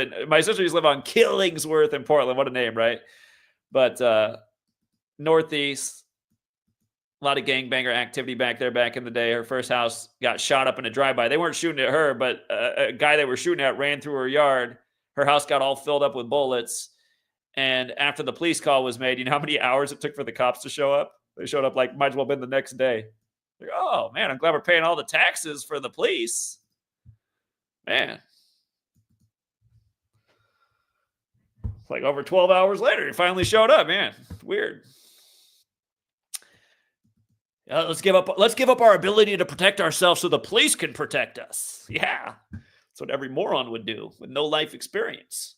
on Killingsworth in Portland. What a name, right? But Northeast. A lot of gangbanger activity back there back in the day. Her first house got shot up in a drive-by. They weren't shooting at her, but a guy they were shooting at ran through her yard. Her house got all filled up with bullets. And after the police call was made, you know how many hours it took for the cops to show up? They showed up like might as well have been the next day. Like, oh, man, I'm glad we're paying all the taxes for the police. Man. It's like over 12 hours later, he finally showed up, man. Weird. Let's give up our ability to protect ourselves so the police can protect us. Yeah, that's what every moron would do with no life experience.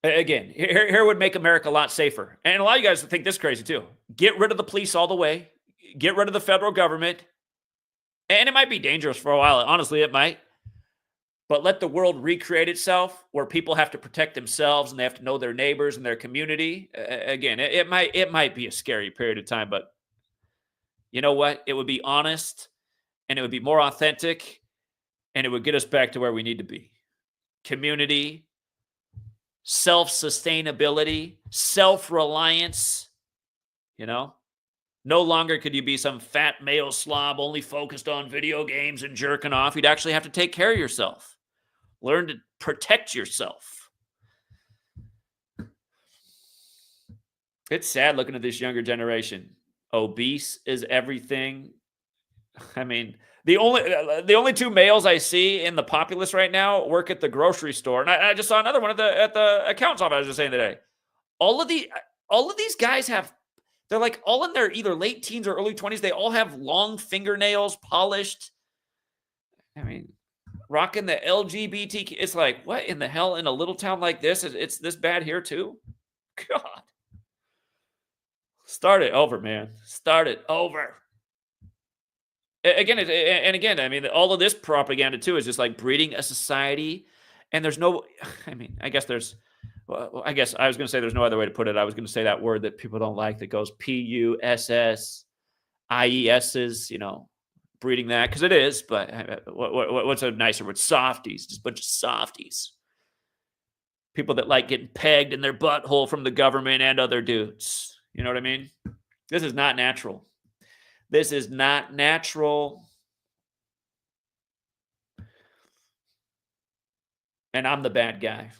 Again, here would make America a lot safer. And a lot of you guys would think this crazy too. Get rid of the police all the way. Get rid of the federal government. And it might be dangerous for a while. Honestly, it might. But let the world recreate itself where people have to protect themselves and they have to know their neighbors and their community. Again, it might be a scary period of time, but you know what? It would be honest and it would be more authentic and it would get us back to where we need to be. Community, self-sustainability, self-reliance, you know? No longer could you be some fat male slob only focused on video games and jerking off. You'd actually have to take care of yourself. Learn to protect yourself. It's sad looking at this younger generation. Obese is everything. I mean, The only two males I see in the populace right now work at the grocery store, and I just saw another one at the accountant's office. I was just saying today. All of these guys they're like all in their either late teens or early 20s. They all have long fingernails, polished. I mean, rocking the LGBTQ. It's like, what in the hell in a little town like this? It's this bad here too? God. Start it over, man. Start it over. Again, I mean, all of this propaganda too is just like breeding a society, and there's no. I mean, I guess there's. Well, I guess I was going to say there's no other way to put it. I was going to say that word that people don't like that goes PUSSIESs. Breeding that because it is. But what's a nicer word? Softies, just a bunch of softies. People that like getting pegged in their butthole from the government and other dudes. You know what I mean? This is not natural. This is not natural. And I'm the bad guy.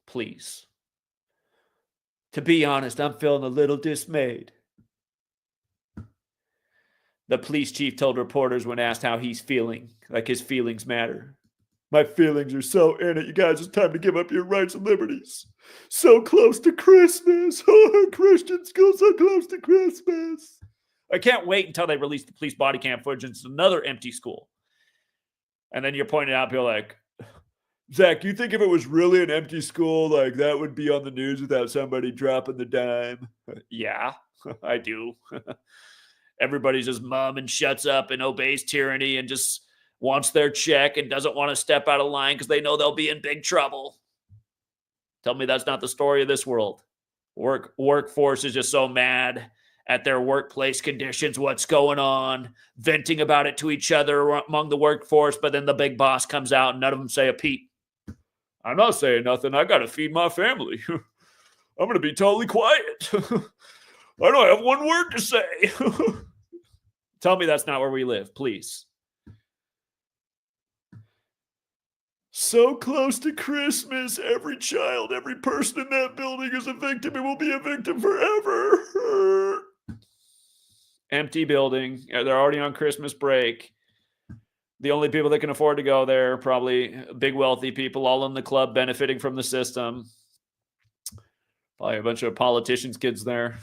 Please. To be honest, I'm feeling a little dismayed. The police chief told reporters when asked how he's feeling, like his feelings matter. My feelings are so in it, you guys. It's time to give up your rights and liberties. So close to Christmas. Oh, Christian school, so close to Christmas. I can't wait until they release the police body cam footage and it's another empty school. And then you're pointing out, people like, Zach, do you think if it was really an empty school, like that would be on the news without somebody dropping the dime? Yeah, I do. Everybody's just mum and shuts up and obeys tyranny and just wants their check and doesn't want to step out of line because they know they'll be in big trouble. Tell me that's not the story of this world. Workforce is just so mad at their workplace conditions, what's going on, venting about it to each other among the workforce, but then the big boss comes out and none of them say a peep. I'm not saying nothing. I got to feed my family. I'm going to be totally quiet. I don't have one word to say. Tell me that's not where we live, please. So close to Christmas, every child, every person in that building is a victim and will be a victim forever. Empty building. They're already on Christmas break. The only people that can afford to go there are probably big wealthy people, all in the club benefiting from the system. Probably a bunch of politicians' kids there.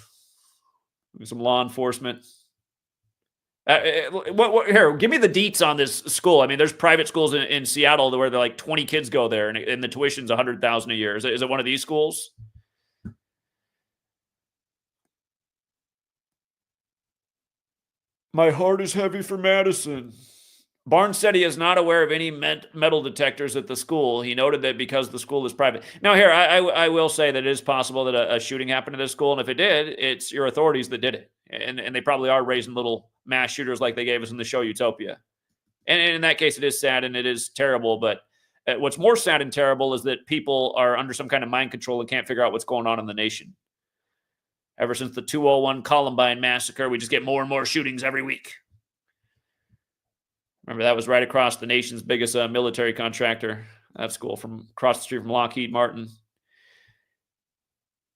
Some law enforcement. Here, give me the deets on this school. I mean, there's private schools in Seattle where they're like 20 kids go there, and the tuition's $100,000 a year. Is it one of these schools? My heart is heavy for Madison. Barnes said he is not aware of any metal detectors at the school. He noted that because the school is private. Now, here, I will say that it is possible that a shooting happened at this school, and if it did, it's your authorities that did it. And they probably are raising little mass shooters like they gave us in the show Utopia. And in that case, it is sad and it is terrible. But what's more sad and terrible is that people are under some kind of mind control and can't figure out what's going on in the nation. Ever since the 201 Columbine massacre, we just get more and more shootings every week. Remember, that was right across the nation's biggest military contractor, that school, from across the street from Lockheed Martin.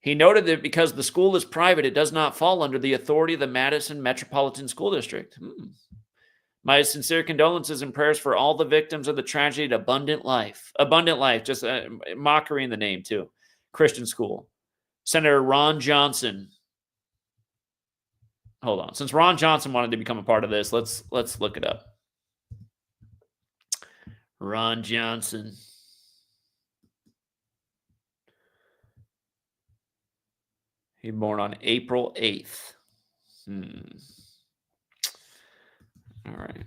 He noted that because the school is private, it does not fall under the authority of the Madison Metropolitan School District. My sincere condolences and prayers for all the victims of the tragedy at Abundant Life. Abundant Life, just a mockery in the name, too. Christian school. Senator Ron Johnson. Hold on. Since Ron Johnson wanted to become a part of this, let's look it up. Ron Johnson. He was born on April 8th. All right.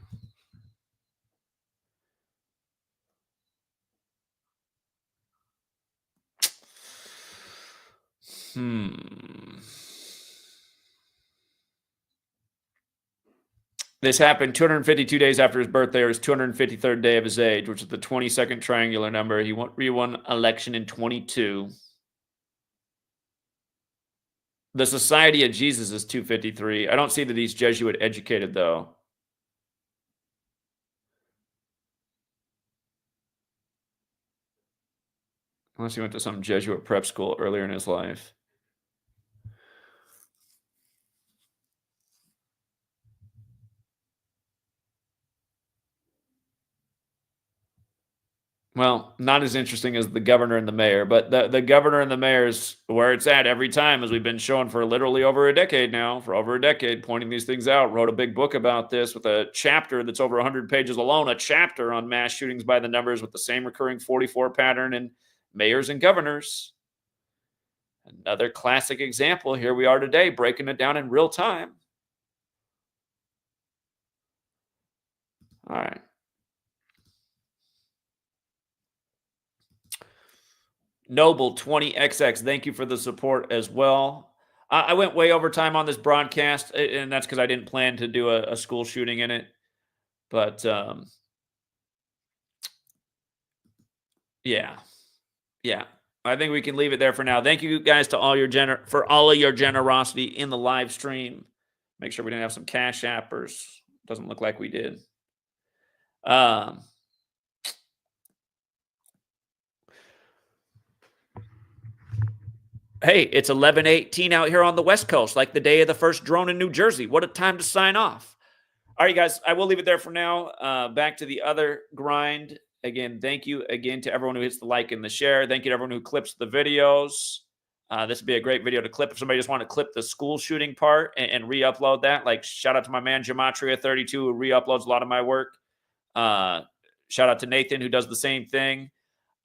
This happened 252 days after his birthday, or his 253rd day of his age, which is the 22nd triangular number. He re-won election in 22. The Society of Jesus is 253. I don't see that he's Jesuit educated, though. Unless he went to some Jesuit prep school earlier in his life. Well, not as interesting as the governor and the mayor, but the governor and the mayor is where it's at every time, as we've been showing for literally over a decade now, for over a decade, pointing these things out. Wrote a big book about this with a chapter that's over 100 pages alone, a chapter on mass shootings by the numbers with the same recurring 44 pattern in mayors and governors. Another classic example. Here we are today, breaking it down in real time. All right. Noble 20XX, thank you for the support as well. I went way over time on this broadcast, and that's because I didn't plan to do a school shooting in it. But yeah, I think we can leave it there for now. Thank you guys to all your for all of your generosity in the live stream. Make sure we didn't have some cash appers. Doesn't look like we did. Hey, it's 11:18 out here on the West Coast, like the day of the first drone in New Jersey. What a time to sign off. All right, guys, I will leave it there for now. Back to the other grind. Again, thank you again to everyone who hits the like and the share. Thank you to everyone who clips the videos. This would be a great video to clip if somebody just want to clip the school shooting part and re-upload that. Like, shout out to my man Gematria32 who re-uploads a lot of my work. Shout out to Nathan who does the same thing.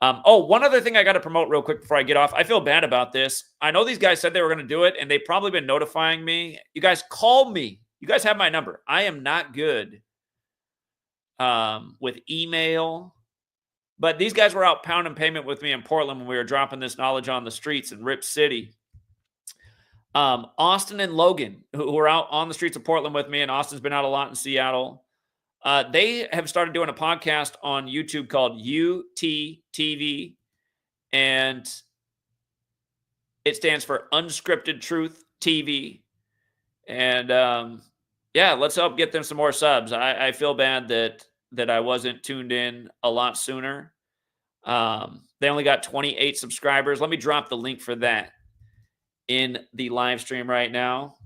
One other thing I got to promote real quick before I get off. I feel bad about this. I know these guys said they were going to do it, and they've probably been notifying me. You guys call me. You guys have my number. I am not good with email. But these guys were out pounding payment with me in Portland when we were dropping this knowledge on the streets in Rip City. Austin and Logan, who were out on the streets of Portland with me, and Austin's been out a lot in Seattle. They have started doing a podcast on YouTube called UTTV, and it stands for Unscripted Truth TV. And yeah, let's help get them some more subs. I feel bad that I wasn't tuned in a lot sooner. They only got 28 subscribers. Let me drop the link for that in the live stream right now.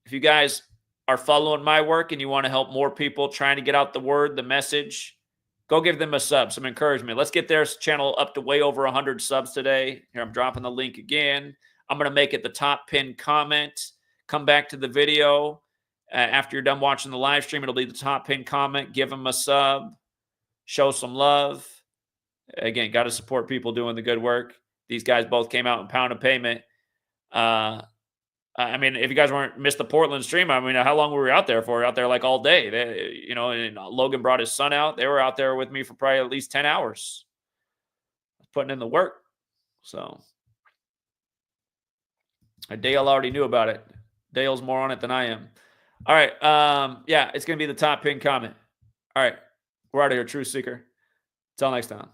If you guys are following my work and you want to help more people trying to get out the word, the message, go give them a sub, some encouragement. Let's get their channel up to way over 100 subs today. Here, I'm dropping the link again. I'm going to make it the top pinned comment. Come back to the video. After you're done watching the live stream, it'll be the top pinned comment. Give them a sub. Show some love. Again, got to support people doing the good work. These guys both came out and pounded payment. I mean, if you guys missed the Portland stream, I mean, how long were we out there for? We were out there like all day. And Logan brought his son out. They were out there with me for probably at least 10 hours. Putting in the work. So Dale already knew about it. Dale's more on it than I am. All right. Yeah, it's going to be the top pinned comment. All right. We're out of here, Truth Seeker. Until next time.